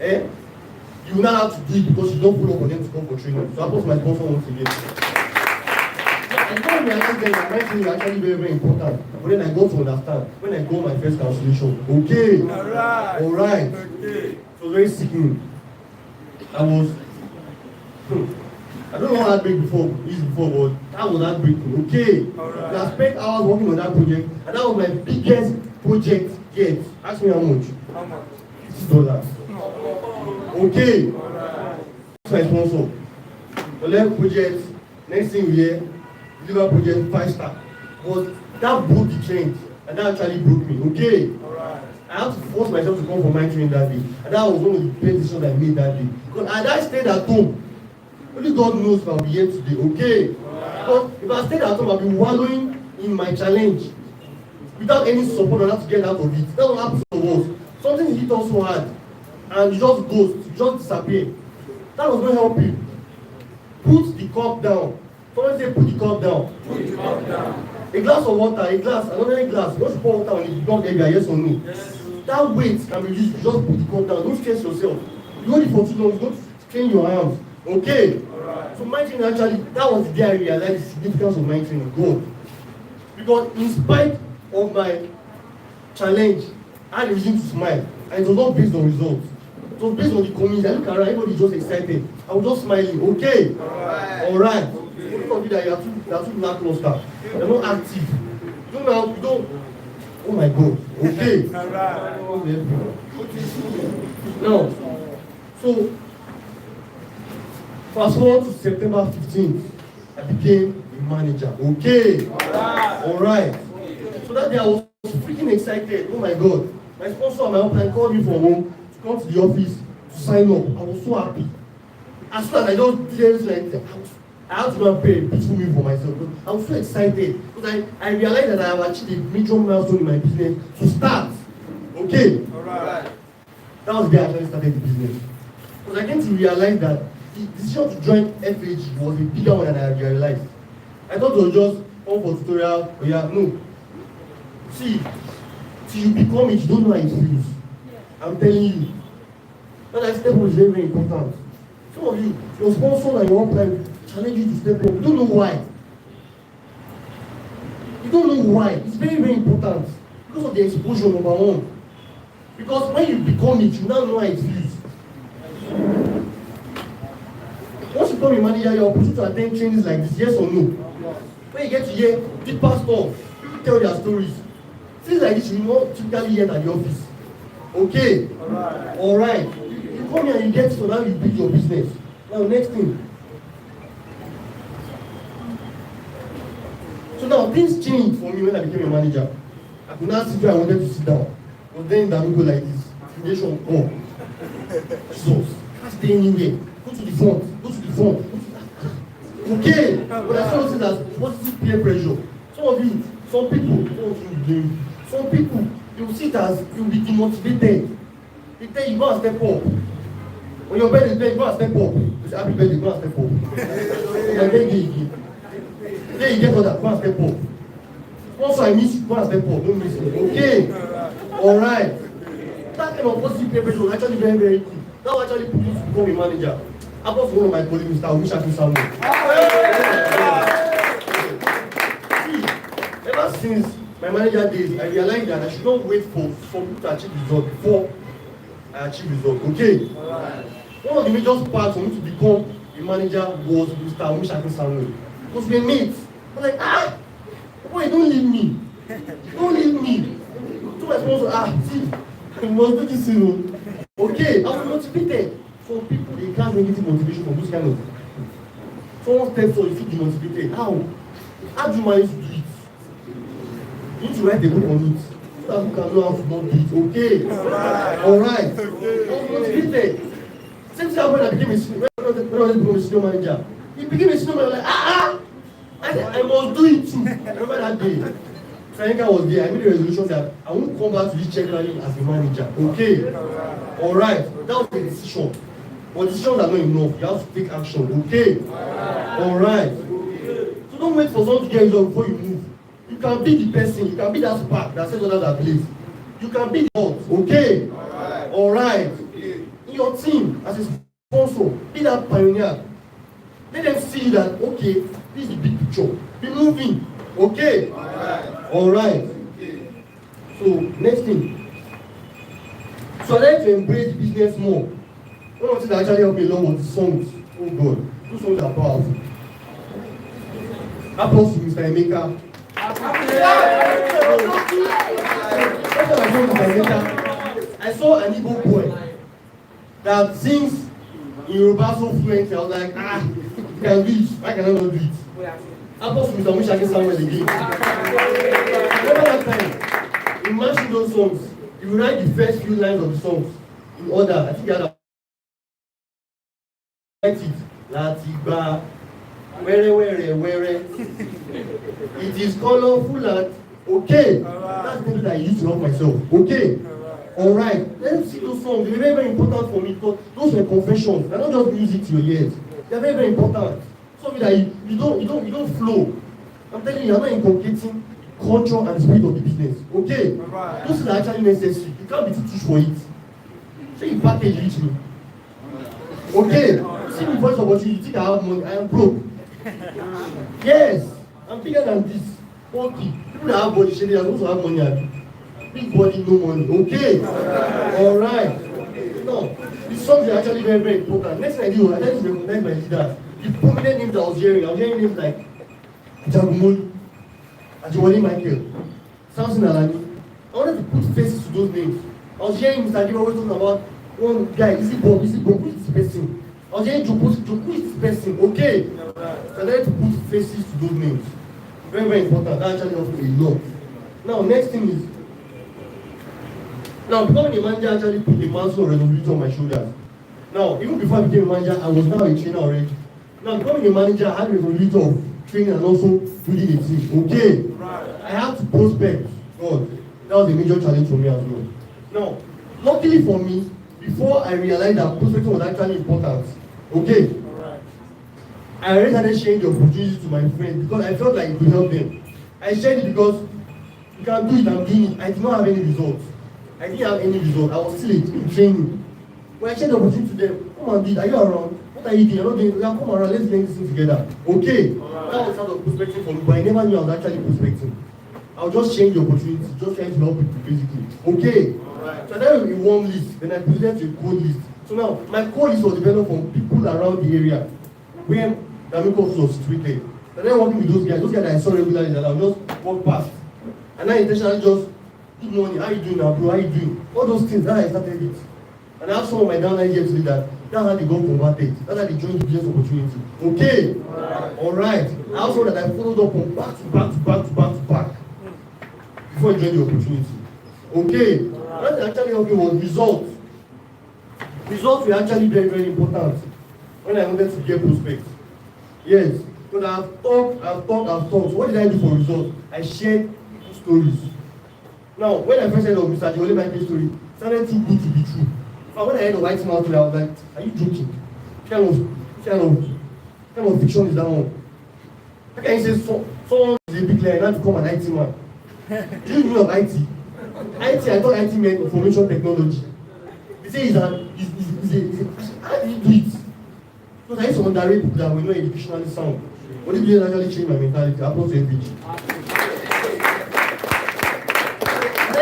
you now have to do it because you don't follow for them to come for training. So I post my sponsor once again. I don't realize that my training is actually very, very important. But then I got to understand when I got my first cancellation. Okay. Alright. Okay. So very sickening. I was I don't know how heartbreak before, but that was heartbreaking. Okay. I spent hours working on that project, and that was my biggest project yet. Ask me how much? $50. Okay. That's my sponsor. The left project, next thing we hear, deliver project 5-star. But that broke the trend, and that actually broke me. Okay. I had to force myself to come for my training that day, and that was one of the best decisions I made that day. Because had I stayed at home, only God knows if I'll be here today, okay? Because if I stayed at home, I'll be wallowing in my challenge without any support on how to get out of it. That's what happens to us. Something hit us so hard, and you just ghost, you just disappear. That was not helping. Put the cup down. Someone say, put the cup down. Put the cup down. A glass of water, a glass, another glass. Once you pour water on it, you don't get yes or no. Yes. That weight can be used. You just put the cup down. Don't stress yourself. You hold it for too long. You don't strain your arms. Okay. Right. So my training actually, that was the day I realized the significance of my training. God. Because in spite of my challenge, I had a reason to smile. And it was not based on results. It was based on the community. I look around, everybody just excited. I was just smiling. Okay. Alright. Okay. Look at that, you are too lackluster. You're not active. You don't. Oh my God. Okay. Now, so fast forward to September 15th, I became a manager. Okay. Alright. So that day I was freaking excited. Oh my God. My sponsor and my upline called me from home to come to the office to sign up. I was so happy. As soon as I just did everything like that, I had to go and pay a beautiful meal for myself. I was so excited because I realized that I have achieved a major milestone in my business to start. Okay. Alright. That was the day I actually started the business. Because I came to realize that the decision to join FH was a bigger one than I realized. I thought it was just come for tutorial, but yeah, no. See, till you become it, you don't know how it feels. I'm telling you. That step was very, very important. Some of you, your sponsor and your upline challenge you to step up. You don't know why. You don't know why. It's very, very important. Because of the exposure, number one. Because when you become it, you now know how it feels. Once you become a manager, you're opportunity to attend trainings like this, yes or no? When you get to hear deeper stuff, people tell their stories. Things like this you will not typically hear at the office. Okay? Alright. You come here and you get so now you build your business. Now next thing. So now things changed for me when I became a manager. I could not sit where I wanted to sit down. But then that will go like this. Foundation, oh. Jesus. Can't stay anywhere. Go to the front. Go to the front. Okay. But I saw things as positive peer pressure. Some of you, some people, some people, you will see it as you will be demotivated. They tell you go and step up. When your birthday is there, go and step up. You say happy birthday, go and step up. Your birthday again. Then you get that, go and step up. Also I miss you, go and step up, don't miss it. Okay. Alright. That kind of positive peer pressure was actually very, very cool. That was actually put me to become a manager. I was one of my colleagues, Mr. Wishaku Samuel. See, ever since my manager days, I realized that I should not wait for people to achieve results before I achieve results. Okay? One of the major parts for me to become a manager was Mr. Wishaku Samuel. Because we mates. I was like, boy, don't leave me. Don't leave me. So my sponsor, see, you must do this, you know. Okay, I was motivated. Some people, they can't negative motivation from those kind of. Someone steps on you feel demotivated. How? How do you manage to do it? You need to write a book on it. so that you can know how to not do it. Okay. Alright. I was motivated. Same thing happened when I became a senior manager. He became a senior manager, like, I said, I must do it too. I remember that day. Franka was there. I made a resolution that I won't come back to this check rally as a manager. Okay. Alright. That was a decision. But decisions are not enough. You have to take action. Okay. Alright. So don't wait for someone to get a job before you move. You can be the person. You can be that spark that sets others ablaze. You can be the hot. Okay. Alright. In your team, as a sponsor, be that pioneer. Let them see that, okay, this is the big picture. Be moving. Okay. Alright. So, next thing. So I like to embrace business more. One of the things that actually helped me a lot was the songs. Oh God. Those songs are powerful. Applause to Mr. Emeka. I saw an Igbo boy that sings in Yoruba so fluently. I was like, you can do it. Why can I not do it? Applause to Mr. Mushaki Samuel again. Remember that time? In matching those songs, you write the first few lines of the songs in order. I think you had to write it. Latiba, where. It is colorful and okay. That's the thing that I used to love myself. Okay. Alright. Let's see those songs. They're very, very important for me because those were confessions. They're not just music to your ears. They're very, very important. Something that you don't flow. I'm telling you, you're not inculcating culture and spirit of the business. Okay? Those things are actually necessary. You can't be too tush for it. So you package reach me. Okay? You see me for this opportunity, you think I have money, I am broke. Yes, I'm bigger than this. Okay. People that have body shady, they also have money. Big body, no money. Okay? Alright. No. The songs are actually very, very important. Next thing I do, I try to recognize my leaders. The prominent names I was hearing names like Jagumol, Ajewole Michael, Samson Alani. I wanted to put faces to those names. I was hearing Mr. Jim always talking about one guy, is it Bob, who is this person? I was hearing Joko, who is this person? Okay. So I wanted to put faces to those names. Very, very important. That actually helped me a lot. Now, next thing is, now becoming a manager actually put a mantle of responsibility on my shoulders. Now, even before I became a manager, I was now a trainer already. Now, becoming a manager, I had a responsibility of training and also building a team. Okay? I had to prospect. God, that was a major challenge for me as well. Now, luckily for me, before I realized that prospecting was actually important, okay, I already started sharing the opportunity to my friends because I felt like it would help them. I shared it because you can do it, I'm doing it. I did not have any results. I didn't have any result. I was still in training. When I shared the opportunity to them, come and do it. Are you around? What are you doing? You're not doing it. Come around, let's learn this thing together. Okay. That was sort of prospecting for me, but I never knew I was actually prospecting. I was just sharing the opportunity, just trying to help people basically. Okay. So I started with a warm list, then I presented to a cold list. So now my cold list was developed from people around the area where the Amico was situated. And then working with those guys that I saw regularly that I would just walk past. And I intentionally just, good morning, how you doing now, bro? How you doing? All those things, that's how I started it. And I have some of my downline here to say that that's how they got converted. That's how they joined the business opportunity. Okay? Alright. I also that I followed up on back to back before I joined the opportunity. Okay? What actually helped me was results. Results were actually very, very important when I wanted to get prospects. Yes. Because I've talked. So what did I do for results? I shared stories. Now, when I first heard of Mr. Ajewole Michael's story, it sounded too good to be true. But when I heard of writing out today, I was like, are you joking? What kind of fiction is that one? How can you say someone is a big liar and have to become an IT man? Do you know of IT? I thought IT meant information technology. They say how do you do it? Because I used to underrate people that were not educationally sound. But this video actually changed my mentality. I brought to FH.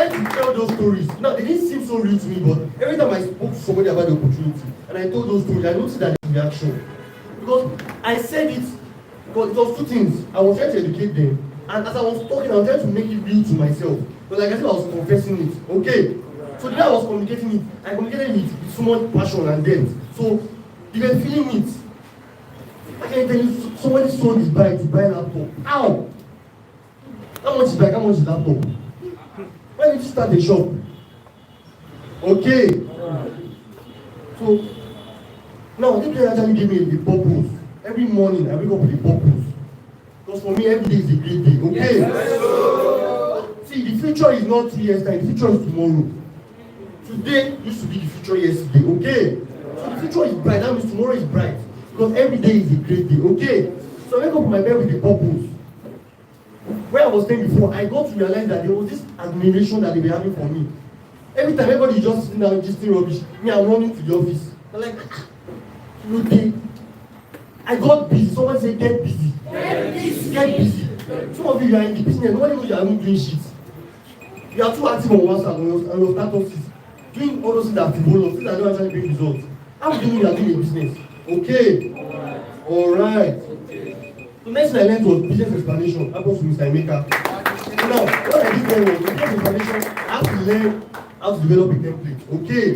To tell those stories. Now, they didn't seem so real to me, but every time I spoke to somebody about the opportunity and I told those stories, I noticed that reaction. Because I said it, because it was two things. I was trying to educate them, and as I was talking, I was trying to make it real to myself. But like I said, I was confessing it. Okay? So the way I was communicating it, I communicated it with so much passion and depth. So you were feeling it. I can tell you, somebody sold his bike to buy a laptop. How? How much is bike? How much is laptop? Why did you start a shop? Okay. So now this place actually gave me a purpose. Every morning I wake up with a purpose. Because for me every day is a great day. Okay. Yes. See, the future is not 2 years time, the future is tomorrow. Today used to be the future yesterday. Okay. So the future is bright, that means tomorrow is bright. Because every day is a great day. Okay. So I wake up with my bed with a purpose. Where I was staying before, I got to realize that there was this admiration that they were having for me. Every time everybody is just sitting down just rubbish, me I'm running to the office. I'm like, okay. I got busy. Someone said get busy. Get busy. Some of you are in the business, nobody knows you are not doing shit. You are too active on WhatsApp on your statuses, doing all those things that people things that don't actually bring results. How do you know you are doing a business? Okay. Alright. The next thing I learned was business explanation. That was Mr. Emeka. Now, what I did there was business explanation. I have to learn how to develop a template. Okay.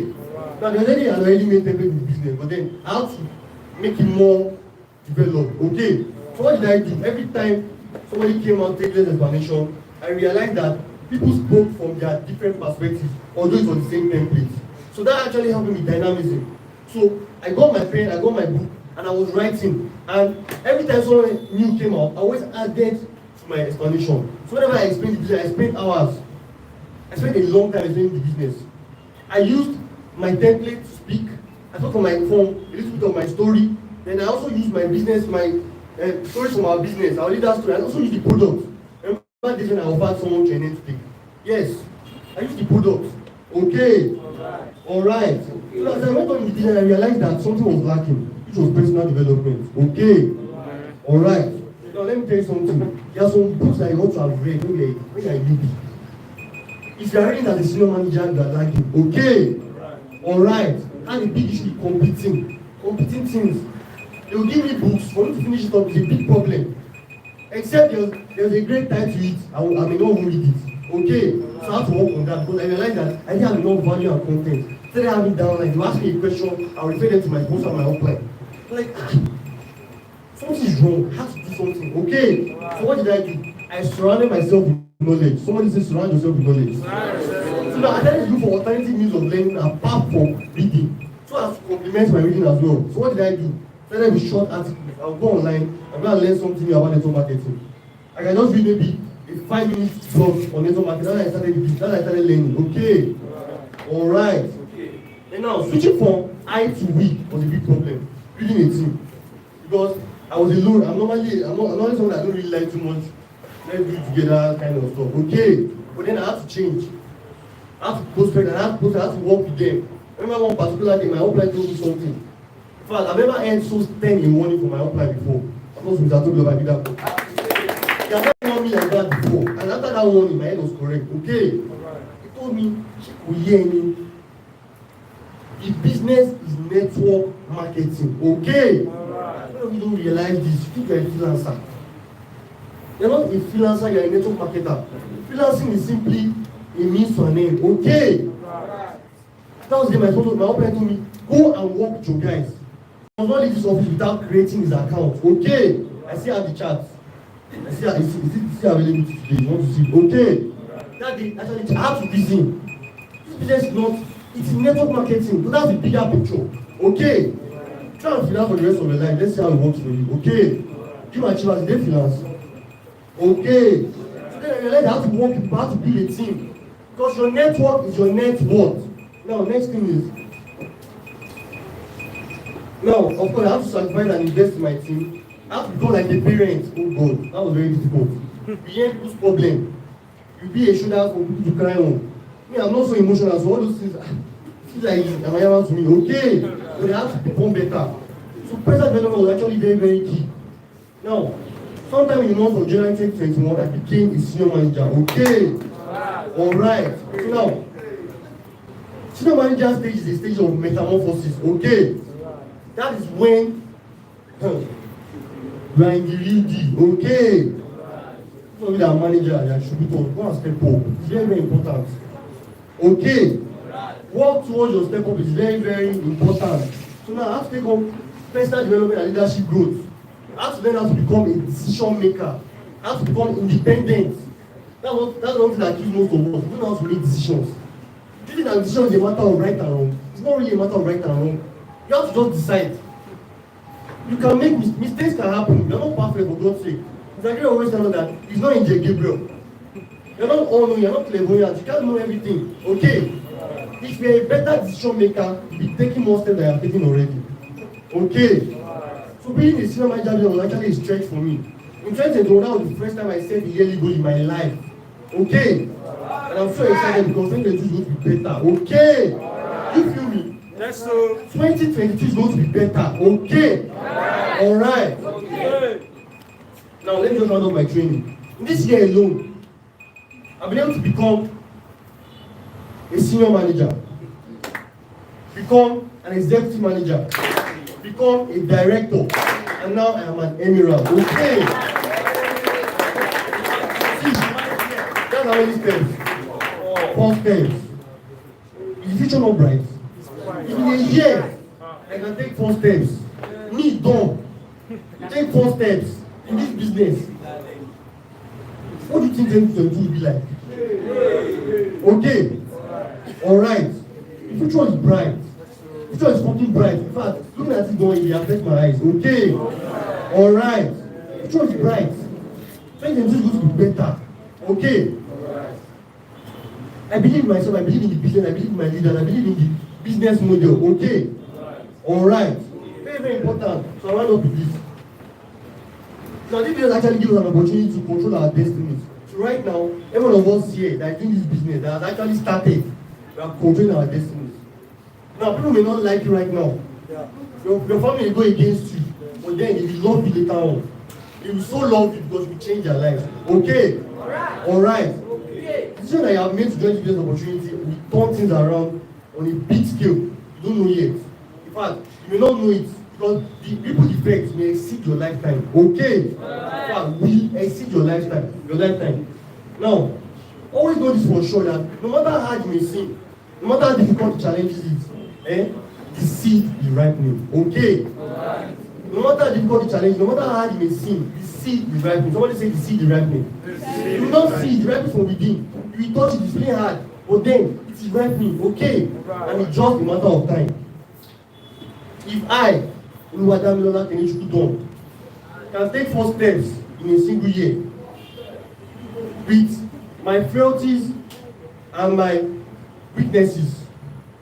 Now, there's already made template in the business, but then I have to make it more developed. Okay. So what did I do? Every time somebody came out take this explanation, I realized that people spoke from their different perspectives, although it was the same template. So that actually helped me with dynamism. So I got my pen, I got my book, and I was writing. And every time someone new came out, I always added to my explanation. So whenever I explained the business, I spent hours. I spent a long time explaining the business. I used my template to speak. I spoke from a little bit of my story. Then I also used my business, my stories from our business. I'll leave that story. I also used the product. Remember this when I offered someone training to take? Yes. I used the product. Okay. Alright. So as I went on in the business, I realized that something was lacking, which was personal development. Okay. Alright. Now let me tell you something. There are some books that you want to have read when you are a newbie. If you are reading as a senior manager, you are lacking. Okay. Alright. And the big issue is competing things. They will give me books for me to finish it up. It's a big problem. Except there's a great title to it. I may not read it. Okay. So I have to work on that because I realized that I didn't have enough value and content. Instead of having down, like you ask me a question, I'll refer them to my sponsor and my upline. Like, something is wrong. I have to do something. Okay. So what did I do? I surrounded myself with knowledge. Somebody says surround yourself with knowledge. So now I started to look for alternative means of learning apart from reading. So as to complement my reading as well. So what did I do? I started with short articles. I'll go online. I'm going to learn something new about network marketing. I can just read maybe a 5-minute blog on network marketing. Then I started learning. Okay. Alright. Okay. And now switching from I to we was a big problem. Reading a team. Because I was alone. I'm normally someone that don't really like too much. Let's do together kind of stuff. Okay. But then I had to change. I had to prospect and I had to work with them. I remember one particular day my upline told me something. In fact, I've never earned so 10 in morning for my upline before. I'm not supposed to talk about that. They have not known me like that before. And after that warning, my head was correct. Okay. He told me, the business is network marketing. Okay. You don't realize this. You think you're a freelancer. You're not a freelancer, you're a network marketer. Freelancing is simply a means to an end. Okay. That was the my upline told me, go and work with your guys. I was not leave this office without creating his account. Okay. I still have the chat. I still available today. You want to see? Okay. That day, actually, I have to reason. This business is not, it's network marketing. So that's the bigger picture. Okay. Try and finance for the rest of your life. Let's see how it works for you. Okay. Dream achievers, they finance. Okay. So then I realized I have to work with, I have to build a team. Because your network is your net worth. Now, next thing is, now, of course, I have to sacrifice and invest in my team. I have to become like a parent. Oh God, that was very difficult. We hear people's problem. You be a shoulder for people to cry on. Me, I'm not so emotional, so all those things, feel like I'm to me. Okay, but I have to perform better. So personal development was actually very, very key. Now, sometime in the month of January 2021, I became a senior manager. Okay, alright. So now, senior manager stage is a stage of metamorphosis. Okay, that is when you are in the real deal. Okay, so with our manager, your distributor, go and step up. It's very, very important. Okay, work towards your step up is very, very important. So now I have to take up personal development and leadership growth. I have to learn how to become a decision maker. I have to become independent. That's one thing that kills most of us. We don't know how to make decisions. Do you think that decision is a matter of right and wrong? It's not really a matter of right and wrong. You have to just decide. You can make mistakes can happen. You're not perfect, for God's sake. It's like you always tell us that he's not Angel Gabriel. You're not all knowing, you're not clairvoyant, you can't know everything. Okay? If you're a better decision maker, you'll be taking more steps than you are taking already. Okay? So being a senior manager was actually a stretch for me. In 2021, that was the first time I set a yearly goal in my life. Okay? And I'm so excited because 2022 is going to be better. Okay? You feel me? Yes, sir. 2022 is going to be better. Okay? Alright. Okay. Now let me just round up my training. In this year alone, I've been able to become a senior manager, become an executive manager, become a director, and now I am an emirate. Okay. See, that's how many steps. 4 steps. Is the future not bright? In a year, I can take 4 steps. Me, done. Take 4 steps in this business. What do you think 2022 will be like? Okay. Alright. The future is bright. The future is fucking bright. In fact, looking at it going, it affects my eyes. Okay. Alright. The future is bright. 2022 is going to be better. Okay. I believe in myself, I believe in the business, I believe in my leaders, I believe in the business model. Okay. Alright. Very, very important. So I want up with this. Now this business actually gives us an opportunity to control our destinies. So right now, every one of us here that is doing this business that has actually started, we are controlling our destinies. Now people may not like you right now. Your family will go against you, but then they will love you later on. They will so love you because you change their lives. Okay? Alright. The decision that you have made to join this business opportunity will turn things around on a big scale. You don't know yet. In fact, you may not know it because the ripple effect may exceed your lifetime. Okay? In fact, will exceed your lifetime. Now, always know this for sure that no matter how hard you may seem, no matter how difficult the challenges is, the seed is ripening. Okay? No matter how difficult the challenge, no matter how hard it may seem, the seed is ripening. Somebody say the seed is ripening. You will not see it ripening from within. You will touch it, it's playing hard, but then it is ripening. Okay? And it's just a matter of time. If I, Oluwadamilola Kenichukwu, can take 4 steps in a single year with my frailties and my weaknesses,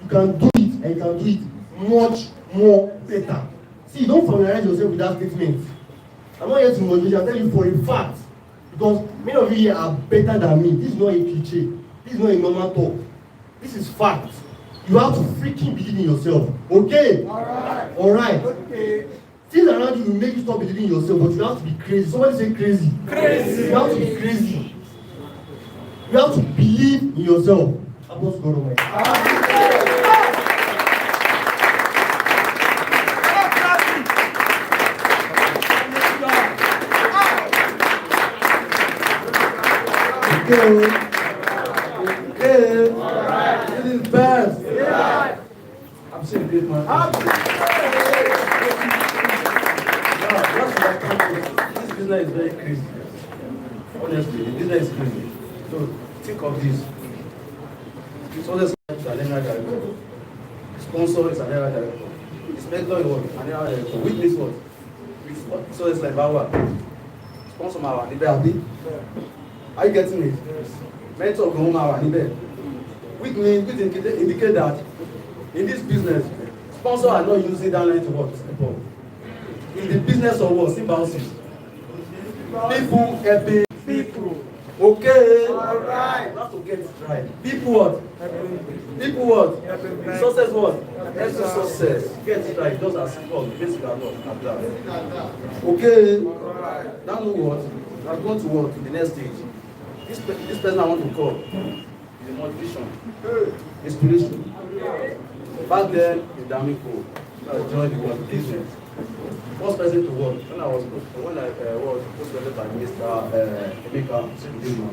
you can do it and you can do it much more better. See, don't familiarize yourself with that statement. I'm not here to motivate you, I'll tell you for a fact. Because many of you here are better than me. This is not a cliche. This is not a normal talk. This is fact. You have to freaking believe in yourself. Okay? Alright. Okay. Things around you will make you stop believing in yourself, but you have to be crazy. Somebody say crazy. Crazy. You have to be crazy. You have to believe in yourself. Apostle God Almighty. Okay. This is best. Yeah. I'm saying great man. This business is very crazy. Honestly, the business is crazy. So think of this. So there's an area director. Sponsor is an area director. Inspector is what? An area director. Witness what? So it's like Bawa. Sponsor Mawa. The Belly. Are you getting it? Yes. Mentor go home hour níbẹ̀. Which indicate that in this business, sponsors are not using that line to work. In the business of what? Symbiosis. People helping people. Okay. Alright. You have to get it right. People what? People what? Success what? Every success. Get it right. Just as simple. Basic and what? Okay. Now know what? I'm going to work in the next stage. This person I want to call is a motivation, inspiration. Back then, in Damiko, I joined the work business. First person to work when I was postgraduate by Mr. Emeka Sibidima.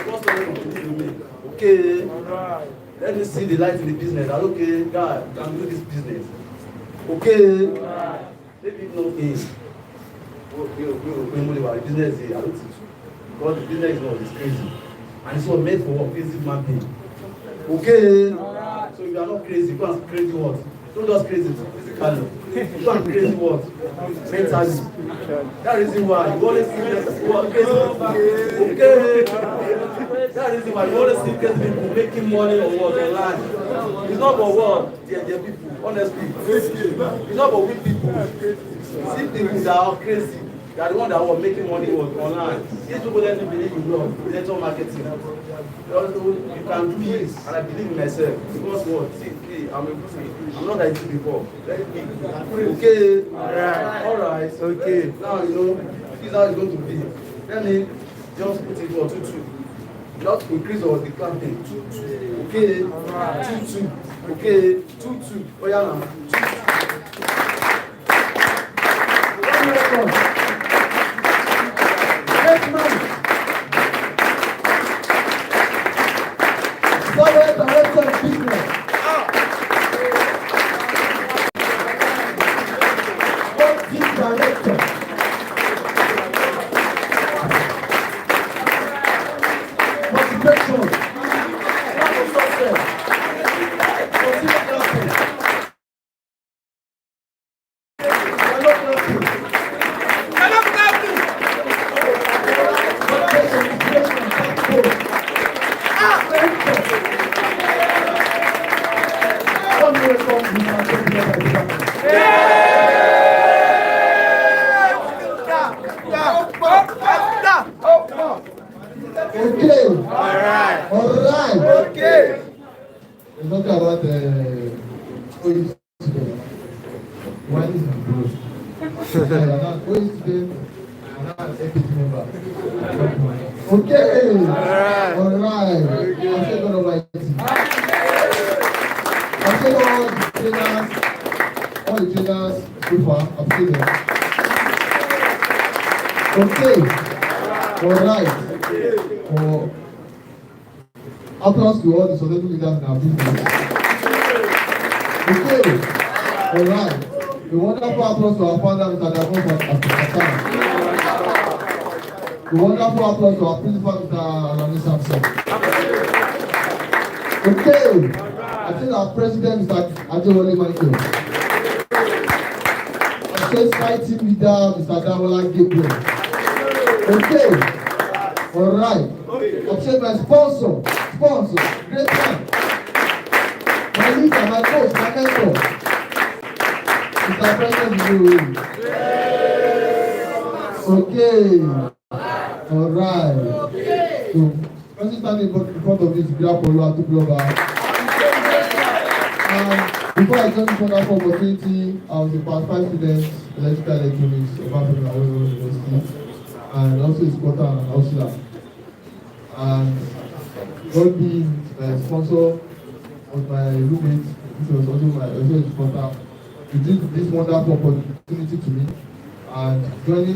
First person to do okay, let me see the light in the business. I okay, God, can do this business. Okay, maybe no things. Business, I don't think so. because the business is crazy. And it's not made for what? Crazy man thing. Okay? So if you are not crazy, go and crazy what? Don't just crazy physically. Go and crazy what? Mentally. That reason why you always see crazy. Okay. That reason why you always see crazy people making money or what online. It's not for what? They're people, honestly. It's not for weak people. See people that are crazy. They are the ones that were making money online. These people don't believe in love, network marketing. You can do this, and I believe in myself. Because what? See, I'm not like this before. Very big. Okay. Alright. Okay. Now you know this is how it's going to be. Let me just put it for 2-2. Not increase or decline thing. 2-2. Okay. 2-2. Okay. 2-2. Oh yeah now. 2-2. Forward director of business. What deep director? Motivation. Plan of success. Continue clapping. Motivation, inspiration, backbone. Okay. All right. Okay. Let's talk about OE students. One is my bro. OE student and now an epic member. Okay. All right. I said God Almighty. I said all the trainers so far, I've seen them. Okay. All right. Applause to all the successful leaders in our business. Okay. All right. A wonderful applause to our founder, Mr. Davon Afghanistan. A wonderful applause to our principal, Mr. Alani Sampson. Okay. I think our president, Mr. Ajewole Michael. Our state fighting leader, Mr. Damola Gabriel. Okay. All right. I've said my sponsor, great man. My leader, my coach, my mentor. Mr. President, okay. All right. So, person standing in front of this grab Polo to global. Before I joined this wonderful opportunity, I was a part 5 student, electrical electronics, of African University, and also a spotter and an auxiliary. And God being my sponsor was my roommate, which was also a spotter. He did this wonderful opportunity to me. And I joined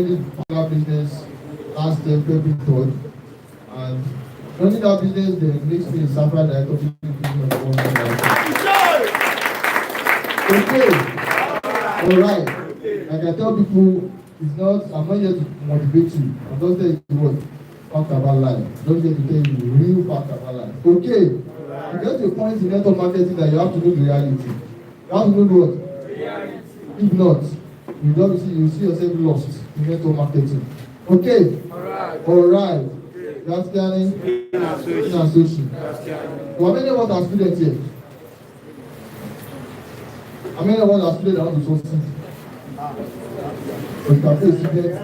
this particular business last year, February 3rd. And joining that business then makes me a Sapphire director of the business. Okay. All right. Like I tell people, I'm not here to motivate you. I'm just telling you what fact about life. Just here to tell you real fact about life. Okay. You get to a point in network marketing that you have to know the reality. You have to know what? Reality. If not, you see yourself lost in network marketing. Okay. All right. That's scanning. In association. How many of us are students here? How many of us are students that want to succeed? So you can play students.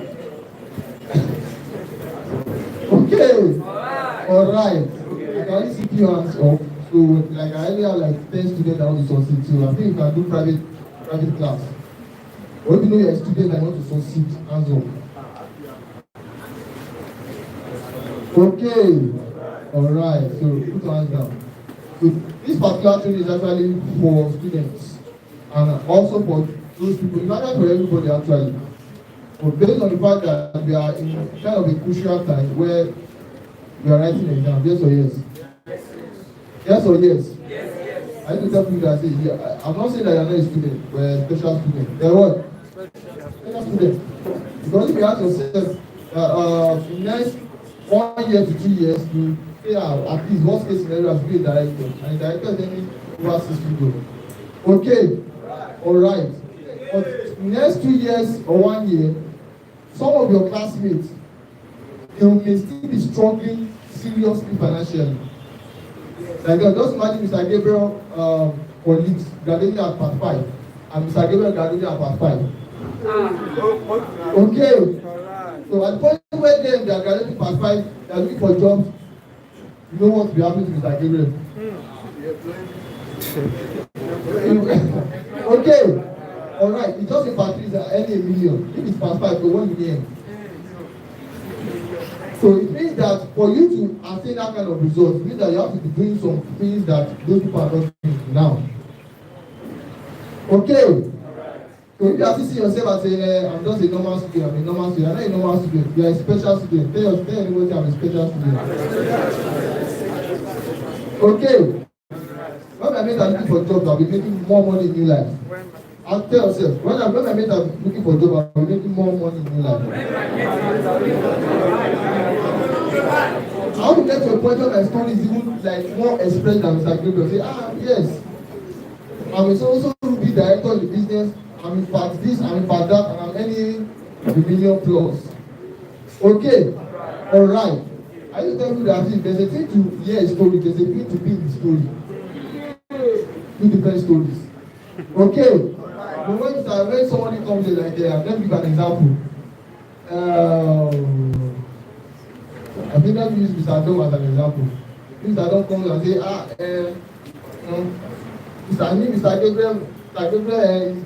Okay. All right. I can only see your hands up. So like I only have like 10 students that want to succeed. So I think you can do private class. Or if you know you're a student that want to succeed, hands up. Okay. All right. So put your hands down. So this particular training is actually for students and also for those people. It's not for everybody actually. But based on the fact that we are in kind of a crucial time where we are writing exam, yes or yes? Yes or yes? Yes. I need to tell people that say, yeah, I'm not saying that you're not a student, we're a special student. They're what? Special student. Because if you ask yourself, in next 1 year to 2 years, you say at least worst case scenario as be a director, and the director is earning over 6 figures. Okay, all right. But next 2 years or 1 year, some of your classmates, they may still be struggling seriously financially. Like just imagine Mr. Gabriel colleagues graduating at part 5 and Mr. Gabriel graduating at part 5. Okay. So at the point where they are graduating part 5, they are looking for jobs. You know what will be happening to Mr. Gabriel? Okay. All right. It's just in part 3 is earning $1 million. If it's part 5, so $1 million. So it means that for you to attain that kind of result, it means that you have to be doing some things that those people are not doing now. Okay. So if you have to see yourself as I'm just a normal student, I'm a normal student. I'm not a normal student. You are a special student. Tell anybody I'm a special student. Okay. When my mates are looking for jobs, I'll be making more money in new life. I'll tell yourself, when my mates are looking for jobs, I'll be making more money in new life. I want to get to a point where my story is even like more expressed than Mr. Gabriel. Say, yes, I'm also Ruby director in the business. I'm in part this, I'm in part that, and I'm earning $1 million plus. Okay, all right. I just tell you that there's a thing to hear a story, there's a thing to be in the story. Two different stories. Okay. But when somebody comes in like that, let me give an example. I think let me use Mr. Adam as an example. Mr. Adam comes and say, Mr. Gabriel,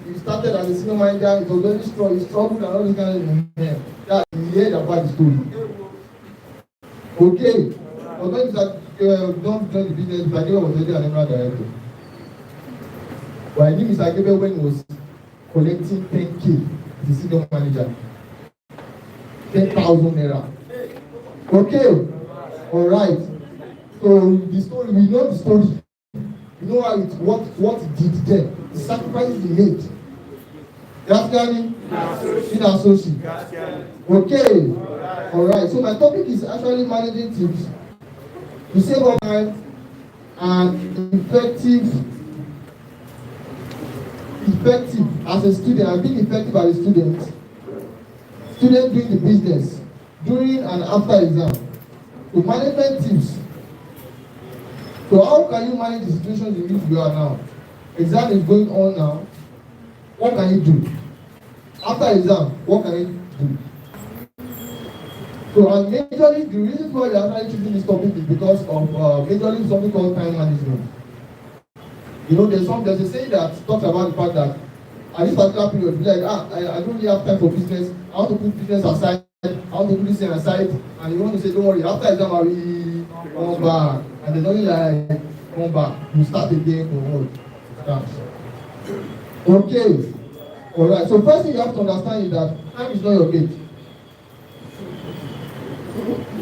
he started as a senior manager, he was very strong, he struggled and all this kind of thing. Yeah, he heard about the story. Okay. But when Mr. don't join the business, Mr. Gabriel was already an emerald director. But I knew Mr. Gabriel when he was collecting 10K, the senior manager. 10,000 naira. Okay. All right. So the story, we know the story. You know how what he did there. The sacrifices he made. Graciani? In associate. Okay. All right. So my topic is actually managing teams to save on time and effective as a student and being effective as a student doing the business during and after exam. So management tips. So how can you manage the situations in which you are now? Exam is going on now. What can you do? After exam, what can you do? So and majorly the reason why we are actually choosing this topic is because of majorly something called time management. You know, there's a saying that talks about the fact that at this particular period, be like, I don't really have time for business. I want to put business aside. I want to put this thing aside. And you want to say, don't worry, after exam, I will come back. And there's only like, come back. You start again for what? Okay. All right. So first thing you have to understand is that time is not your mate.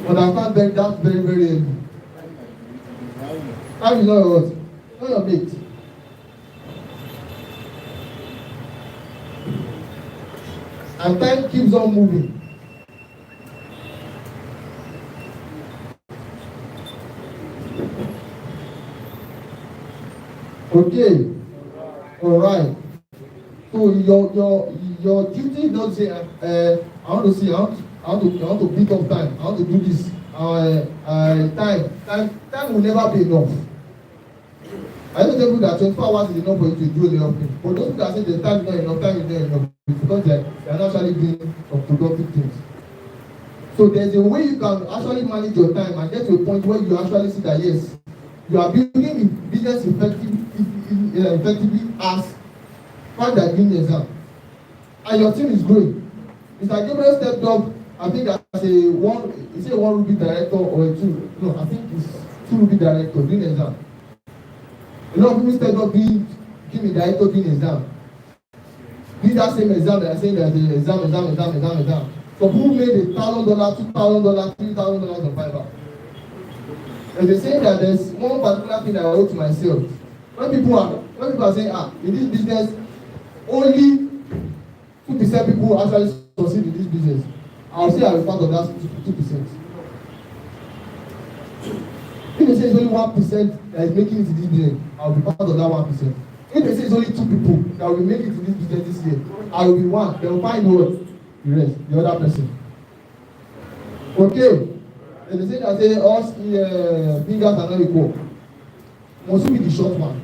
Understand that's very, very early. Time is not your what? Not your mate. And time keeps on moving. Okay. All right. So your duty is not say I want to beat up time. I want to do this. Time will never be enough. I don't tell you that 24 hours is enough for you to do enough things. But those people that say the time is not enough, time is not enough, it's because they are not actually doing some productive things. So there's a way you can actually manage your time and get to a point where you actually see that yes, you are building the business effectively as part that doing the exam. And your team is growing. Mr. Gabriel stepped up, I think as one Ruby director or a two. No, I think it's 2 Ruby director doing the exam. A lot of people stepped up being director doing exam. Doing that same exam that are saying that the exam. So who made $1,000, $2,000, $3,000 on Fiverr? And they say that there's one particular thing that I owe to myself. When people are saying, in this business, only 2% people actually succeed in this business. I'll say I'm part of that 2%. If they say it's only 1% that is making it to this business, I'll be part of that 1%. If they say it's only 2 people that will make it to this business this year, I will be one. They will find what? The rest, the other person. Okay. And they say that us fingers are not equal. Must you be the short one?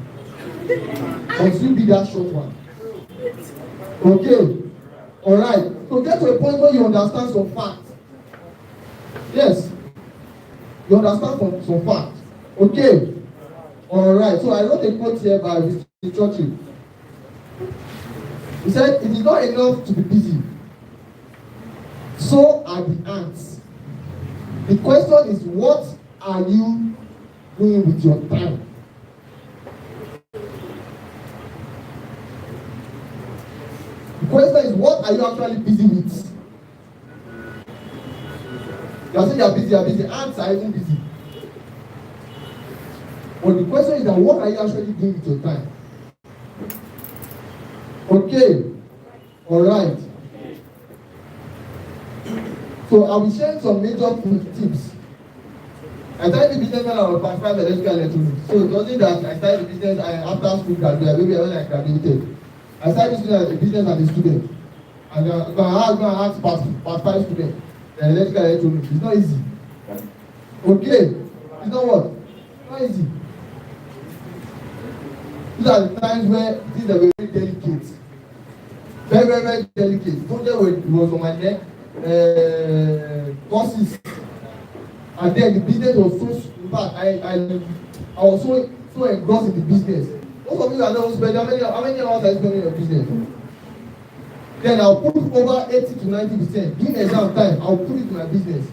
Must you be that short one? Okay. Alright. So get to a point where you understand some facts. Yes. You understand some facts. Okay. Alright. So I wrote a quote here by Mr. Churchill. He said, "It is not enough to be busy. So are the ants. The question is, what are you doing with your time?" The question is, what are you actually busy with? You are saying you are busy. Ants are even busy. But the question is that what are you actually doing with your time? Okay. Alright. So I will share some major tips. I started the business when I was transferred to electrical electronics. So it wasn't that I started the business after school graduated, maybe when I graduated. I started the business as a student. And I asked part 5 students, the electrical electronics. It's not easy. Okay. It's not what? It's not easy. These are the times where things are very delicate. Very, very, very delicate. Project was on my neck. Courses. And then the business was so, in fact, I was so engrossed in the business. Most of you are not spending how many hours are you spending in your business? Then I'll put over 80 to 90%. During exam time, I'll put it in my business.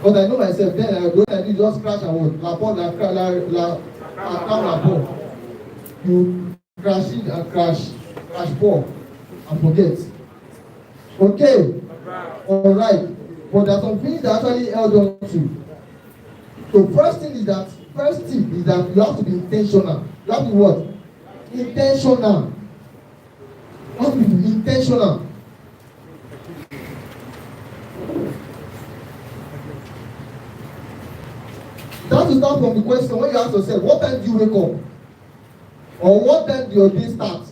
But I know myself, then what I do just crash and what? You crash it and crash pour and forget. Okay. Alright. But there are some things that actually held on to. So first tip is that you have to be intentional. You have to be what? Intentional. You have to be intentional. That to start from the question when you ask yourself, what time do you wake up? Or what time do your day start?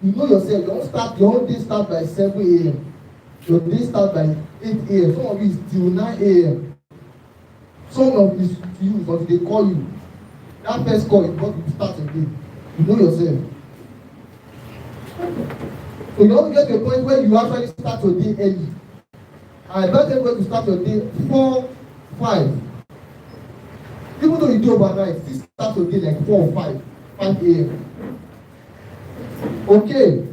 You know yourself, your own day start by 7 a.m. Your day start by 8 a.m. Some of you is till 9 a.m. Some of it is to you until they call you. That first call is what you start again. You know yourself. So you have to get to a point where you actually start your day early. I advise everybody to start your day 4, 5. Even though you do overnight, still start your day like 4 or 5 a.m. Okay.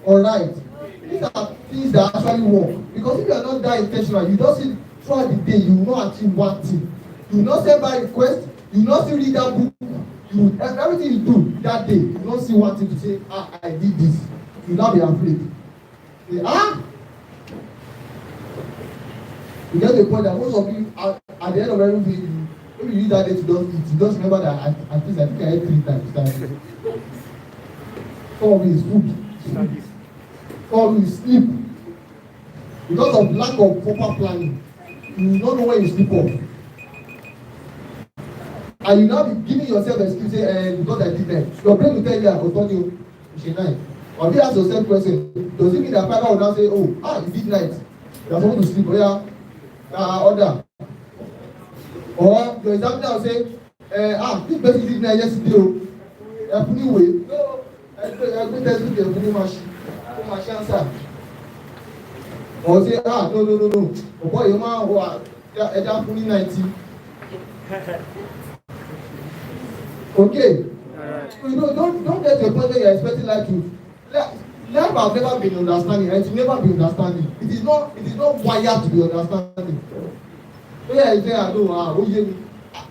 Alright. These are things that actually work. Because if you are not that intentional, you don't see throughout the day, you will not achieve one thing. You will not send by request, you will not see read that book. Everything you do that day, you don't see one thing to say, I did this. You will not be afraid. Say, you get the point that most of you, at the end of everything, when you use that day to don't eat, you just remember that at least I think I ate 3 times that day. Some of it is food. Some of it is sleep. Because of lack of proper planning, you don't know when you sleep off. And you now be giving yourself excuse, because I did that. Your brain will tell you, I will tell you, it's a night. Or if you ask yourself question, does it mean that father will now say, you did night? You are supposed to sleep, order. Or your examiner will say, this person did night yesterday, anyway. No, I go test with the machine answer. Or say, no. Boy, your man who are fully 90. Okay. So you know, don't get to a point where you're expecting life to. Life has never been understanding, and it will never be understanding. It is not wired to be understanding. So yeah, you say,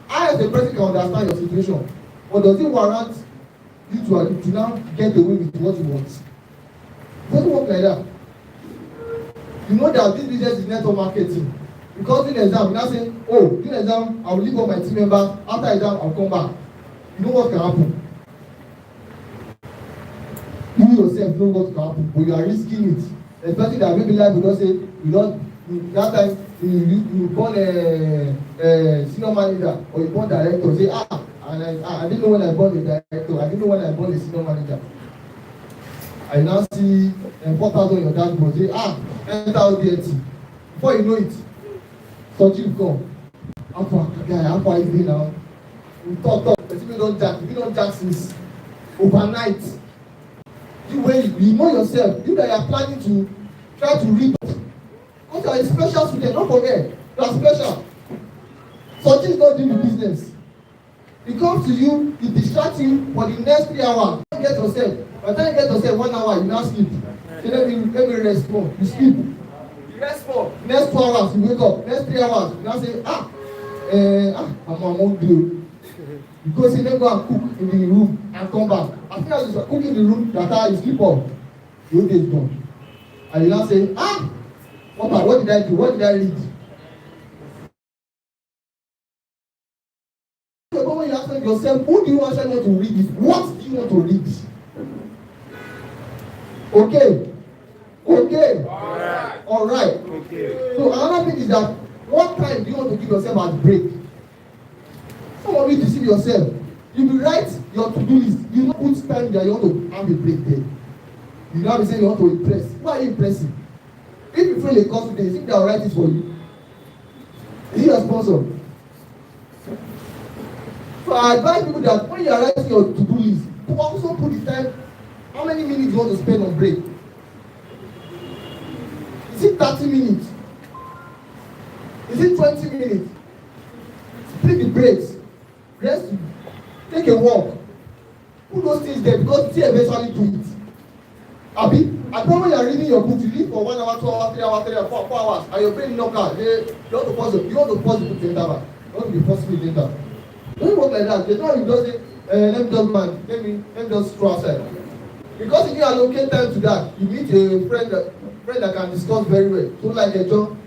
I as a person can understand your situation, but does it warrant you to now get away with what you want? It doesn't work like that. You know that this business is network marketing. Because in exam, you now say, in exam, I will leave all my team members. After exam, I'll come back. You know what can happen. You yourself know what can happen, but you are risking it. especially that maybe life will just say you don that time you born a senior manager or you born director say I didn't know when I born a director, I didn't know when I born a senior manager. I now see 4,000 on your dashboard say enter ODT. Before you know it, Soji come. How far is it now? We talk. But if you don't jack since overnight, you know yourself, you that you are planning to try to read. Because you are a special student, don't forget, you are special. Soji is not doing the business. He comes to you, he distracts you for the next 3 hours. You get yourself. By the time you get yourself 1 hour, you now sleep. So let me rest more. You sleep. You rest more. Next 2 hours, you wake up. Next 3 hours, you now say, I'm on do. You go say, let go and cook in the room and come back. As soon as you cook in the room, that's how you sleep off. Your day is gone. And you now say, what did I do? What did I read? When you ask yourself, who do you actually want to read this? What do you want to read? Okay. All right. Okay. So another thing is that what time do you want to give yourself as break? Some of you deceive yourself. You will write your to-do list. You know which time that you want to have a break there. You now be saying you want to impress. Why are you impressing? If you fail a course today, you think they will write it for you? Is he your sponsor? So I advise people that when you are writing your to-do list, also put the time, how many minutes you want to spend on break. Is it 30 minutes? Is it 20 minutes? Split the breaks. Rest. Take a walk. Put those things there because you eventually do it. Abi, I know when you are reading your book, you read for 1 hour, 2 hours, 3 hours, 3 hours, 4 hours, and your brain knock out. You want to pause the book to interval. You want to be forceful in interval. Don't work like that. There's no you just say, let me just throw outside. Because if you allocate time to that, you meet a friend that can discuss very well. So like a job,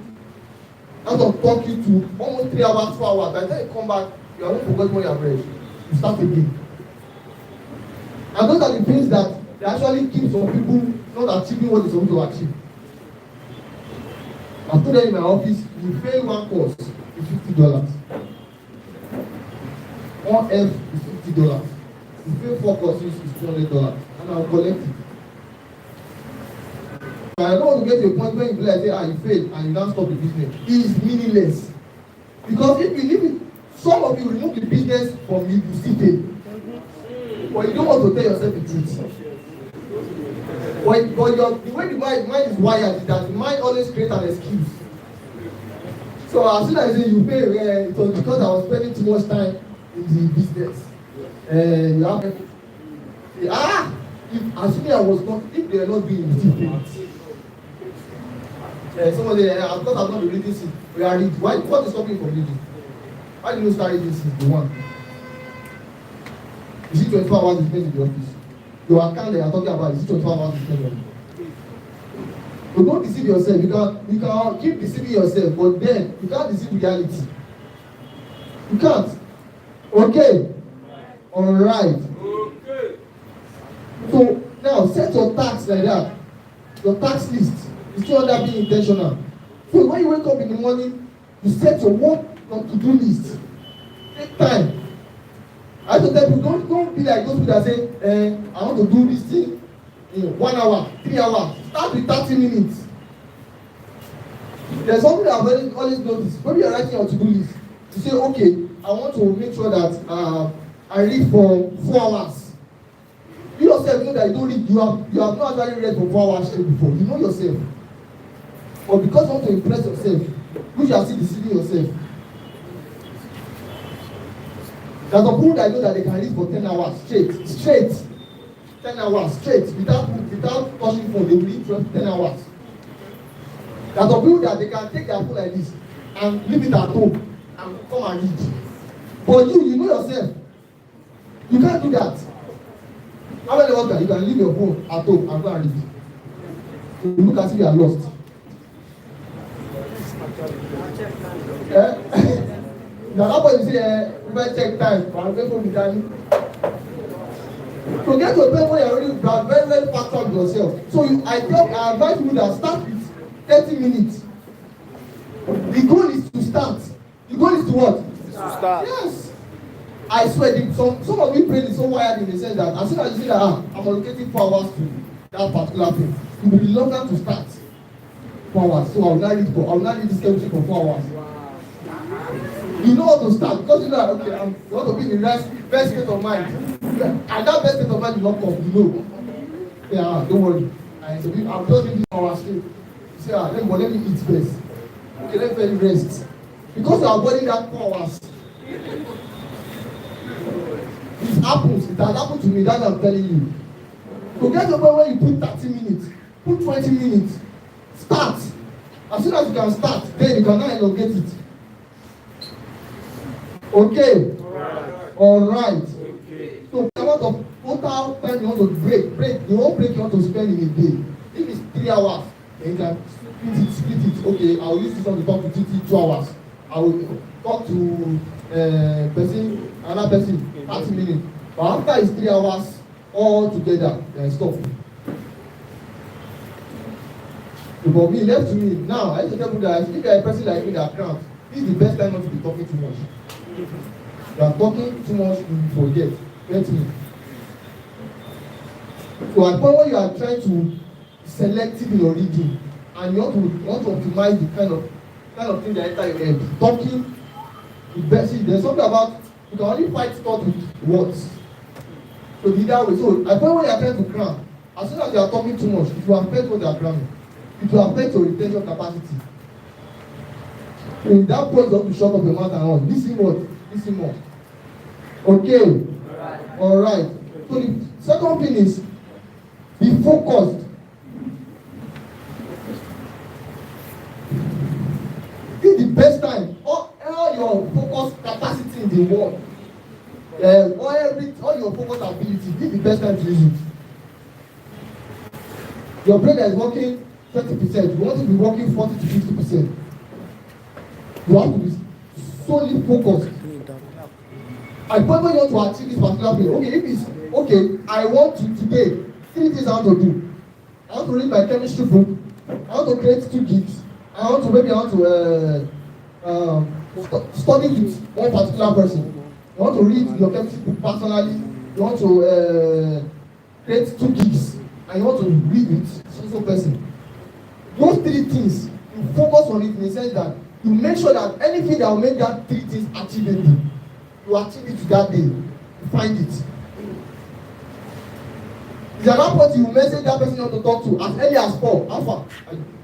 I'm going to talk you to almost 3 hours, 4 hours. By the time you come back, you haven't forgotten what you have read. You start again. And those are the things that they actually keep some people not achieving what they're supposed to achieve. I told them in my office, you fail one course, it's $50. 1F is $50. You fail 4 courses, it's $200. And I'll collect it. But I don't want to get to a point where you say, you failed and you now stop the business. It is meaningless. Because if you leave it, some of you remove the business from you, you still fail. But you don't want to tell yourself the truth. But the way the mind is wired is that the mind always creates an excuse. So as soon as you fail, it was because I was spending too much time in the business. You have to say, assuming I was not, if they are not doing it, somebody, because I'm not reading this, we are reading. Why? What is stopping from reading? Why did you start reading this? The one. Is it 24 hours you spend in the office? Your account that you are talking about, is it 24 hours you spend in the office? So don't deceive yourself. You can keep deceiving yourself, but then you can't deceive reality. You can't. Okay. All right. Okay. So now set your tax like that. Your tax list. It's still under being intentional. So when you wake up in the morning, you set your work on to-do list. Take time. I have to tell people, don't be like those people that say, I want to do this thing in 1 hour, 3 hours. Start with 30 minutes. There's something that I've always noticed. When you're writing your to-do list, you say, okay, I want to make sure that I read for 4 hours. You yourself know that you don't read, you have not actually read for 4 hours straight before. You know yourself. But because you want to impress yourself, you are still deceiving yourself. There's a people that know that they can read for 10 hours straight. 10 hours straight, without touching phone, they will read for 10 hours. There's a people that they can take their phone like this and leave it at home and come and read. But you know yourself. You can't do that. How many of you can leave your phone at home and go and read? You look as if you are lost. Now, how about you say, if I check time, I'm going to be done. To get to a point where you are very, very factual with yourself. So I advise you that start with 30 minutes. The goal is to start. The goal is to what? To start. Yes. I swear, some of you brain is so wired in the sense that as soon as you say that I'm allocating 4 hours to that particular thing, it will be longer to start. 4 hours. So I will not read this chemistry for 4 hours. You know how to start because you know okay, you want to be in the best state of mind. And that best state of mind will not come, you know. Yeah, don't worry. I'm just reading 4 hours straight. You say, let me eat first. Okay, let me rest. Because you are avoiding that 4 hours. It happens. It has happened to me. That's what I'm telling you. To get to the point where you put 30 minutes, put 20 minutes, start. As soon as you can start, then you can now elongate it. Okay. All right. Okay. So the amount of total time you want to break, the whole break you want to spend in a day. If it's 3 hours, then you can split it. Okay, I will use this one to talk to 2 hours. I will talk to another person, 30 minutes. But after it's 3 hours all together, then stop. For me, left to me, now I used to tell people that if you are a person like me that cramps, this is the best time not to be talking too much. You are talking too much, you forget. Get me. So at the point where you are trying to selective in your reading and you want to optimize the kind of thing that enter your head, talking the best. There's something about you can only fight thought with words. So the other way. So at the point where you are trying to cram, as soon as you are talking too much, it will affect what you are cramming. It will affect your retention capacity. In that point, you have to shut up your mouth and on. Listen more. Okay. All right. So the second thing is be focused. This is the best time. All your focus capacity in the world, all your focus ability. This is the best time to use it. Your brain is working 30%. You want to be working 40 to 50%. You have to be solely focused. I probably want to achieve this particular thing. Okay, if it's okay, I want to today 3 things I want to do. I want to read my chemistry book. I want to create 2 gigs. I want to study with one particular person. You want to read your chemistry book personally. You want to create 2 gigs, and you want to read with some person. Those 3 things, you focus on it in the sense that you make sure that anything that will make that 3 things achievable, you achieve it to that day. You find it. It's at that point you message that person you want to talk to as early as 4. Alpha,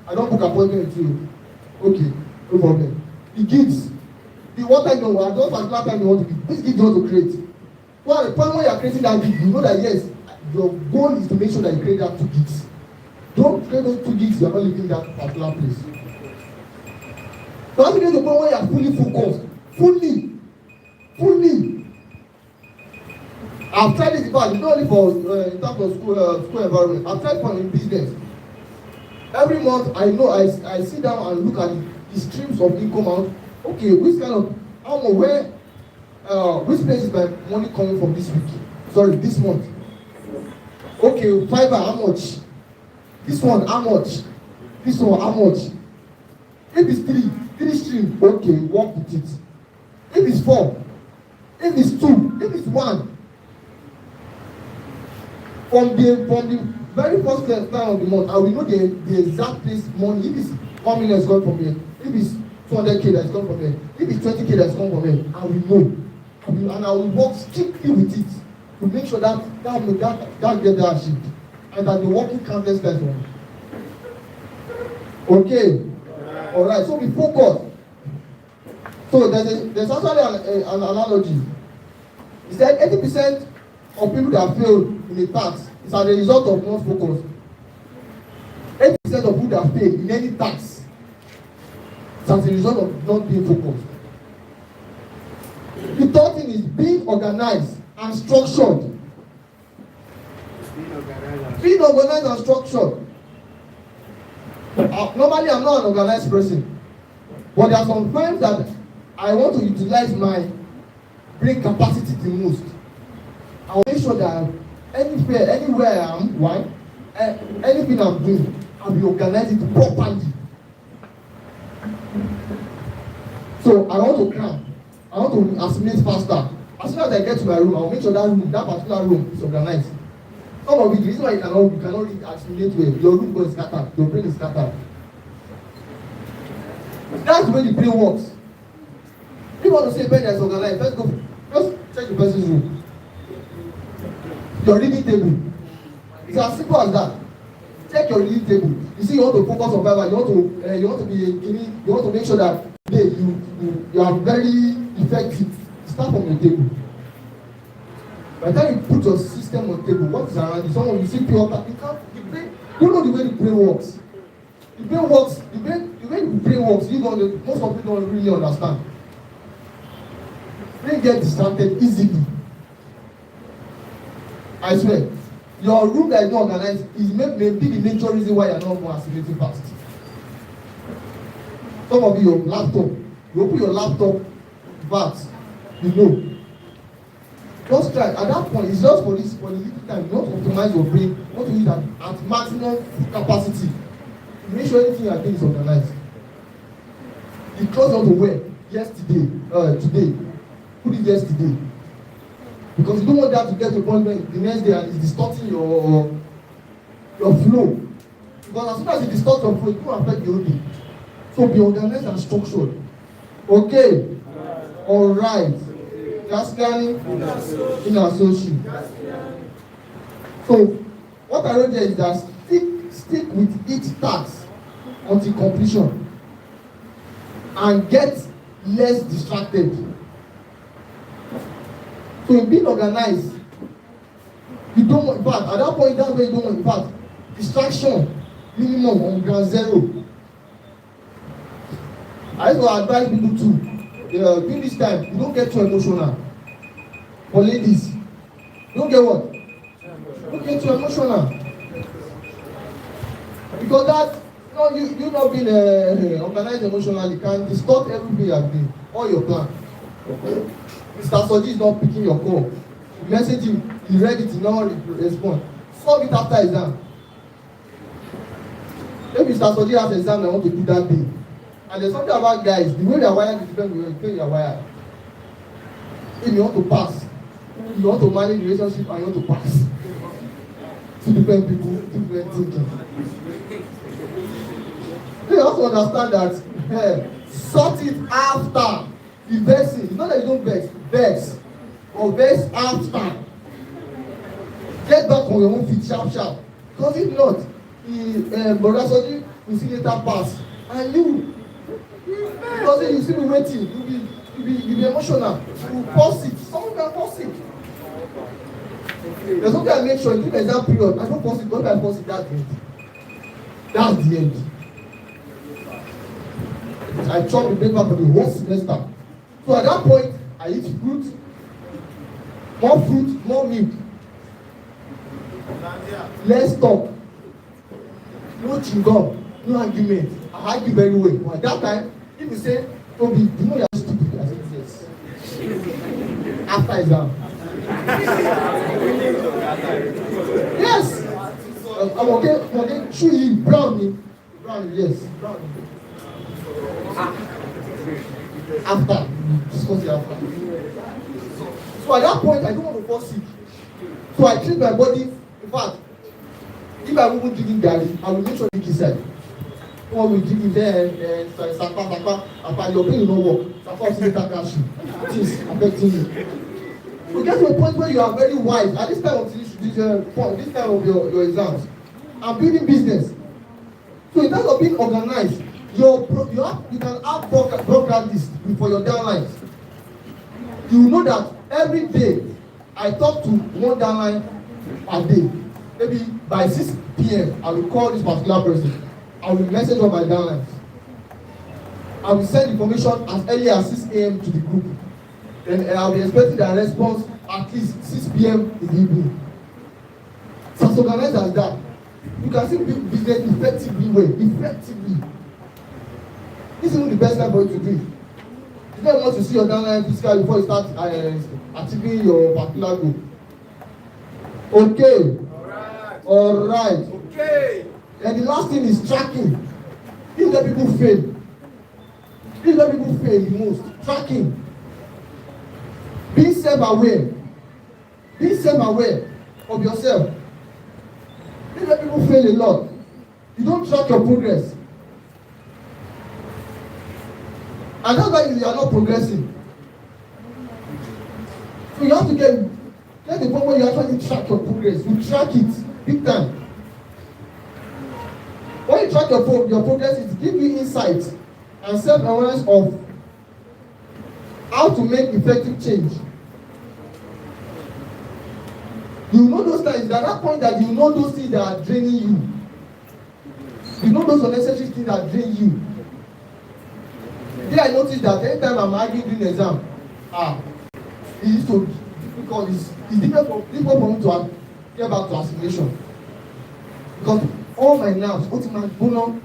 I don't book appointment with you. Okay, no problem. The gigs, what time you want, what particular time you want to be. This gig you want to create. So at the point when you are creating that gig, you know that yes, your goal is to make sure that you create that 2 gigs. Don't create those 2 gigs, you are not living that particular place. So as you get to the point where you are fully focused, fully. I've tried it before, it's not only for in terms of school environment. I've tried for in business. Every month I know I sit down and look at the streams of income out. Okay, which kind of which place is my money coming from this week? Sorry, this month. Okay, Fiverr, how much? This one, how much? This one, how much? If it's 3 streams, okay, work with it. If it's 4, if it's 2, if it's 1, from the very first time of the month, I will know the exact place money. If it's 1 million is coming from here, if it's 200K that's coming from here, if it's 20K that's coming from here, I will know. And I will work strictly with it to make sure that get that shit. And that the working countless times on. Okay. All right. So be focused. So there's actually an analogy. He said 80% of people that fail in a task is as a result of not focus. 80% of people that fail in any task is as a result of not being focused. The third thing is being organized and structured. Being organized and structured. Normally, I'm not an organized person, but there are some times that I want to utilize my brain capacity the most. I will make sure that anywhere I am, why? Anything I'm doing, I will organize it properly. So I want to cram. I want to assimilate faster. As soon as I get to my room, I will make sure that particular room is organized. Some of it, the reason why you cannot really assimilate well, your room is scattered, your brain is scattered. That's the way the brain works. If you want to say a bed is organized, let's go. Just check the person's room. Your reading table. It's as simple as that. Check your reading table. You see, you want to focus on Bible. You want to make sure that you are very effective. Start from your table. By the time you put your system on the table, what is around you? Someone you see pure water. You know the way the brain works. The way the brain works, most of people don't really understand. Brain get distracted easily. I swear, your room that is not organized is maybe the major reason why you are not more assimilating fast. Some of you, your laptop, you open your laptop, but you know. Just try. At that point, it's just for the little time. You want to optimize your brain. You want to use that at maximum capacity. Make sure everything you are doing is organized. The clothes you want to wear today, put it yesterday. Because you don't want that to get to a point where the next day it's distorting your flow. Because as soon as it distorts your flow, it will affect the whole day. So be organized and structured. Okay. All right. Just scanning in association. So what I wrote there is that stick with each task until completion and get less distracted. So in being organized, you don't want, in fact, at that point, that's where you don't want, in fact, distraction minimum on ground zero. I used to advise people too. During this time, you don't get too emotional. For ladies, don't get what? Don't get too emotional. Because that, you not being organized emotionally can distort everything you are doing, all your plan. Mr. Soji is not picking your call. You message him, he read it, he not respond. Solve it after exam. If Mr. Soji has exam, I want to do that day. And there's something about guys, the way they are wired is different from the way you are wired. If you want to pass, you want to manage the relationship and you want to pass. Two different people, different thinking. You also understand that sort it after the vexing. It's not that you don't vex, or vex after. Get back on your own feet sharp. Because if not, Brother Soji will see later pass. And you, because you see me waiting, you'll be emotional. You will pause it. Someone can pause it. There's something I make sure in the exam period, I don't pause it, but I pause it, that's the end. That's the end. I chop the paper for the whole semester. So at that point, I eat fruit, more milk. Less talk. No chewing gum, no argument. I argue very well. But at that time, if you say, Toby, you know you're stupid, I say yes. After exam. Yes. I'm okay. Chew him, brownie, yes. After. Discuss it after. So at that point, I don't want to fall sick. So I treat my body. In fact, if I won't drinking garlic, I will make sure I drink inside. When we drink it there, after your brain will not work. After seeing that cash, it is affecting you. So get to a point where you are very wise at this time of this time of your exams. I'm building business. So in terms of being organized, you can have program list for your downlines. You know that every day I talk to one downline a day. Maybe by 6 p.m. I will call this particular person. I will message on my downlines. I will send information as early as 6 a.m. to the group. Then I will be expecting their response at least 6 p.m. in the evening. So as organized as that, you can still build business effectively. This is the best time for you to do it. You don't want to see your downline fiscal before you start achieving your particular goal. Okay. All right. Okay. And the last thing is tracking. This is where people fail. This is where people fail the most. Tracking. Being self-aware. Being self-aware of yourself. This is where people fail a lot. You don't track your progress. And that's why you are not progressing. So you have to get the point where you actually track your progress. You track it big time. When you track your progress, it gives you insight and self-awareness of how to make effective change. You know those times, at that point that you know those things that are draining you. You know those unnecessary things that drain you. Then I noticed that anytime I'm arguing during exam, it used to because it's difficult for me to get back to assimilation. Because all my nerves, ultimate bone,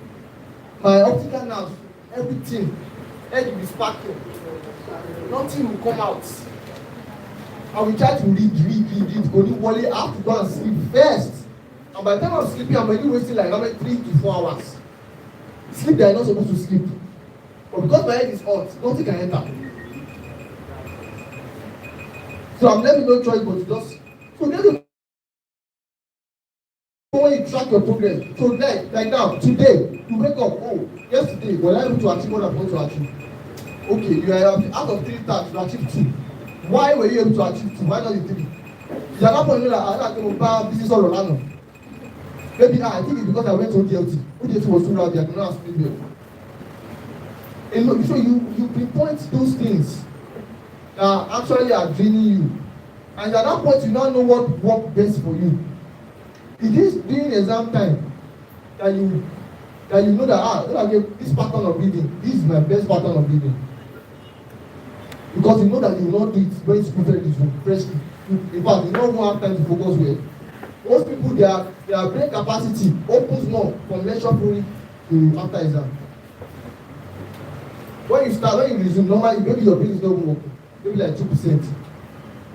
my optical nerves, everything, head will be sparking. Nothing will come out. I will try to read. Only Wally, I have to go and sleep first. And by the time I'm sleeping, I'm already wasting like 3 to 4 hours. Sleep that I'm not supposed to sleep. But because my head is hot, nothing can enter. So I'm left with no choice but to just. So there's a when you track your progress. So like now, today, you wake up, oh, yesterday, were I able to achieve what I want to achieve? Okay, you are out of 3 tasks, you achieved 2. Why were you able to achieve 2? Why not the 3? You are not going to know that I don't buy business all around. Maybe I think it's because I went to ODLT. ODLT was too loud, I could not speak well. And look, so you pinpoint those things that actually are draining you. And at that point, you now know what works best for you. It is during exam time that you know that okay, this pattern of reading, this is my best pattern of reading. Because you know that you will not do it when school is freshly. In fact, you don't have time to focus well. Most people, their brain capacity opens more from lecture period to after exam. When you resume, normally maybe your brain is not working, maybe like 2%.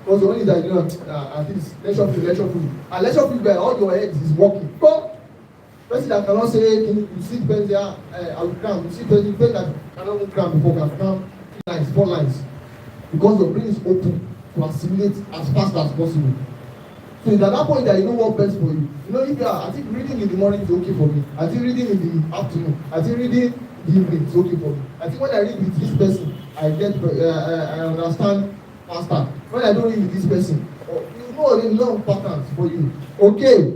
Because the one is that at least lecture period. And lecture period where all your head is working. But person that cannot say, you see person there, I will cram. You see person that cannot cram before can cram 3 lines, 4 lines. Because your brain is open to assimilate as fast as possible. So it's at that point that you know what best for you. You know, if I think reading in the morning is okay for me. I think reading in the afternoon. I think reading in the evening is okay for me. I think when I read with this person, I understand faster. When I don't read with this person, you know the long patterns for you. Okay.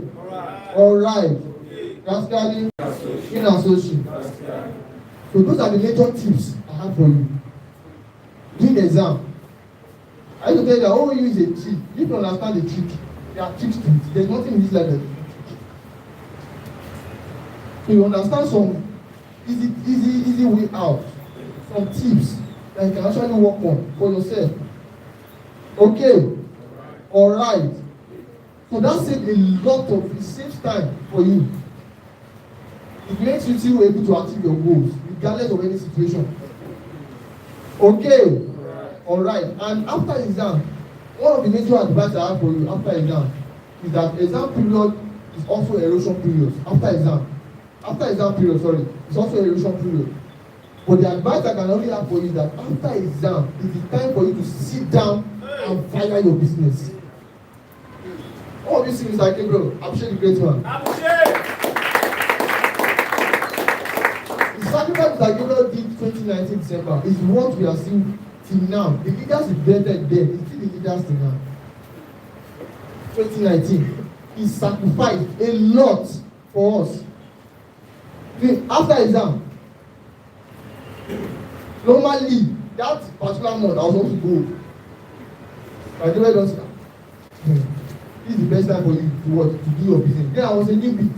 All right. Rascally, in association. So those are the major tips I have for you. During the exam, I used to tell you that all you is a trick. If you understand the trick, there are tricks to it. There's nothing in this life that is a trick. So you understand some easy way out, some tips that you can actually work on for yourself. Okay, all right. So that saves a lot of, it saves time for you. It makes you still able to achieve your goals, regardless of any situation. Okay, all right. And after exam, one of the major advice I have for you after exam is that exam period is also erosion period. After exam period, sorry, it's also erosion period. But the advice I can only have for you is that after exam, it is time for you to sit down and fire your business. All these things like, hey bro, appreciate the great one. The sacrifice that Gabriel did 2019 December is what we are seeing till now. The leaders he vetted there, it's still the leaders till now. 2019, he sacrificed a lot for us. After exam, normally that particular month I was supposed to go. But Gabriel don't say, this is the best time for you to do your business. Then I was a newbie.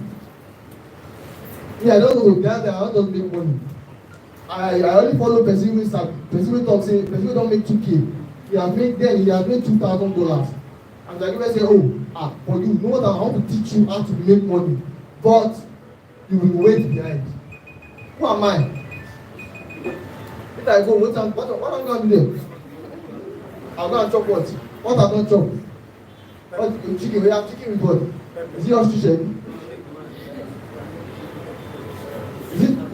I don't know that I don't make money. I only follow person wey talk say person wey don make 2K. He has made $2,000. And the guy say, for you, know what I want to teach you how to make money, but you will wait behind. Who am I? If I go, what am I going to do there? I'm going to chop what? What I don't chop? What chicken? We have chicken with what? Is it ostrich egg?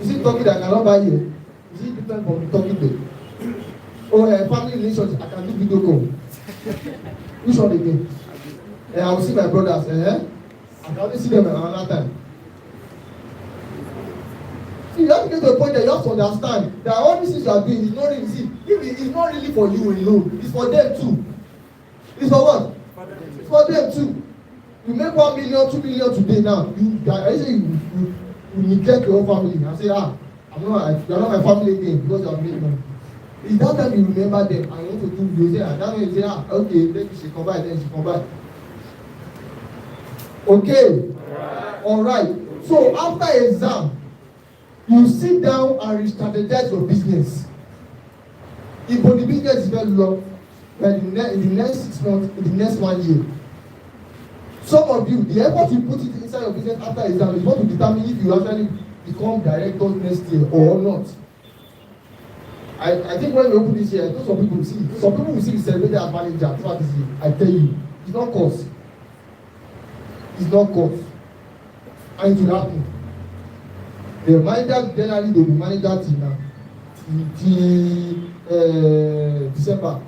Is it turkey that I cannot buy here? Is it different from the turkey there? Oh, family relationship, I can do video call. Which one again? I will see my brothers. I can only see them another time. See, you have to get to a point that you have to understand that all these things you are doing is not really, see, it's not really for you alone, it's for them too. It's for what? It's for them too. You make 1 million, 2 million today now. I say you neglect your own family and say, you are not my family again because you have made money. It's that time you remember them and you want to do, you say, that time you say, okay, then she come back, then she come back. Okay? Alright. So after exam, you sit down and re-strategize your business. If the business is very long, then in the next 6 months, in the next 1 year, some of you, the effort you put it inside your business after exam is what will determine if you actually become director next year or not. I think when we open this year, I know some people will see the celebrated as manager throughout this year. I tell you, it's not cost. It's not cost. And it will happen. The manager generally they will manage that team now till December.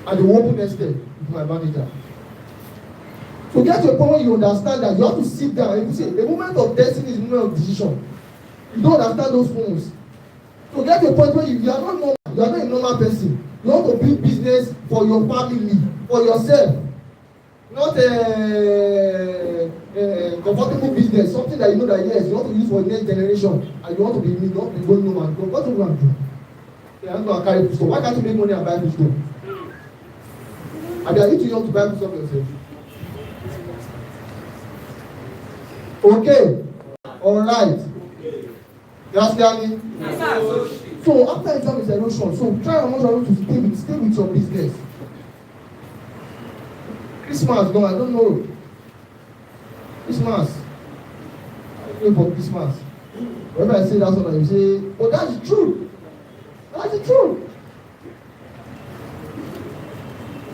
And they will open next year with my manager. So get to a point where you understand that you have to sit down and you say the moment of destiny is the moment of decision. You don't understand those phones. So get to a point where you are not normal, you are not a normal person. You want to build business for your family, for yourself. Not a comfortable business, something that you know that yes, you want to use for the next generation and you want to be me, not be going no man. What do you want to do? I'm going to carry food store. Why can't you make money and buy food store? And they are too young to buy food store yourself. Okay. Alright. You understand me? Yes, sir. So after exam is erosion, so try and to stay with your business. Christmas, no, I don't know. Christmas. I don't know for Christmas. Whenever I say that one, you say, oh, that's the truth. That's the truth.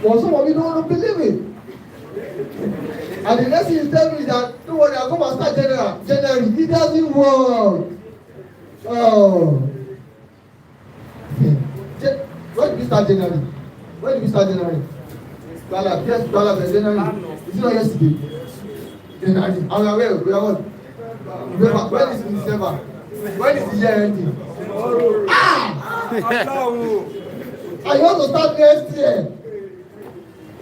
But some of you don't believe it. And the next thing you tell me is that, don't worry, I'll come and start January. It doesn't work. Oh. When did we start January? When did we start January? Yes, January. Is it not yesterday? January. I'm aware. We are what? Remember, when is in December? When is the year ending? Ah! And you want to start next year?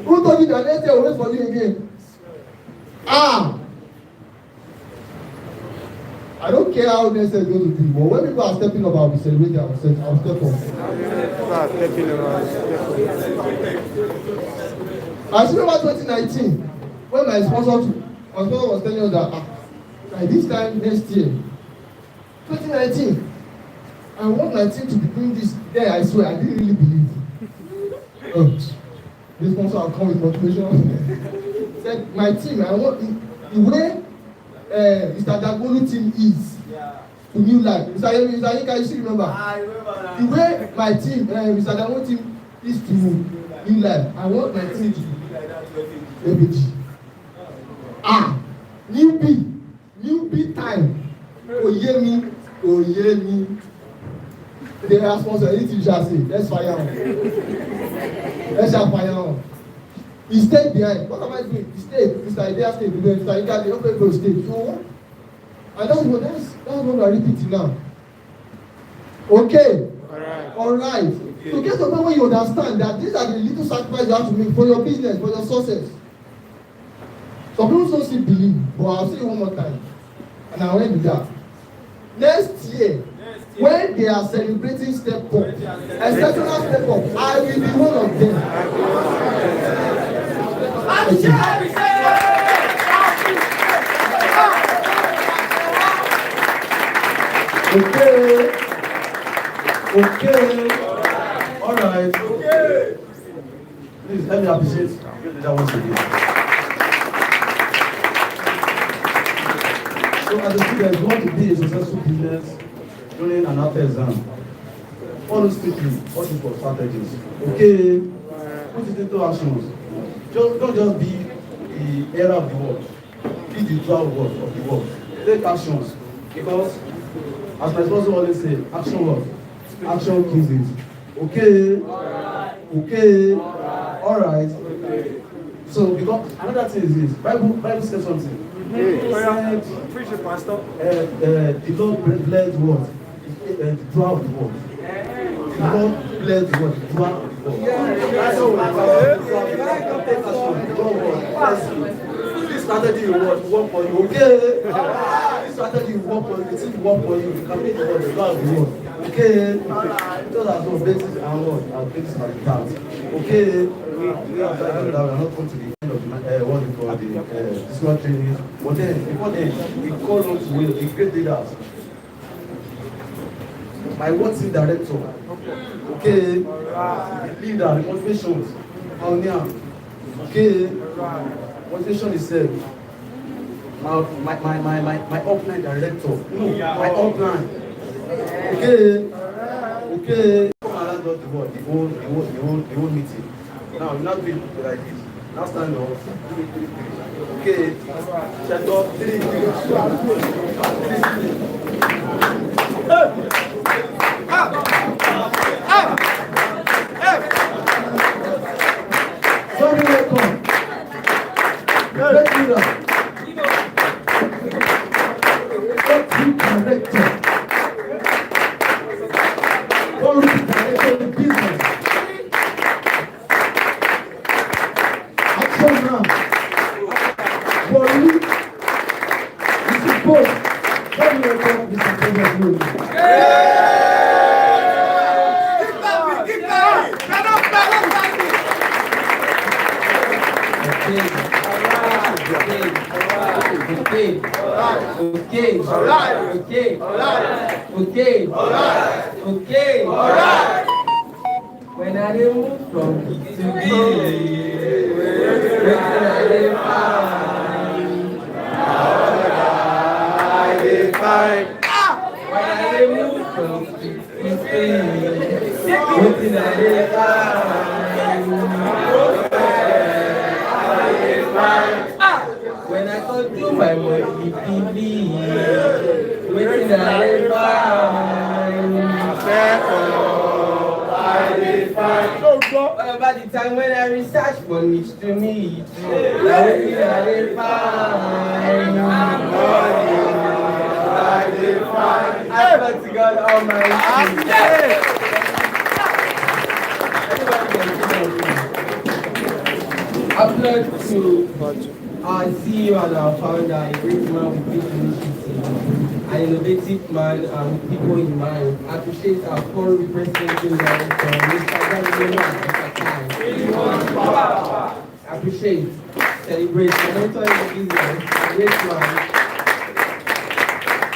Who told you that next year will wait for you again? Ah! I don't care how next year is going to be, but when people are stepping up, I'll be celebrating, I'll step up. I remember 2019, when my sponsor was telling us that by this time next year, 2019, I want my team to be doing this. There, I swear, I didn't really believe. This sponsor will come with motivation. Said, my team, I want the way Mr. Dagolu team is to new life. Mr. Yinka, you still remember? I remember that. The way my team, Mr. Dagolu team is to new life. I want my team to be like that to FAG. New B time. Oyemi. They are sponsor anything you shall say. Let's fire on. Let's have fire on. He stayed behind. What am I doing? He stayed. Mr. Idea stayed. Mr. Ika, the open door stayed. So what? And that's what we are repeating now. Okay. Alright. Okay. So get to the point where you understand that these are the little sacrifices you have to make for your business, for your success. Some people don't still believe, but I'll say it one more time. And I'll end with that. Next year, when they are celebrating step up, exceptional step up, I will be one of them. Okay. All right. Okay. Please let me appreciate that once again. So as a student, you want to be a successful business during and after exam. Follow strictly what is for strategies. Okay. put it into actions. Don't just be the era of the world. Be the draw of the world. Take actions. Because, as my sponsor always say, action what? Action kills it. Okay? Okay? Alright. So, because another thing is this. Bible says something. Preach it, Pastor. The Lord bless what? The draw of the world. The Lord bless the word. The draw of the world. This strategy will work for you. Okay? This strategy will work for you. It will work for you. You can make the word, the draw of the world. Okay? Those are some basis and what? Our basis and results. Okay? We are not going to the end of what we call the DISTRIBUTOR Training. But then, before then, we call on to the great leaders. My what's in director. Okay? The leader, the motivations. Pioneer. Okay? Motivation is my upline director. No, my upline. Okay? Okay? Come around the word, the whole meeting. Now, you not do it like this. Now stand up. Okay. Shut up. 3, 3. Somebody will come. Let's do that. Let's be director. Don't be director in business. Action now. For you, it's a boat. Somebody will come. This is Okay. When I move from B to B, when I find. When I move from B to B, when I when I go do my money, when I find. What about the time when I research for niche to meet? When I find. I swear to God Almighty. Upload to our CEO and our founder, a great man with great initiative, an innovative man and people in mind. I appreciate our core representing director, Mr. I appreciate, celebrate, the mentor in the business, a great man.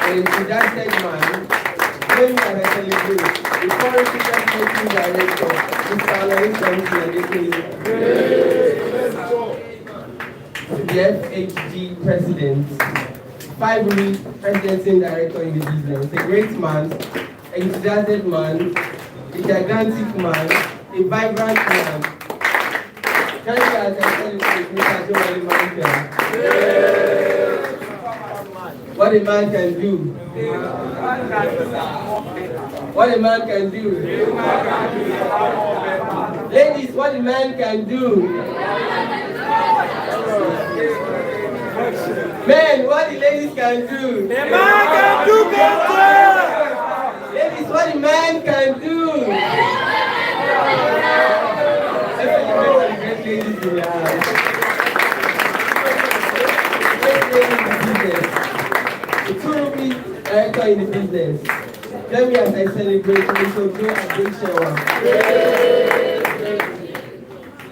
And to that said man, when we are celebrate, the core representing director, Mr. the FHG president, 5 week presiding director in the business, a great man, a enthusiastic man, a gigantic man, a vibrant man. Can you guys celebrate Mr. Joel Michael? What a man can do. What a man can do. Ladies, what a man can do. Men, what the ladies can do. The man can do better. Ladies, what the man can do. Great ladies in the house. Great ladies in the business. The 2 rupees director in the business. Let me, as I celebrate, we shall do a big shower.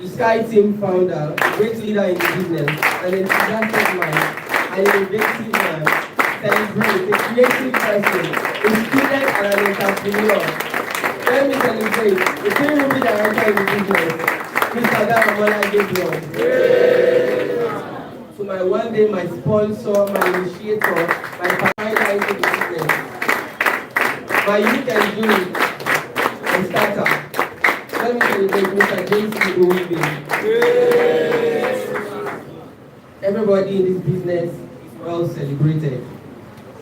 The Sky Team founder, great leader in the business, an enthusiastic man, an innovative man, celebrate, a creative person, a student and an entrepreneur. Let me celebrate the 3 rupee director in the business, Mr. Daramola Gabriel. To my one day, my sponsor, my initiator, my partner into the business. My you can do it, my starter. Let Let me celebrate Mr. James Iwobi. Everybody in this business is well celebrated.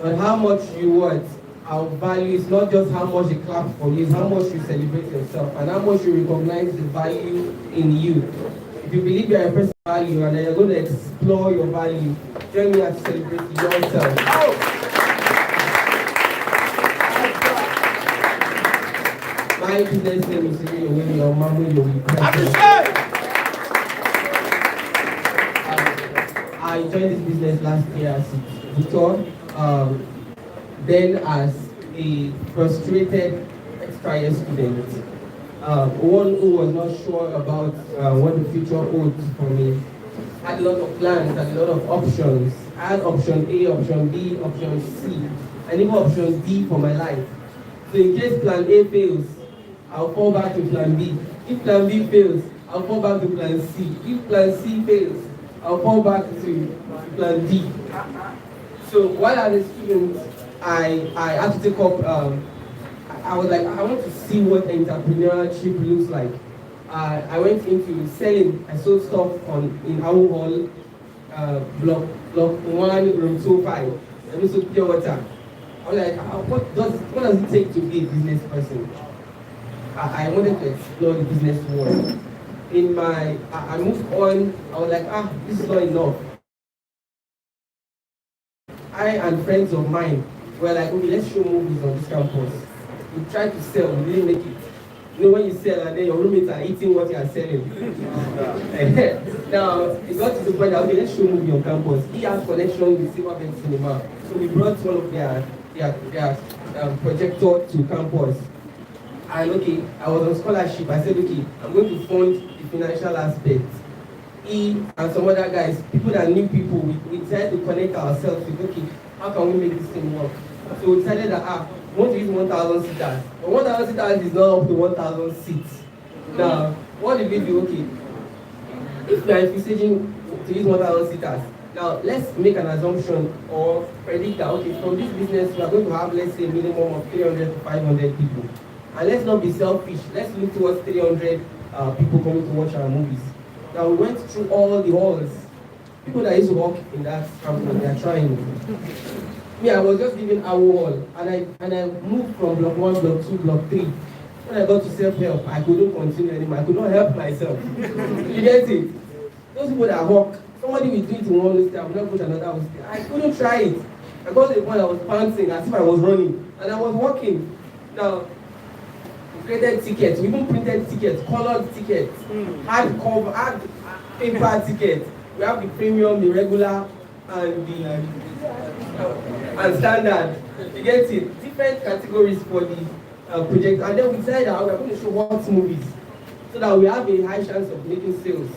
But how much you want, our value is not just how much they clap for you, it's how much you celebrate yourself and how much you recognize the value in you. If you believe you're a person of value and then you're going to explore your value, join me as celebrate yourself. My business name is your mama, I joined this business last year as a distributor, then as a frustrated extra year student, one who was not sure about what the future holds for me. I had a lot of plans, had a lot of options. I had option A, option B, option C, and even option D for my life. So in case plan A fails, I'll fall back to plan B. If plan B fails, I'll fall back to plan C. If plan C fails, I'll fall back to plan D. So while I was a student, I had to take up, I was like, I want to see what entrepreneurship looks like. I went into selling. I sold stuff in our hall, block 1, room 205. I sold pure water. I was like, what does it take to be a business person? I wanted to explore the business world. I moved on. I was like, this is not enough. I and friends of mine were like, okay, let's show movies on this campus. We tried to sell, we didn't make it. You know when you sell and then your roommates are eating what you are selling. Now, it got to the point that, okay, let's show movie on campus. He has connection with Silver Bend Cinema. So we brought one of their projector to campus. And okay, I was on scholarship. I said, okay, I'm going to fund the financial aspect. He and some other guys, people that knew people, we decided to connect ourselves with, okay, how can we make this thing work? So we decided that, we want to use 1,000 seaters. But 1,000 seaters is not up to 1,000 seats. Now, what did we do? Okay, if we are envisaging to use 1,000 seaters, now let's make an assumption or predict that, okay, from this business, we are going to have, let's say, a minimum of 300 to 500 people. And let's not be selfish. Let's look towards 300 people coming to watch our movies. Now, we went through all the halls. People that used to work in that campus, they are trying. Me, I was just giving our hall, and I moved from block 1, block 2, block 3. When I got to self-help, I couldn't continue anymore. I could not help myself. You get it? Those people that work, somebody will do it in one hostel, I will not go to another hostel. I couldn't try it. I got to the point I was panting as if I was running, and I was walking. Now, we created tickets, we even printed tickets, colored tickets, hard paper tickets. We have the premium, the regular, and the and standard. You get it? Different categories for the project, and then we decided that we are going to show hot movies so that we have a high chance of making sales.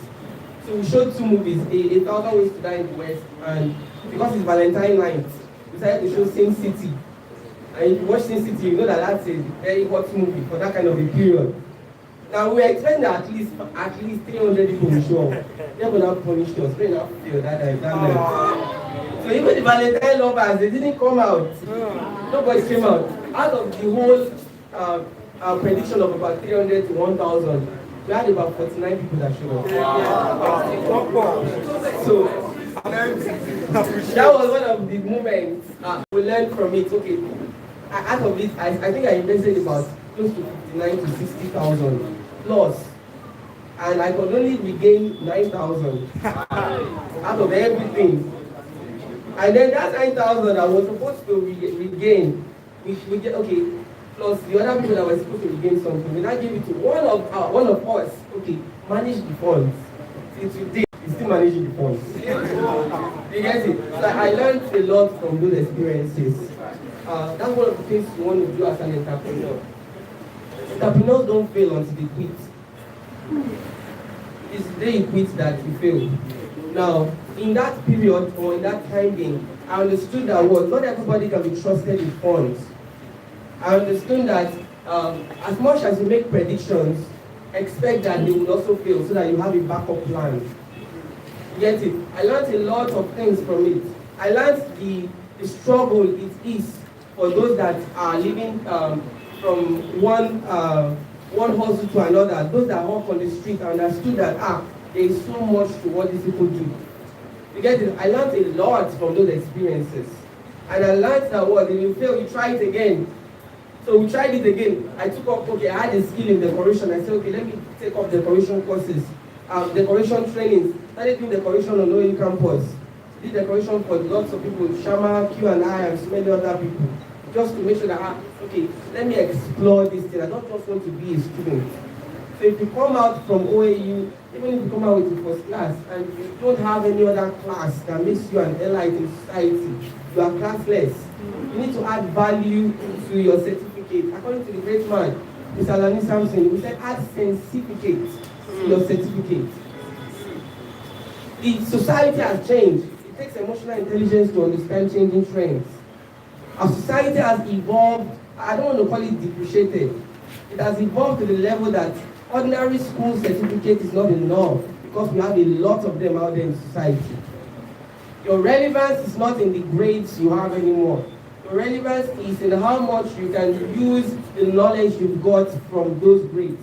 So we showed 2 movies, A 1,000 Ways to Die in the West, and because it's Valentine night, we decided to show Sin City. And if you watch Sin City, you know that that's a very hot movie for that kind of a period. Now we were expecting that at least 300 people will show up. They're going to punish us. They're going to feel that night. So even the Valentine lovers, they didn't come out. Nobody came out. Out of the whole prediction of about 300 to 1,000, we had about 49 people that showed up. So that was one of the moments we learned from it. Okay, out of it, I think I invested about close to 59 to 60,000 plus, and I could only regain 9,000 out of everything. And then that 9,000 I was supposed to regain, we get okay. Plus the other people that were supposed to regain something, we now give it to one of us. Okay, manage the funds. Till today, he's still managing the funds. You get it? So I learned a lot from those experiences. That's one of the things you want to do as an entrepreneur. Entrepreneurs don't fail until they quit. It's the day you quit that you fail. Now, in that period or in that time being, I understood that not everybody can be trusted with funds. I understood that as much as you make predictions, expect that they will also fail so that you have a backup plan. You get it? I learned a lot of things from it. I learned the struggle it is for those that are living from one one hustle to another. Those that work on the street understood that there is so much to what these people do. You get it? I learned a lot from those experiences. And I learned that what, if you fail, you try it again. So we tried it again. I took up, I had a skill in decoration. I said, let me take up decoration courses, decoration trainings. Started doing decoration on NOV campus. Did decoration for lots of people, Shama, Q&I, and so many other people. Just to make sure that, let me explore this thing. I don't just want to be a student. So if you come out from OAU, even if you come out with your first class, and you don't have any other class that makes you an elite in society, you are classless. You need to add value to your certificate. According to the great man, Mr. Lani Sampson, we said add certificate to your certificate. The society has changed. It takes emotional intelligence to understand changing trends. Our society has evolved. I don't want to call it depreciated. It has evolved to the level that ordinary school certificate is not enough because we have a lot of them out there in society. Your relevance is not in the grades you have anymore. Your relevance is in how much you can use the knowledge you've got from those grades.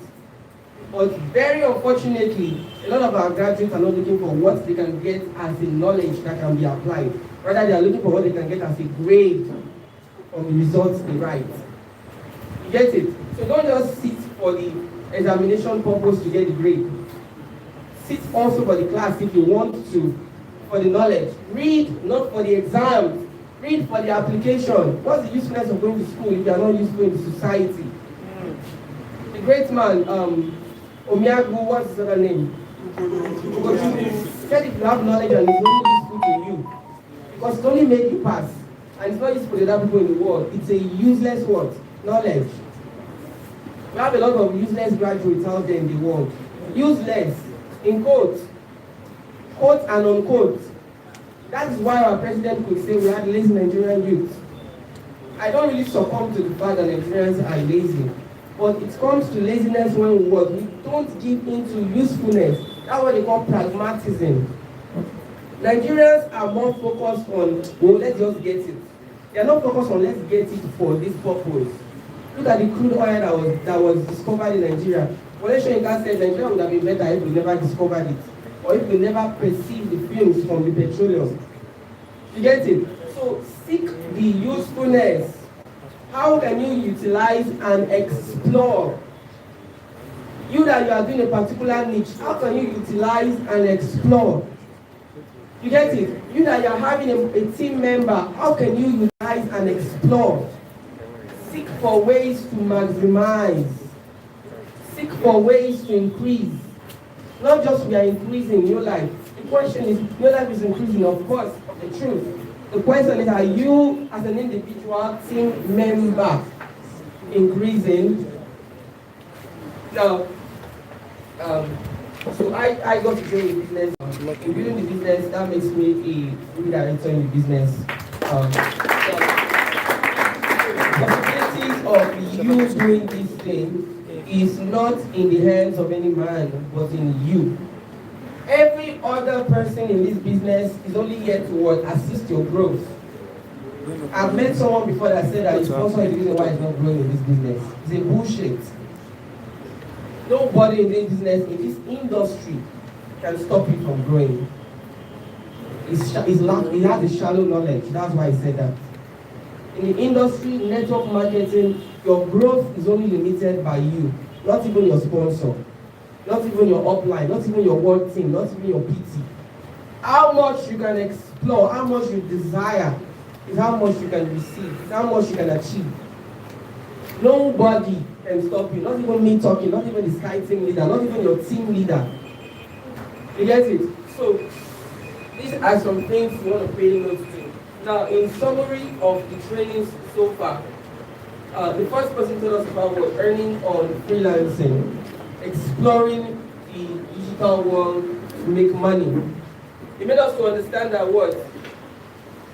But very unfortunately, a lot of our graduates are not looking for what they can get as a knowledge that can be applied. Rather, they are looking for what they can get as a grade from the results they write. You get it? So don't just sit for the examination purpose to get the grade. Sit also for the class if you want to, for the knowledge. Read not for the exams. Read for the application. What's the usefulness of going to school if you are not useful in the society? The great man, Omiagu, what's his other name? Said if you have knowledge and it's only useful to you, because it only makes you pass, and it's not useful to other people in the world, it's a useless what? Knowledge. We have a lot of useless graduates out there in the world. Useless, in quotes. Quote and unquote. That is why our president could say we had lazy Nigerian youth. I don't really succumb to the fact that Nigerians are lazy. But it comes to laziness when we work. We don't give into usefulness. That's what they call pragmatism. Nigerians are more focused on, let's just get it. They are not focused on let's get it for this purpose. Look at the crude oil that was discovered in Nigeria. Wole Soyinka said Nigeria would have been better if we never discovered it, or if we never perceived the fumes from the petroleum. You get it? So seek the usefulness. How can you utilize and explore? You that you are doing a particular niche, how can you utilize and explore? You get it? You that you are having a team member, how can you utilize and explore? Seek for ways to maximize. Seek for ways to increase. Not just we are increasing your life. The question is, your life is increasing, of course, the truth. The question is, are you as an individual team member increasing? Now, so I got to join the business. In building the business, that makes me a good director in the business. The possibilities of you doing this thing is not in the hands of any man, but in you. Every other person in this business is only here to assist your growth. I've met someone before that said that his sponsor is the reason why he's not growing in this business. It's a bullshit. Nobody in this business, in this industry, can stop you from growing. He has a shallow knowledge. That's why he said that. In the industry, network marketing, your growth is only limited by you, not even your sponsor, not even your upline, not even your work team, not even your PT. How much you can explore, how much you desire, is how much you can receive, is how much you can achieve. Nobody can stop you, not even me talking, not even the Sky team leader, not even your team leader. You get it? So, these are some things you want to pay note to. Now, in summary of the trainings so far, the first person told us about what earning on freelancing, exploring the digital world to make money. It made us to understand that what?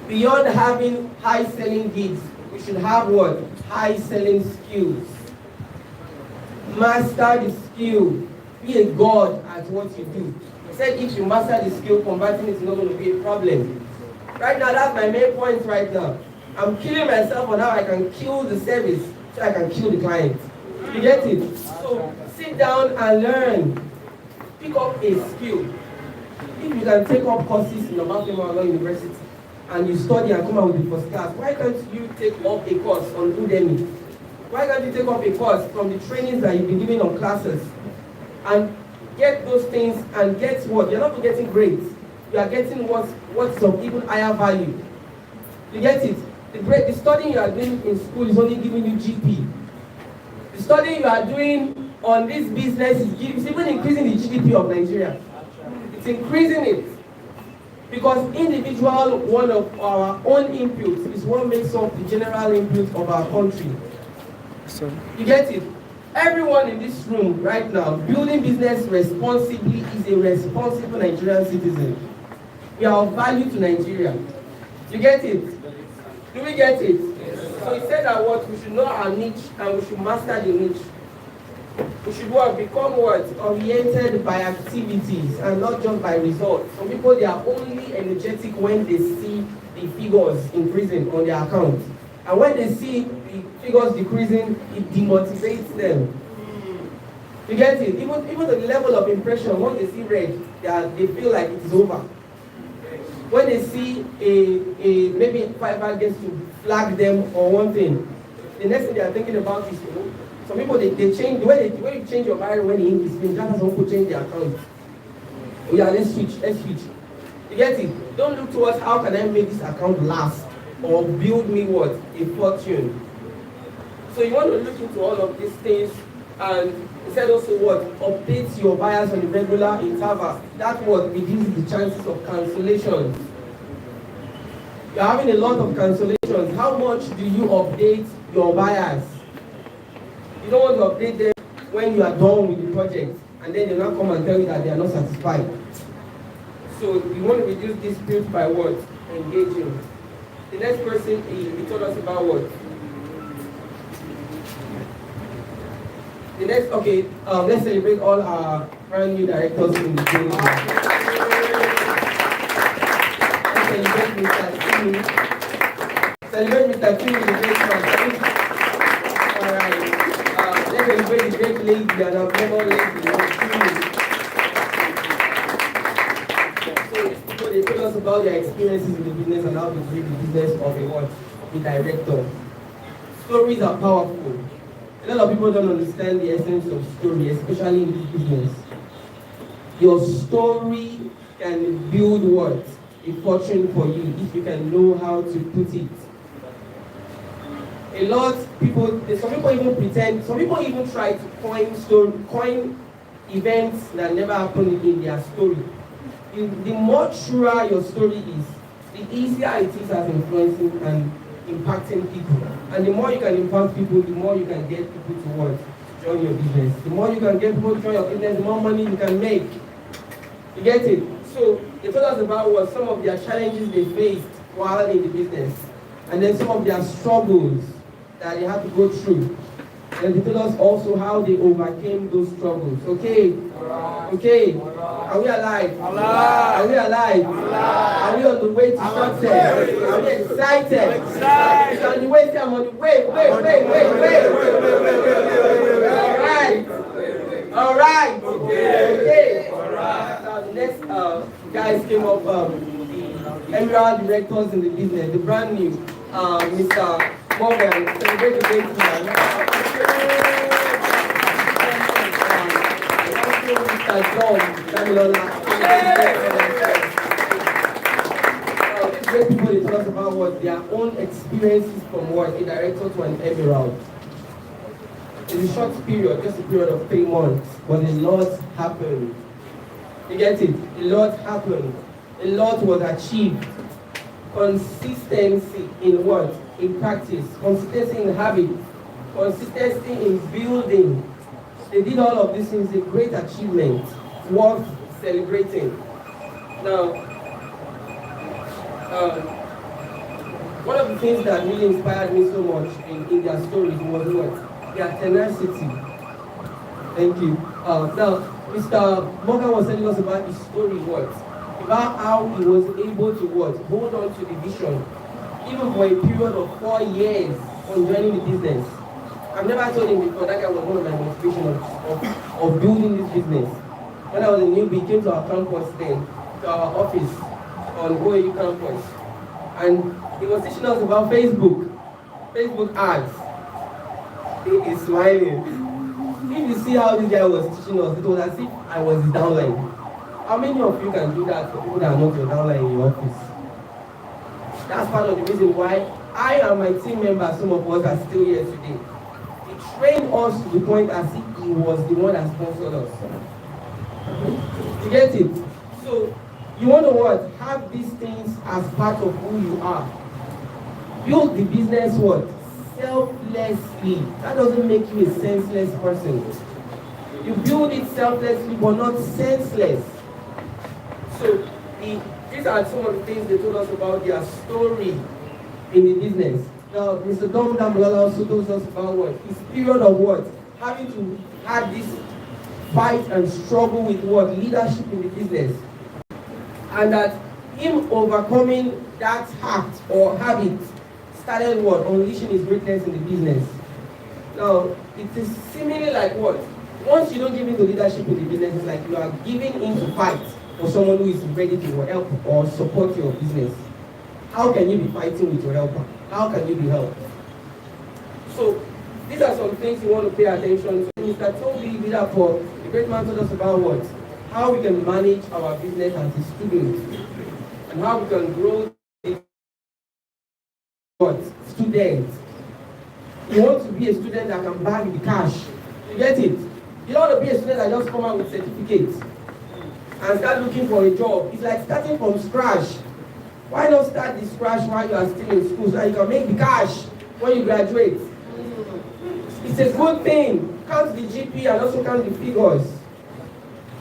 Beyond having high selling gigs, we should have what? High selling skills. Master the skill. Be a god at what you do. He said if you master the skill, converting is not going to be a problem. Right now, that's my main point right now. I'm killing myself on how I can kill the service so I can kill the client. You get it? So sit down and learn. Pick up a skill. If you can take up courses in Obafemi University and you study and come out with the first class, why can't you take up a course on Udemy? Why can't you take up a course from the trainings that you've been giving on classes and get those things and get what? You're not getting grades. You are getting what's of even higher value. You get it? The studying you are doing in school is only giving you GP. The studying you are doing on this business is even increasing the GDP of Nigeria. It's increasing it. Because individual one of our own inputs is what makes up the general input of our country. You get it? Everyone in this room right now, building business responsibly is a responsible Nigerian citizen. We are of value to Nigeria. You get it? Do we get it? So he said that what? We should know our niche and we should master the niche. We should become oriented by activities and not just by results. Some people, they are only energetic when they see the figures increasing on their account. And when they see the figures decreasing, it demotivates them. You get it? Even the level of impression, when they see red, they feel like it is over. When they see maybe Fiverr gets to flag them or one thing, the next thing they are thinking about is, some people they change the way you change your value when the ink is finished. That's how some people change their account. Oh yeah, let's switch. You get it? Don't look towards how can I make this account last or build me what? A fortune. So you want to look into all of these things, and he said also what? Update your buyers on a regular interval. That what reduces the chances of cancellations. You're having a lot of cancellations. How much do you update your buyers? You don't want to update them when you are done with the project, and then they now come and tell you that they are not satisfied. So you want to reduce disputes by what? Engaging. The next person, he told us about what? The next, okay, let's celebrate all our brand new directors in the training. Let's celebrate Mr. Timmy. Celebrate Mr. Timmy, the great man. Alright. Let's celebrate the great lady and our member lady. So they told us about their experiences in the business and how to build the business of a director. Stories are powerful. A lot of people don't understand the essence of story, especially in this business. Your story can build what? A fortune for you if you can know how to put it. Some people even pretend, some people even try to coin events that never happened in their story. The more truer your story is, the easier it is as influencing and impacting people. And the more you can impact people, the more you can get people to join your business. The more you can get people to join your business, the more money you can make. You get it? So they told us about what some of their challenges they faced while in the business, and then some of their struggles that they had to go through. And they told us also how they overcame those struggles. Okay? Okay? Are we alive? Are we alive? Are we on the way to success? Are we excited? It's on the way, I'm on the way. All right. Okay. Now the next guys came up, the emerald directors in the business, the brand new Mr. Morgan. Celebrate the great man. Mr. John Damilola. These great people, they tell us about what their own experiences from what a director to an emerald. In a short period, just a period of 3 months, but a lot happened. You get it? A lot happened. A lot was achieved. Consistency in what? In practice. Consistency in habit. Consistency in building. They did all of these things, a great achievement, worth celebrating. Now, one of the things that really inspired me so much in their stories was what? Their tenacity. Thank you. Now, Mr. Morgan was telling us about his story, about how he was able to hold on to the vision, even for a period of 4 years on joining the business. I've never told him before, that guy was one of my motivations of building this business. When I was a newbie, he came to our campus then, to our office on OAU campus. And he was teaching us about Facebook ads. He is smiling. If you see how this guy was teaching us, it was as if I was his downline. How many of you can do that for people that are not your downline in your office? That's part of the reason why I and my team members, some of us are still here today. He trained us to the point as if he was the one that sponsored us. You get it? So you want to what? Have these things as part of who you are. Build the business what? Selflessly. That doesn't make you a senseless person. You build it selflessly but not senseless. So these are some of the things they told us about their story in the business. Now, Mr. Dom Damblala also told us about what? His period of what? Having to have this fight and struggle with what? Leadership in the business. And that him overcoming that act or habit started what? Unleashing his greatness in the business. Now, it is similarly like what? Once you don't give into leadership in the business, it's like you are giving in to fight for someone who is ready to help or support your business. How can you be fighting with your helper? How can you be helped? So, these are some things you want to pay attention to. Mr. Toby, leader for the great man told us about what? How we can manage our business as a student and how we can grow what? Student. You want to be a student that can bag the cash. You get it? You don't want to be a student that just come out with certificates and start looking for a job. It's like starting from scratch. Why not start the scratch while you are still in school so that you can make the cash when you graduate? It's a good thing. Count the GP and also count the figures.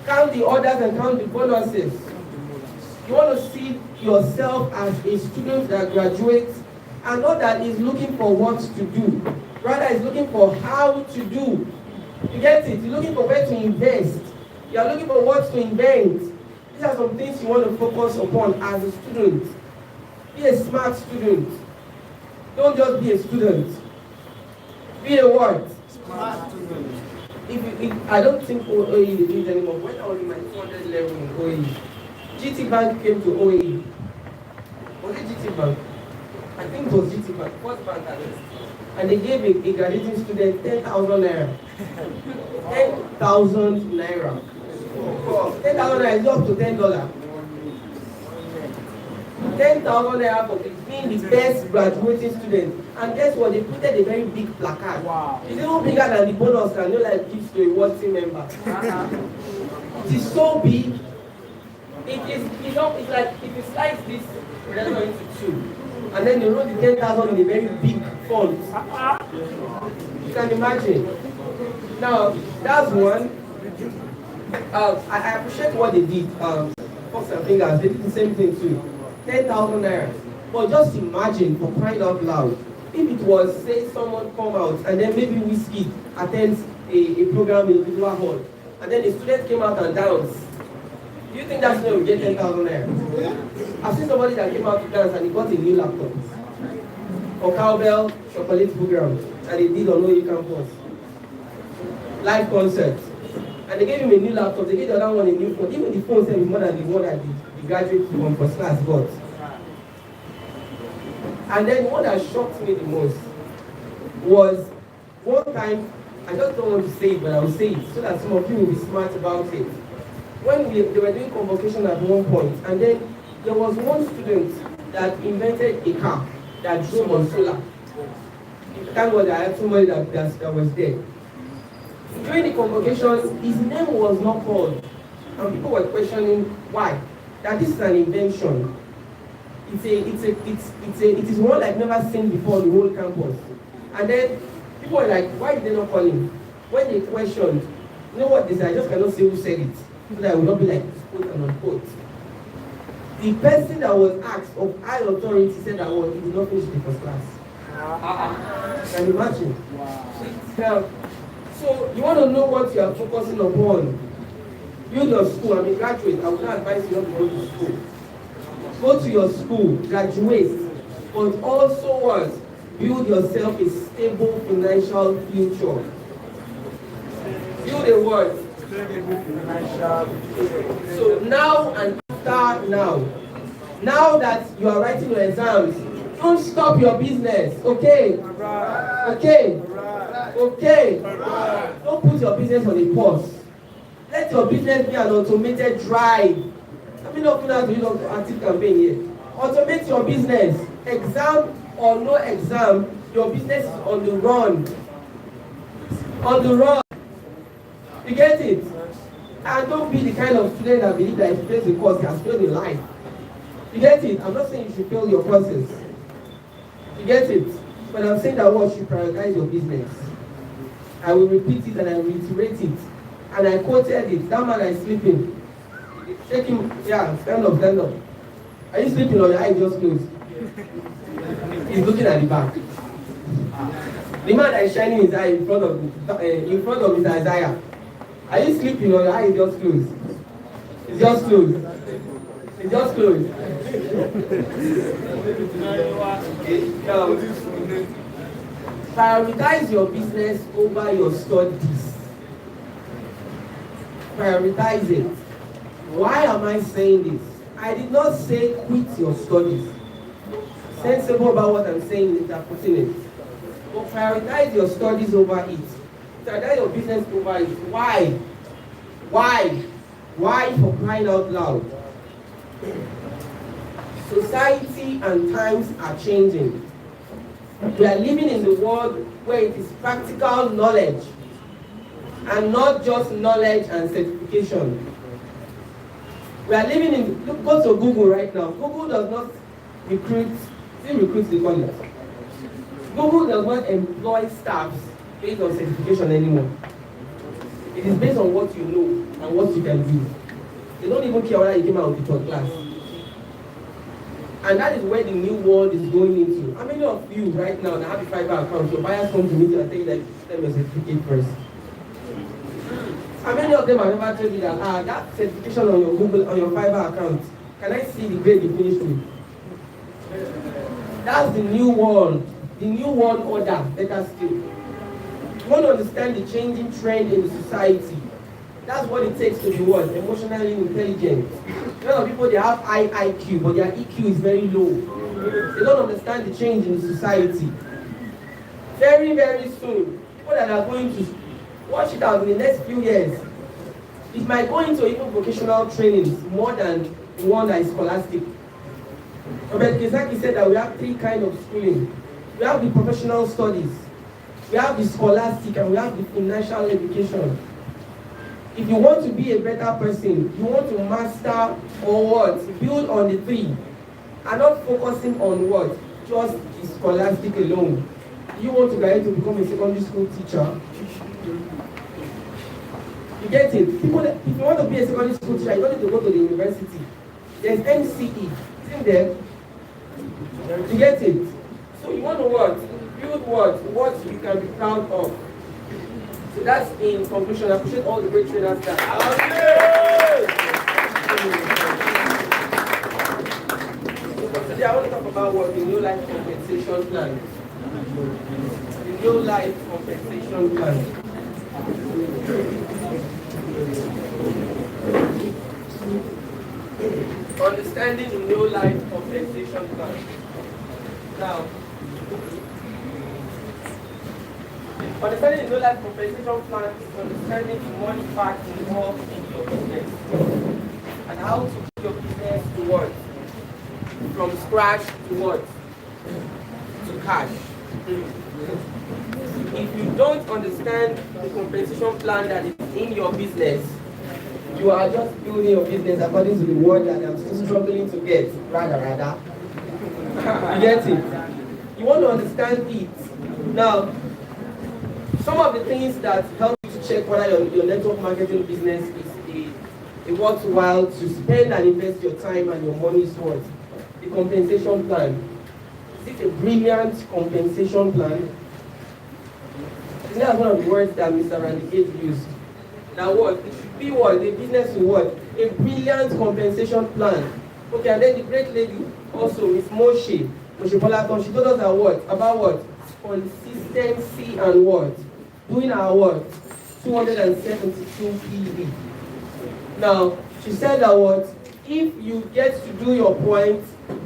Count the orders and count the bonuses. You want to see yourself as a student that graduates and not that is looking for what to do. Rather is looking for how to do. You get it? You're looking for where to invest. You're looking for what to invent. These are some things you want to focus upon as a student. Be a smart student. Don't just be a student. Be a what? Smart student. If I don't think OAE they do it anymore. When I was in my 200 level in OAE, GT Bank came to OAE. Was it GT Bank? I think it was GT Bank, first bank at least. And they gave a graduating student 10,000 naira. 10,000 naira. 10,000 naira is up to $10. 10,000 naira for being the best graduating student. And guess what? They put a very big placard. Wow. It's even bigger than the bonus and no like gives to a world team member. It is so big. It's like if you slice this, we're going into two. And then they wrote the 10,000 in a very big font. You can imagine. Now, that's one. I appreciate what they did. Fox and Fingers, they did the same thing too. 10,000 naira. But just imagine, for crying out loud, if it was, say, someone come out and then maybe Whiskey attends a program in Visual Hall, and then a student came out and danced. Do you think that's where we get 10,000 naira? I've seen somebody that came out to dance and he got a new laptop. Or Cowbell Chocolate program that they did on OAU campus. Live concert. And they gave him a new laptop, they gave the other one a new phone. Even the phone is more than the one that the graduate from first class got. And then the one that shocked me the most was one time, I just don't want to say it, but I will say it so that some of you will be smart about it. When they were doing convocation at one point, and then there was one student that invented a car that drove on solar. Thank God I had somebody that was there. During the convocation, his name was not called, and people were questioning why. That this is an invention. It is one like never seen before on the whole campus. And then people were like, why did they not call him? When they questioned, you know what they said? I just cannot say who said it, so that I will not be like quote and unquote. The person that was asked of high authority said that he did not finish the first class. Can you imagine? Wow. So you want to know what you are focusing upon. Build your school. I'm a graduate. I would not advise you not to go to school. Go to your school, graduate, but also what? build yourself a stable financial future. Build a what? So now and after now. Now that you are writing your exams, don't stop your business, okay? Okay? Okay? Don't put your business on a pause. Let your business be an automated drive. I mean, not to use an active campaign here. Automate your business. Exam or no exam, your business is on the run. On the run. You get it? And don't be the kind of student that believe that if you fail the course, you can fail in life. You get it? I'm not saying you should fail your courses. You get it? But I'm saying that what should prioritize your business. I will repeat it and I will reiterate it. And I quoted it. That man is sleeping. Shake him. Yeah, stand up, stand up. Are you sleeping or your eyes just closed? He's looking at the back. The man that is shining his eye in front of Mr. Isaiah. Are you sleeping or your eyes just closed? It's just closed. It's just closed. Prioritize your business over your studies. Prioritize it. Why am I saying this? I did not say quit your studies. Sensible about what I'm saying is that putting it. But prioritize your studies over it. Prioritize your business over it. Why? Why? Why for crying out loud? Society and times are changing. We are living in the world where it is practical knowledge and not just knowledge and certification. We are living in, look, go to Google right now. Google does not recruit the college. Google does not employ staffs based on certification anymore. It is based on what you know and what you can do. They don't even care whether you came out of the third class. And that is where the new world is going into. How many of you right now that have a Fiverr account, your buyers come to meet you and tell you that you send them a certificate first? How many of them have ever told you that that certification on your Google, on your Fiverr account, can I see the grade you finished with? That's the new world order, better still. You want to understand the changing trend in the society. That's what it takes to be what? Emotionally intelligent. A lot of people, they have high IQ, but their EQ is very low. They don't understand the change in the society. Very, very soon, people that are going to watch it out in the next few years, it might go into even vocational trainings more than the one that is scholastic. Robert Kiyosaki said that we have three kinds of schooling. We have the professional studies, we have the scholastic, and we have the financial education. If you want to be a better person, you want to master or what? Build on the three. And not focusing on what? Just the scholastic alone. You want to graduate to become a secondary school teacher. You get it? People that, if you want to be a secondary school teacher, you don't need to go to the university. There's MCE. Isn't there? You get it? So you want to what? Build what? What you can be proud of. So that's in conclusion. I appreciate all the great trainers that today I want to talk about what the new life compensation plan. The new life compensation plan. Understanding the new life compensation plan. Now, understanding the new life compensation plan is understanding the money part involved in your business and how to put your business to work from scratch to what? To cash. If you don't understand the compensation plan that is in your business, you are just building your business according to the word that I'm still struggling to get. Rather. You get it? You want to understand it. Now, some of the things that help you to check whether your network marketing business is a worthwhile to spend and invest your time and your money's worth. The compensation plan. Is it a brilliant compensation plan? That's one of the words that Mr. Randy Gates used. Now what? It should be what? The business to what? A brilliant compensation plan. Okay, and then the great lady also, Miss Moshe, She told us that what? About what? Consistency and what? Doing our what? 272 PV. Now, she said that what? If you get to do your point,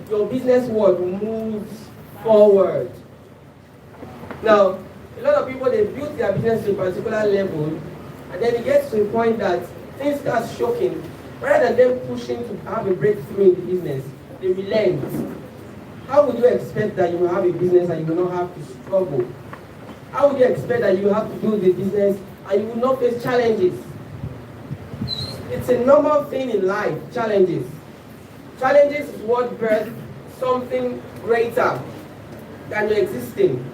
your business what moves forward. Now, a lot of people, they build their business to a particular level, and then it gets to a point that things start shocking. Rather than them pushing to have a breakthrough in the business, they relent. How would you expect that you will have a business and you will not have to struggle? How would you expect that you will have to do the business and you will not face challenges? It's a normal thing in life, challenges. Challenges is what birth something greater than your existing.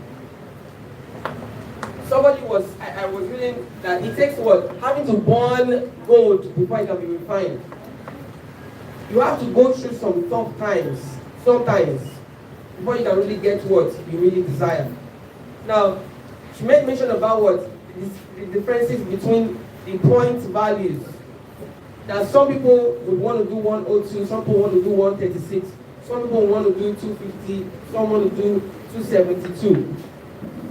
Somebody was, I was reading that it takes what? Having to burn gold before it can be refined. You have to go through some tough times, sometimes, before you can really get what you really desire. Now, she made mention about what? The differences between the point values. That some people would want to do 102, some people want to do 136, some people want to do 250, some want to do 272.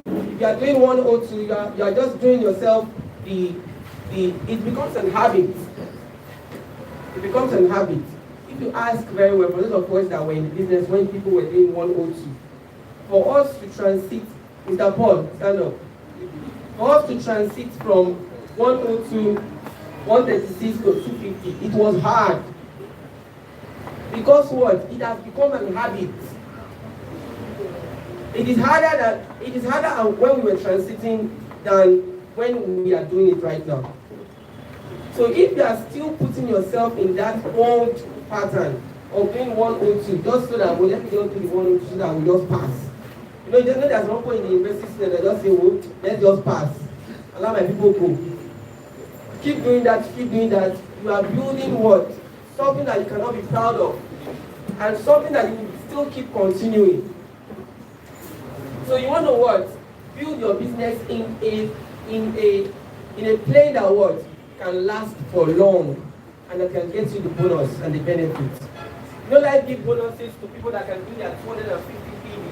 If you are doing 102, you are just doing yourself it becomes a habit. It becomes a habit. If you ask very well, for those of us that were in business when people were doing 102, for us to transit, Mr. Paul, stand up. For us to transit from 102, 136 to 250, it was hard. Because what? It has become a habit. It is harder when we were transiting than when we are doing it right now. So if you are still putting yourself in that old pattern of doing 102, just so that, well, let me just do the 102 so that we'll just pass. You know, there's one point in the university that they just say, well, let's just pass. Allow my people go. Keep doing that, you are building what? Something that you cannot be proud of. And something that you will still keep continuing. So you want to what? Build your business in a plane that what? Can last for long and that can get you the bonus and the benefits. You don't like give bonuses to people that can do their 250 PV.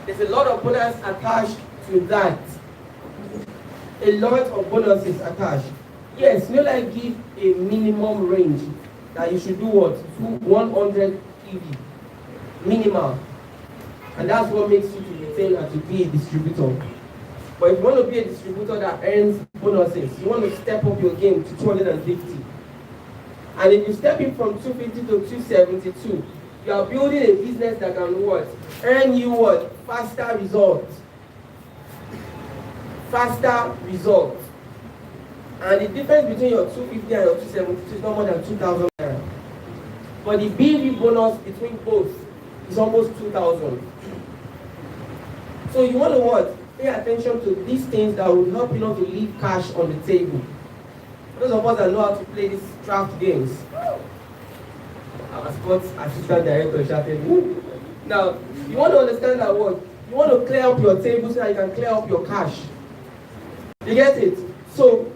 There's a lot of bonus attached to that. A lot of bonuses attached. Yes, you don't like give a minimum range that you should do what? 100 PV. Minimal. And that's what makes you to retain and to be a distributor. But if you want to be a distributor that earns bonuses, you want to step up your game to 250. And if you step in from 250 to 272, you are building a business that can what? Earn you what? Faster results. Faster results. And the difference between your 250 and your 272 is not more than 2,000 naira. But the BV bonus between both is almost 2,000. So you want to what? Pay attention to these things that will help you not to leave cash on the table. For those of us that know how to play these draft games, our sports assistant director shouted. Now, you want to understand that what? You want to clear up your table so that you can clear up your cash. You get it? So,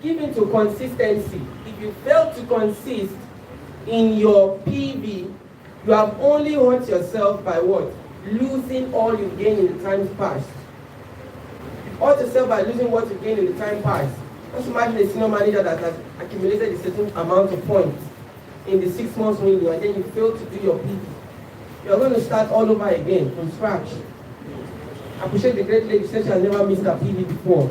give into consistency. If you fail to consist in your PV, you have only hurt yourself by what? Losing all you gain in the times past. Hurt yourself by losing what you gain in the time past. Just imagine a senior manager that has accumulated a certain amount of points in the 6 months window and then you fail to do your PV. You are going to start all over again from scratch. I appreciate the great lady, she said she has never missed a PV before.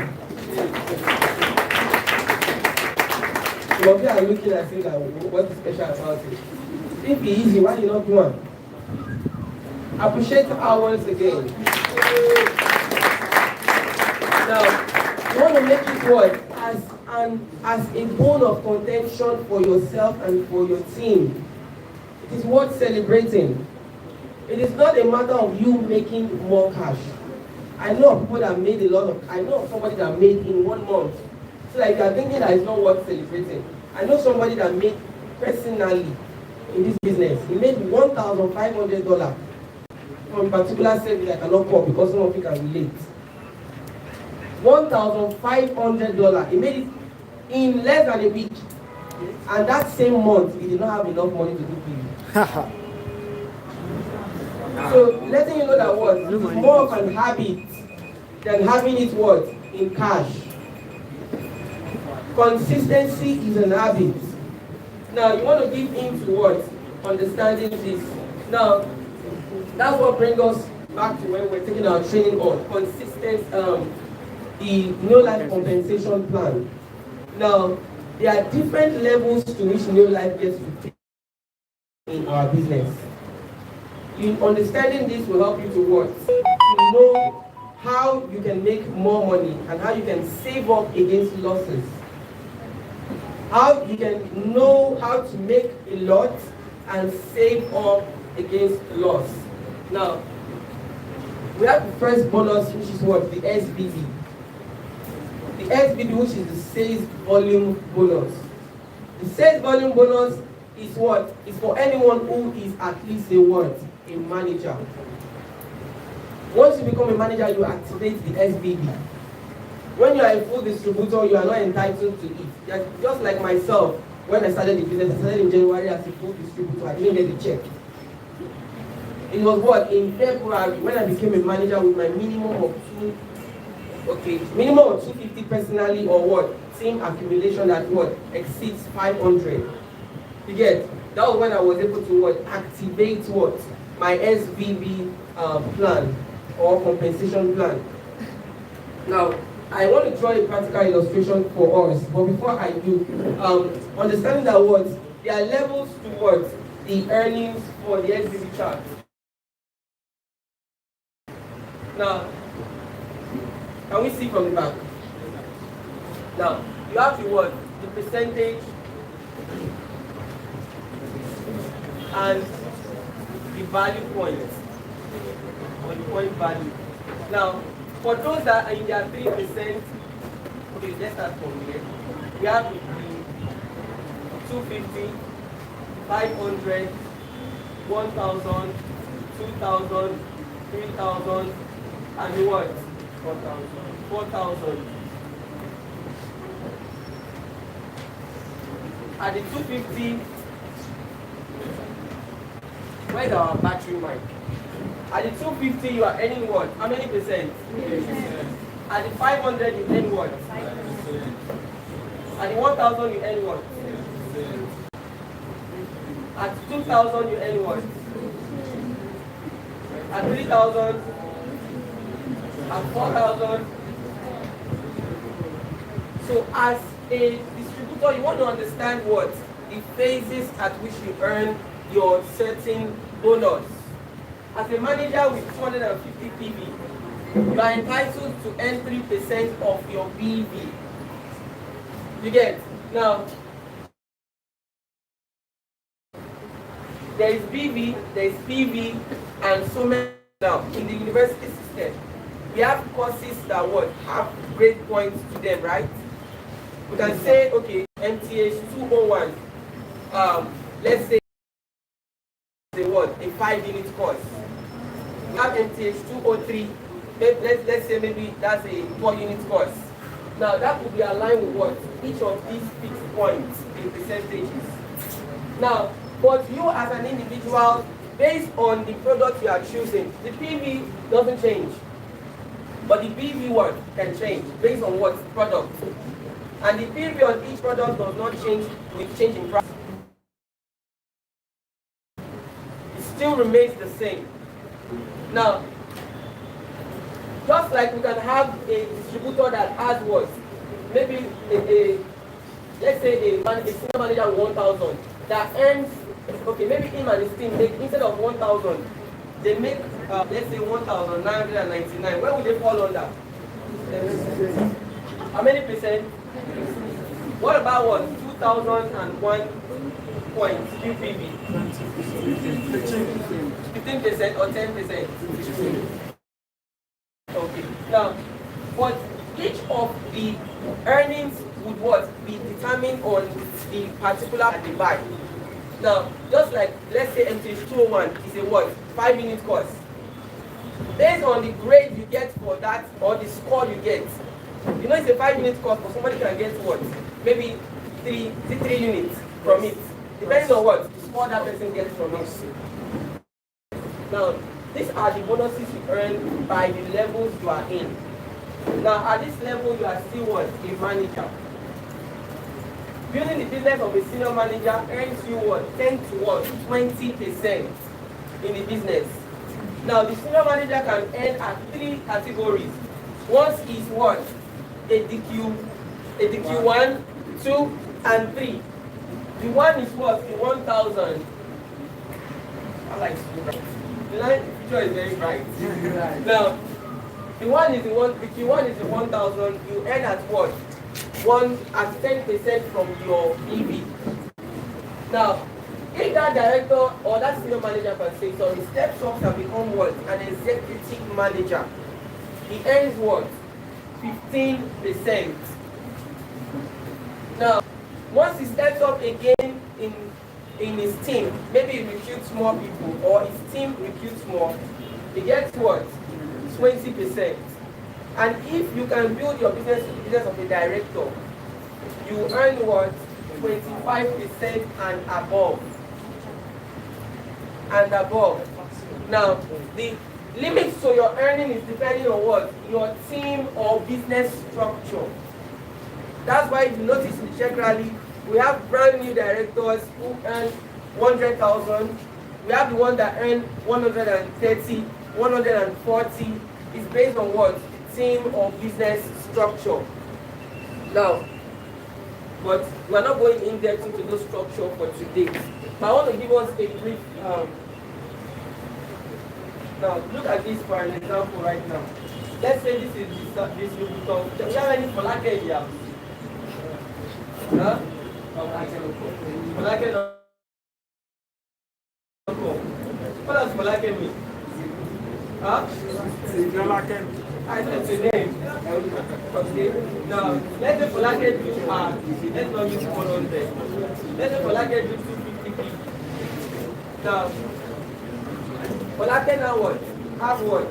Some of you are looking and saying that what's special about it? If it's easy, why do you not do one? Appreciate her once again. Now, you want to make it what? As a bone of contention for yourself and for your team. It is worth celebrating. It is not a matter of you making more cash. I know of people that made a lot of, I know of somebody that made in 1 month. So like you are thinking that it's not worth celebrating. I know somebody that made personally in this business. He made $1,500 from a particular service I cannot call because some of you can relate. $1,500. He made it in less than a week. And that same month, he did not have enough money to do PV. So letting you know that what is more of an habit than having it what in cash. Consistency is an habit. Now you want to give in to what? Understanding this. Now that's what brings us back to when we're taking our training on consistent the no life compensation plan. Now there are different levels to which no life gets to take in our business. Understanding this will help you to what? To know how you can make more money and how you can save up against losses. How you can know how to make a lot and save up against loss. Now, we have the first bonus, which is what? The SBB. The SBB, which is the sales volume bonus. The sales volume bonus is what? Is for anyone who is at least a what? A manager. Once you become a manager, you activate the SBB. When you are a full distributor, you are not entitled to it. Just like myself, when I started the business, I started in January as a full distributor. I didn't get the check. It was what? In February, when I became a manager with my minimum of 250 personally, or what? Team accumulation that what? Exceeds 500. You get? That was when I was able to what? Activate what? My SVB plan or compensation plan. Now, I want to draw a practical illustration for us, but before I do, understanding that what? There are levels towards the earnings for the SVB chart. Now, can we see from the back? Now, you have the what? The percentage and the value point, or the point value. Now, for those that are in their 3%, okay, let's start from here. We have the 250, 500, 1,000, 2,000, 3,000, and the what? 4,000. At the 250, where's our battery mic? At the 250, you are earning what? How many percent? 8%. At the 500, you earn what? 5%. At the 1,000, you earn what? 7%. At 2,000, you earn what? At 3,000, at 4,000. So as a distributor, you want to understand what? The phases at which you earn your certain bonus. As a manager with 250 PV, you are entitled to earn 3% of your BV. You get? Now, there is BV, there is PV, and so many. Now, in the university system, we have courses that what have grade points to them, right? We can say, okay, MTH 201, let's say what? A 5-unit course. We have MTH 203, let's say maybe that's a 4-unit course. Now that would be aligned with what? Each of these fixed points in percentages. Now, but you as an individual, based on the product you are choosing, the PV doesn't change. But the PV what can change based on what product. And the PV on each product does not change with change in price. It still remains the same. Now, just like we can have a distributor that has what? Maybe let's say a senior manager with 1,000 that earns, okay, maybe him and his team make, instead of 1,000, they make, let's say 1,999. Where would they fall under? How many percent? What about what? 2,001 points QPV? 15% or 10%? Okay. Now, but each of the earnings would what? Be determined on the particular they buy. Now, just like, let's say MTH 201 is a what? 5-unit course. Based on the grade you get for that, or the score you get, you know it's a 5-unit course, but somebody can get what? Maybe 3 units from it. Depending on what? The score that person gets from it. Now, these are the bonuses you earn by the levels you are in. Now, at this level, you are still what? A manager. Building the business of a senior manager earns you what? 10 to what? 20% in the business. Now, the senior manager can earn at 3 categories. One is what? A DQ 1, 2, and 3. The one is what? The 1,000. I like to. The line picture is very bright. Now, the one is the one. The Q1 is the 1,000. You earn at what? 10% from your EV. Now, if that director or that senior manager can say, sorry, steps up and become what? An executive manager. He earns what? 15%. Now, once he steps up again in his team, maybe he recruits more people or his team recruits more, he gets what? 20%. And if you can build your business to the business of a director, you earn what? 25% and above. And above. Now, the limits to your earning is depending on what? Your team or business structure. That's why if you notice in the check rally, we have brand new directors who earn 100,000. We have the one that earn 130, 140. It's based on what? Team or business structure. Now, but we're not going in depth into those structure for today. But I want to give us a brief. Now, look at this for an example right now. Let's say this is distributor. Do we have any Polake here? Huh? Polake no. What does Polake mean? Huh? I said the name. Okay. Now, let's say Polake do let's not use 100. Let's say Polake do 250. Now, Polake now what? Have what?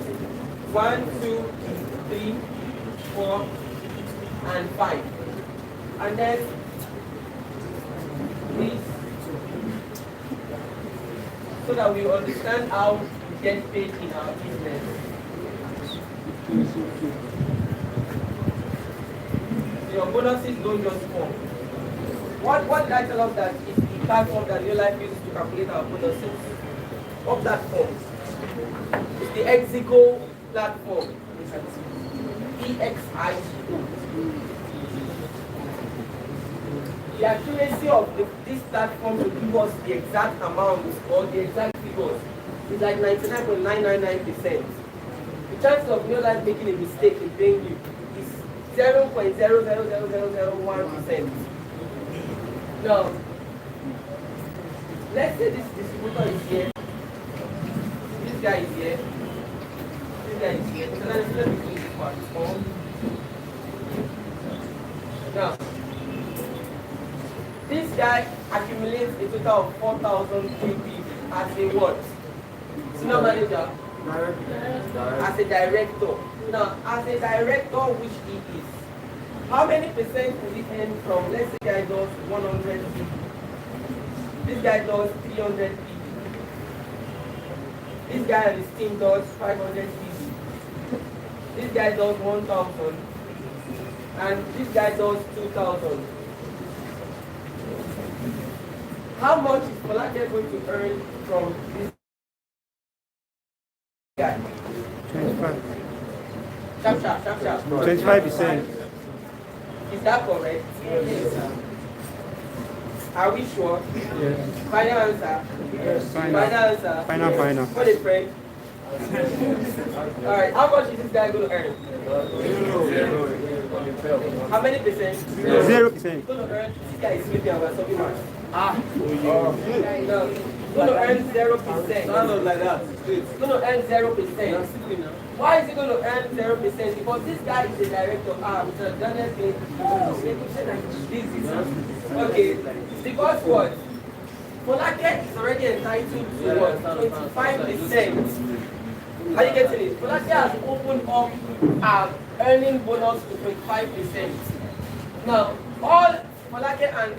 1, 2, 3, 4, and 5. And then this, so that we understand how we get paid in our business. So your bonuses don't just form. What did I tell us that is the platform that real life uses to calculate our bonuses? What platform? It's the Exigo platform. EXIGO. The accuracy of this platform to give us the exact amount or the exact figures is like 99.999%. The chances of real life making a mistake in paying you is 0.000001%. Now, let's say this distributor is here, this guy is here, this guy is here. So let's do this part. Now, this guy accumulates a total of 4,000 QP as a what? Senior manager? As a director. Now, as a director, which he is, how many percent will he earn from, let's say guy does 100 people. This guy does 300 people. This guy and his team does 500 people. This guy does 1,000. And this guy does 2,000. How much is Polake going to earn from this guy? 25. Sharp. 25%. Is that correct? Yes. Are we sure? Yes. Final answer? Yes. Final answer? Final. What is friend? Alright, how much is this guy going to earn? How many percent? 0%. He's going to earn, this guy is sleeping about something much. No, he's going to earn 0%. Not like that. He's going to earn 0%. Why is he going to earn 0%? Because this guy is a director. Mr. Daniel okay. Because what? Polake is already entitled to what? 25%. Are you getting it? Polake has opened up earning bonus to 25%. Now, all Polake and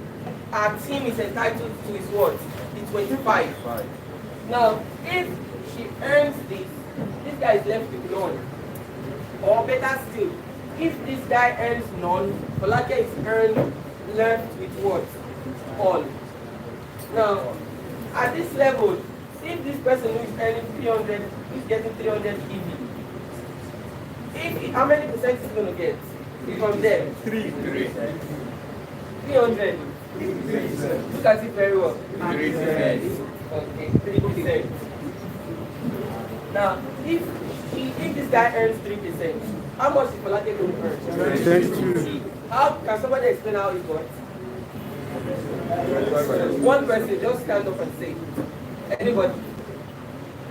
our team is entitled to is what? The 25. Now, if she earns this guy is left with none. Or better still, if this guy earns none, Folake is left with what? All. Now, at this level, if this person who is earning 300 is getting 300 EV, how many percent is going to get from them? 300. Look at it very well. 3%. Okay, 3%. Now, if this guy earns 3%, how much is Folake going to earn? 22. How can somebody explain how it works? One person, just stand up and say. Anybody?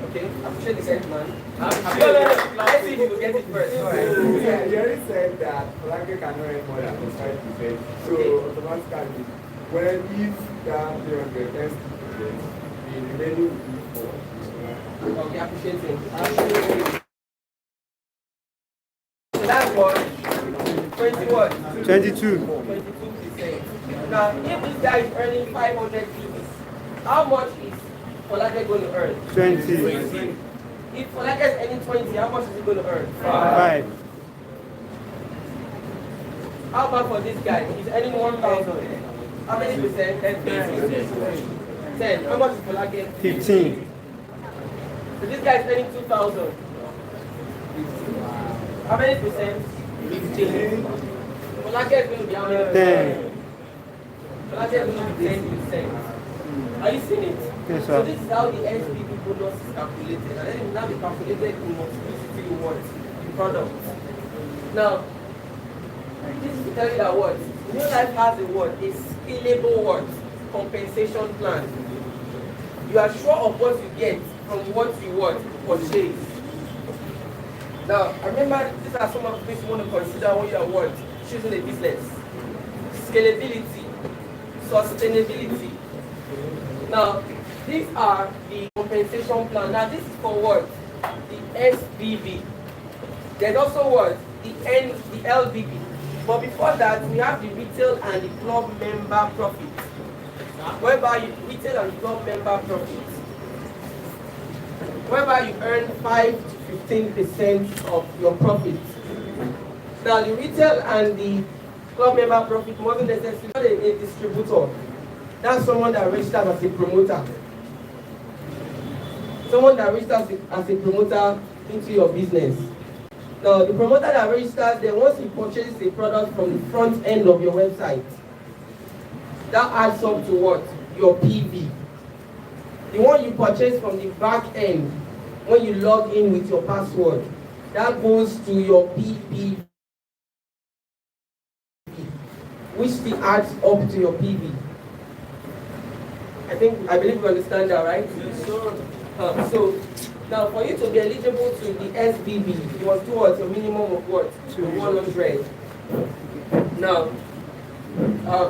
Okay, appreciate the second man. No. Let's see if you will get it first. All right. Jerry said that Folake cannot earn more than 5%. So automatically, when if that 300 turns to 2%, the remaining will be 4. Okay, appreciate it. So that's what? 21. 22. 22%. Now, if this guy is earning 500 EVs, how much is Folake going to earn? 20. If Folake is earning 20, how much is he going to earn? 5. How about for this guy? He's earning 1,000. How many percent? 10. How much is Folake? 15. So this guy is earning 2,000. How many percent? 15. Folake is going to be how many? 10. Folake is going to be 10%. Are you seeing it? Yes, sir. So this is how the SPP bonus is calculated, and then it will now be calculated in multiplicity rewards, the product. Now, this is to tell you that what? New Life has a what? A scalable what? Compensation plan. You are sure of what you get from what you what? Purchase. Now, remember, these are some of the things you want to consider when you are what? Choosing a business. Scalability, sustainability. Now, these are the compensation plan. Now, this is for what? The SBB. There's also what? The LBB. But before that, we have the retail and the club member profit. Whereby retail and club member profit. Whereby you earn 5 to 15% of your profit. Now, the retail and the club member profit wasn't necessarily a distributor. That's someone that registers as a promoter. Someone that registers as a promoter into your business. Now, the promoter that registers, then once you purchase a product from the front end of your website, that adds up to what? Your PV. The one you purchase from the back end, when you log in with your password, that goes to your PV, which still adds up to your PV. I believe you understand that, right? Yes, sir. So, now for you to be eligible to the SBB, you must do what? A minimum of what? 100. Now,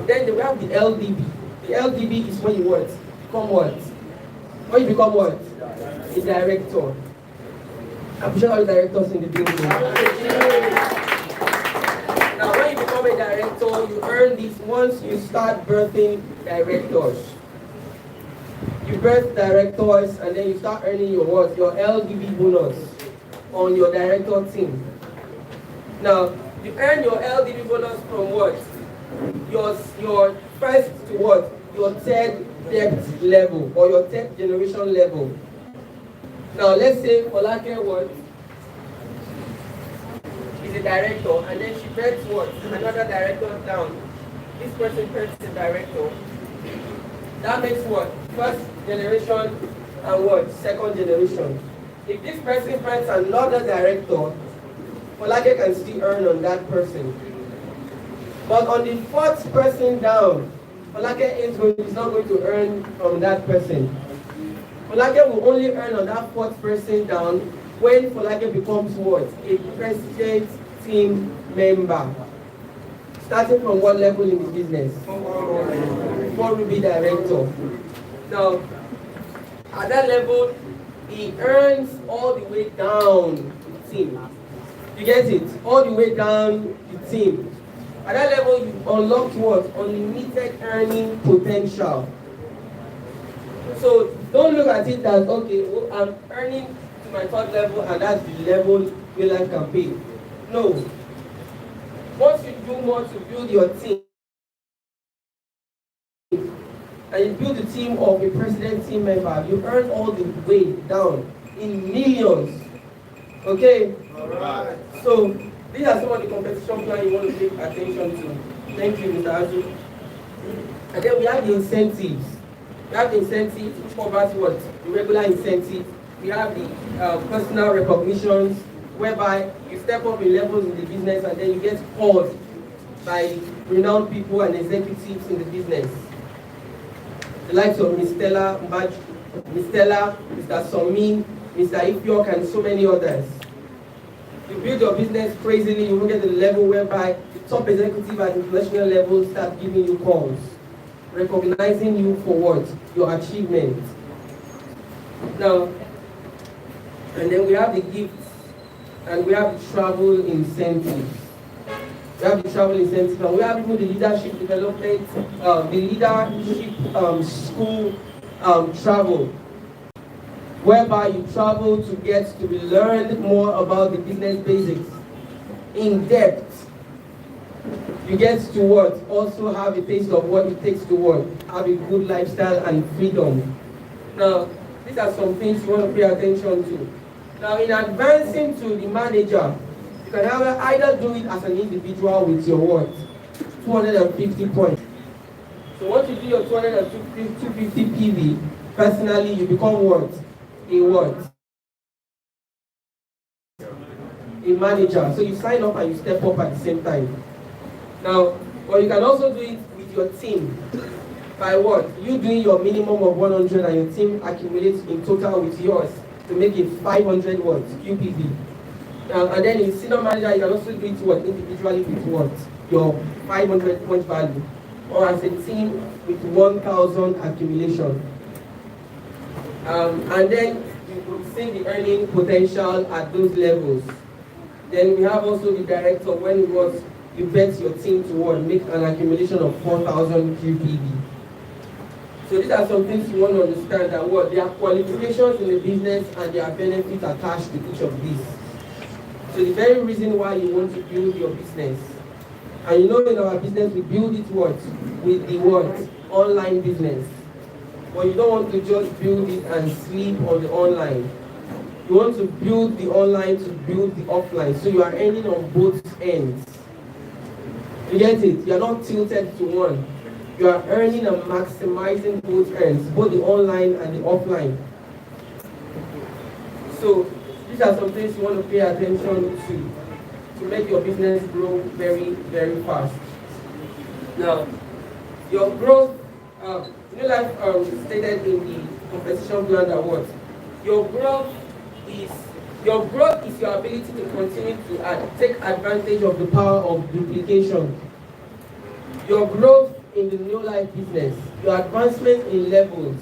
then we have the LDB. The LDB is when you what? Become what? When you become what? A director. I'm sure all the directors in the building. Now, when you become a director, you earn this once you start birthing directors. You birth directors and then you start earning your what? Your LDB bonus on your director team. Now, you earn your LDB bonus from what? Your first to what? Your third debt level or your third generation level. Now, let's say Folake what? Is a director and then she births what? Another director down. This person births a director. That makes what? First generation and what? Second generation. If this person finds another director, Folake can still earn on that person. But on the fourth person down, Folake is not going to earn from that person. Folake will only earn on that fourth person down when Folake becomes what? A president team member. Starting from what level in the business? 4 Ruby director. Now, at that level, he earns all the way down the team. You get it? All the way down the team. At that level, you unlock what? Unlimited earning potential. So Don't look at it as, okay, well, I'm earning to my third level and that's the level your life can pay. No. Once you do more to build your team, and you build a team of a president team member, you earn all the way down in millions. Okay? Alright. So these are some of the competition plans you want to pay attention to. Thank you, Mr. Azu. And then we have the incentives. We have the incentives which covers what? The regular incentives. We have the personal recognitions, whereby you step up in levels in the business and then you get called by renowned people and executives in the business. The likes of Ms. Stella, Mr. Somin, Mr. Ifyok, and so many others. You build your business crazily, you will get to the level whereby the top executive at international level start giving you calls, recognizing you for what? Your achievement. Now, and then we have the gifts, and we have the travel incentives. We have the travel incentives, and we have even the leadership development, the leadership school travel, whereby you travel to get to learn more about the business basics in depth. You get to what? Also have a taste of what it takes to work, have a good lifestyle and freedom. Now, these are some things you want to pay attention to. Now, in advancing to the manager, you can either do it as an individual with your what? 250 points. So once you do your 250 PV, personally you become what? A what? A manager. So you sign up and you step up at the same time. Now, or you can also do it with your team. By what? You doing your minimum of 100 and your team accumulates in total with yours to make it 500 what? QPV. And then in senior manager, you can also do it what? Individually with what? Your 500 point value. Or as a team with 1,000 accumulation. And then you will see the earning potential at those levels. Then we have also the director when it was you bet your team to what? Make an accumulation of 4,000 QPV. So these are some things you want to understand that what? There are qualifications in the business and there are benefits attached to each of these. So the very reason why you want to build your business, and you know in our business we build it what? With the what? Online business. But you don't want to just build it and sleep on the online. You want to build the online to build the offline. So you are earning on both ends. You get it? You are not tilted to one. You are earning and maximizing both ends, both the online and the offline. So these are some things you want to pay attention to make your business grow very, very fast. Now, your growth, like stated in the competition plan that what? Your growth is your ability to continue to take advantage of the power of duplication. Your growth in the new life business, your advancement in levels,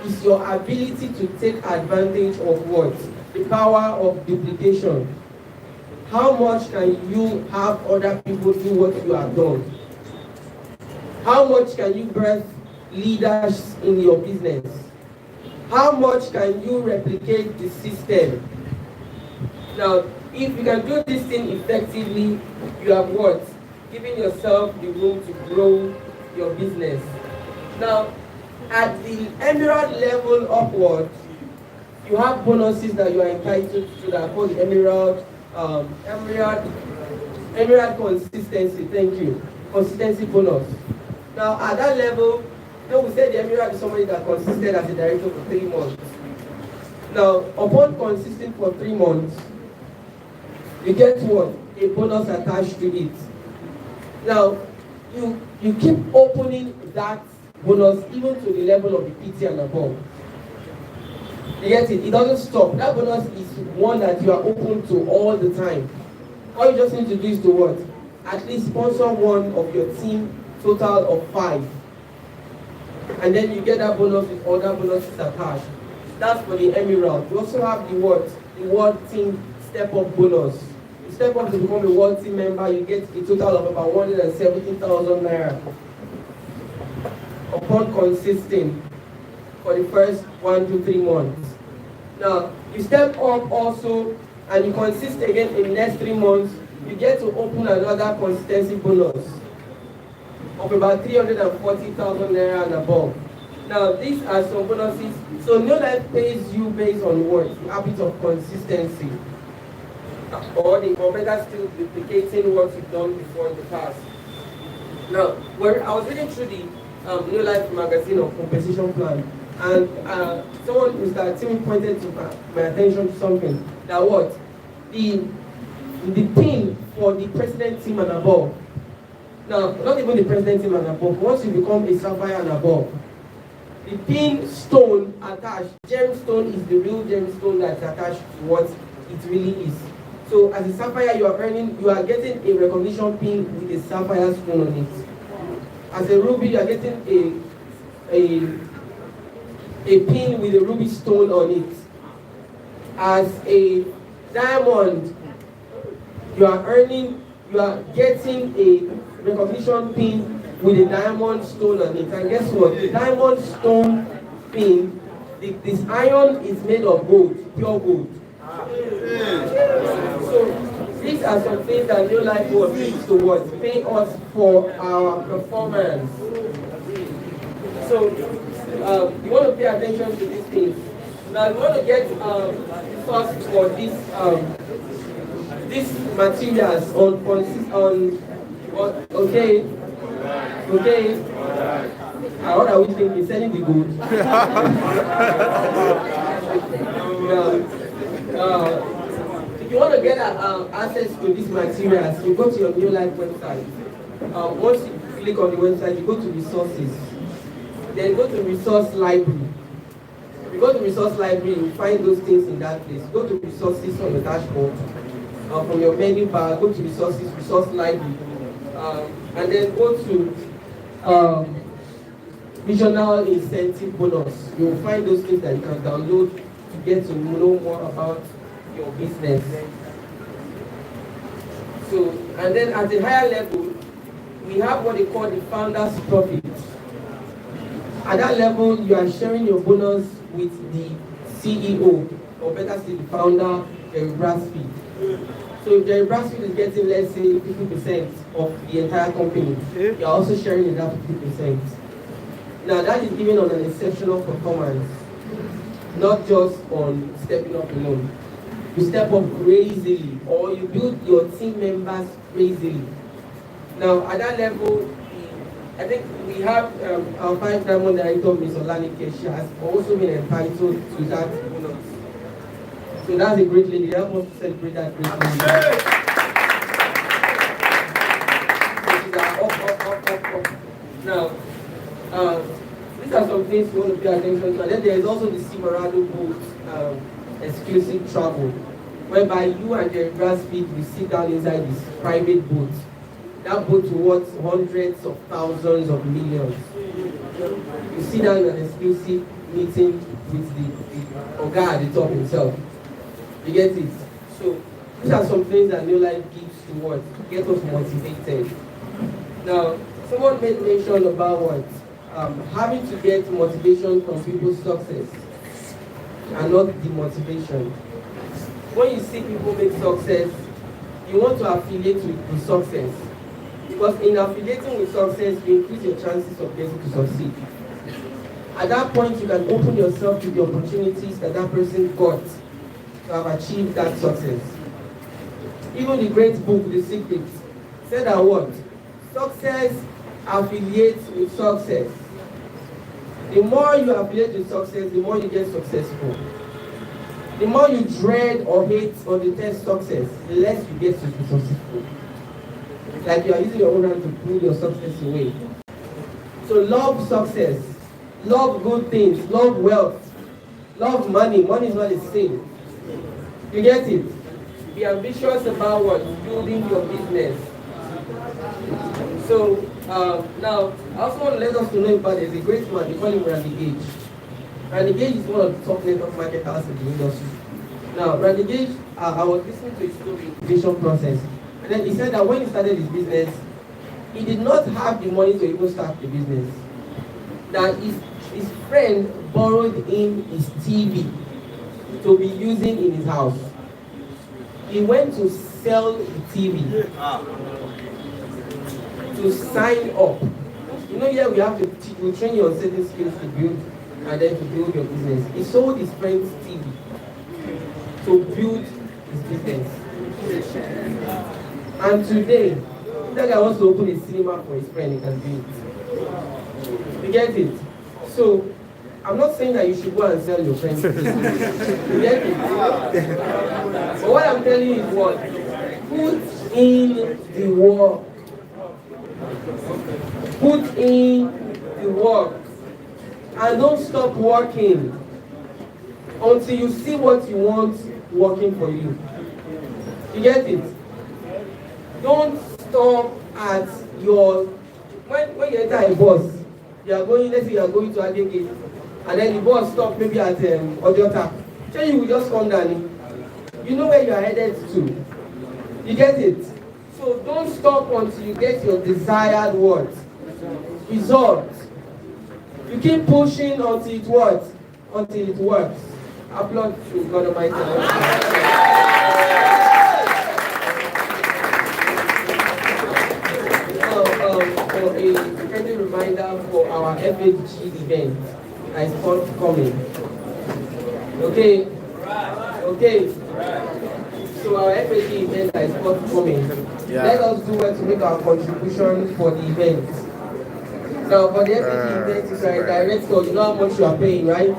is your ability to take advantage of what? The power of duplication. How much can you have other people do what you have done? How much can you birth leaders in your business? How much can you replicate the system? Now, if you can do this thing effectively, you have what? Giving yourself the room to grow your business. Now, at the emerald level upward, you have bonuses that you are entitled to that are called the emerald consistency. Thank you. Consistency bonus. Now, at that level, we say the emerald is somebody that consisted as a director for 3 months. Now, upon consisting for 3 months, you get what? A bonus attached to it. Now, you keep opening that bonus even to the level of the PT and above. You get it? It doesn't stop. That bonus is one that you are open to all the time. All you just need to do is to what? At least sponsor one of your team, total of 5. And then you get that bonus with other bonuses attached. That's for the emerald. You also have the what? The world team step-up bonus. You step up to become a world team member, you get a total of about 170,000 naira. Upon consisting. for the first 1 to 3 months. Now, you step up also and you consist again in the next 3 months, you get to open another consistency bonus of about 340,000 naira and above. Now, these are some bonuses. So, No Life pays you based on what? The habit of consistency. Or better still, duplicating what you've done before in the past. Now, I was reading through the No Life magazine of compensation plan, and someone, Mr. Timmy, pointed to my attention to something. That what? The pin for the president team and above. Now, not even the president team and above. Once you become a sapphire and above, the pin stone attached, gemstone is the real gemstone that's attached to what it really is. So as a sapphire, you are getting a recognition pin with a sapphire stone on it. As a ruby, you are getting a pin with a ruby stone on it. As a diamond, you are getting a recognition pin with a diamond stone on it. And guess what? The diamond stone pin, this iron is made of gold, pure gold. So these are some things that No Life will please towards pay us for our performance. So you want to pay attention to these things. Now you want to get source for these materials okay. What are we thinking? Selling the goods. If you want to get access to these materials, you go to your New Life website. Once you click on the website, you go to resources. Then go to resource library. If you go to resource library, you find those things in that place. Go to resources on the dashboard. From your menu bar, go to resources, resource library. And then go to regional incentive bonus. You will find those things that you can download to get to know more about your business. So, and then at a higher level, we have what they call the founder's profit. At that level, you are sharing your bonus with the CEO, or better still, the founder, Jerry Brasfield. So if Jerry Brasfield is getting, let's say, 50% of the entire company, you are also sharing in that 50%. Now that is given on an exceptional performance, not just on stepping up alone. You step up crazily, or you build your team members crazily. Now at that level, I think we have our 5-diamond director, Ms. Olanike. She has also been entitled to that bonus. So that's a great lady. Help us to celebrate that great lady. So now, these are some things you want to pay attention to. And then there is also the Silverado boat exclusive travel, whereby you and Jerry Brasfield will sit down inside this private boat. That boat worth hundreds of thousands of millions. You sit down in an exclusive meeting with the Oga at the top himself. You get it? So these are some things that No Life gives to what? To get us motivated. Now, someone made mention about what? Having to get motivation from people's success and not demotivation. When you see people make success, you want to affiliate with the success. Because in affiliating with success, you increase your chances of getting to succeed. At that point, you can open yourself to the opportunities that person got to have achieved that success. Even the great book, The Secret, said that what? Success affiliates with success. The more you affiliate with success, the more you get successful. The more you dread or hate or detest success, the less you get to be successful. It's like you are using your own hand to pull your success away. So love success, love good things, love wealth, love money. Money is not the same. You get it? Be ambitious about what? Building your business. So now, I also want to let us to know about there's a great man, they call him Randy Gage. Randy Gage is one of the top network marketers in the industry. Now, Randy Gage, I was listening to his story, vision process. And then he said that when he started his business, he did not have the money to even start the business. That he his friend borrowed him his TV to be using in his house. He went to sell the TV to sign up. You know, here we have to train your certain skills to build and then to build your business. He sold his friend's TV to build his business. And today, that guy wants to open a cinema for his friend, he can do it. You get it? So, I'm not saying that you should go and sell your friend's TV. You get it? But what I'm telling you is what? Put in the work. Put in the work. And don't stop working until you see what you want working for you. You get it? Don't stop at your, when you enter a bus, you are going, let's say you are going to Adegate, and then the bus stop maybe at Odiota. So you will just come down. You know where you are headed to. You get it? So don't stop until you get your desired what? Result. You keep pushing until it works. Until it works. Applaud to God Almighty. For a friendly reminder for our FHG event that is forthcoming. Okay? Okay? So our FHG event that is forthcoming. Let us do well to make our contribution for the event. Now for the FHG event, if you are a director, you know how much you are paying, right?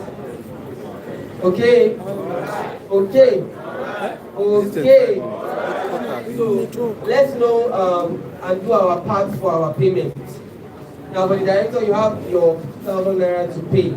Okay? Okay? Okay? So let's know and do our part for our payment. Now for the director, you have your 1,000 naira to pay.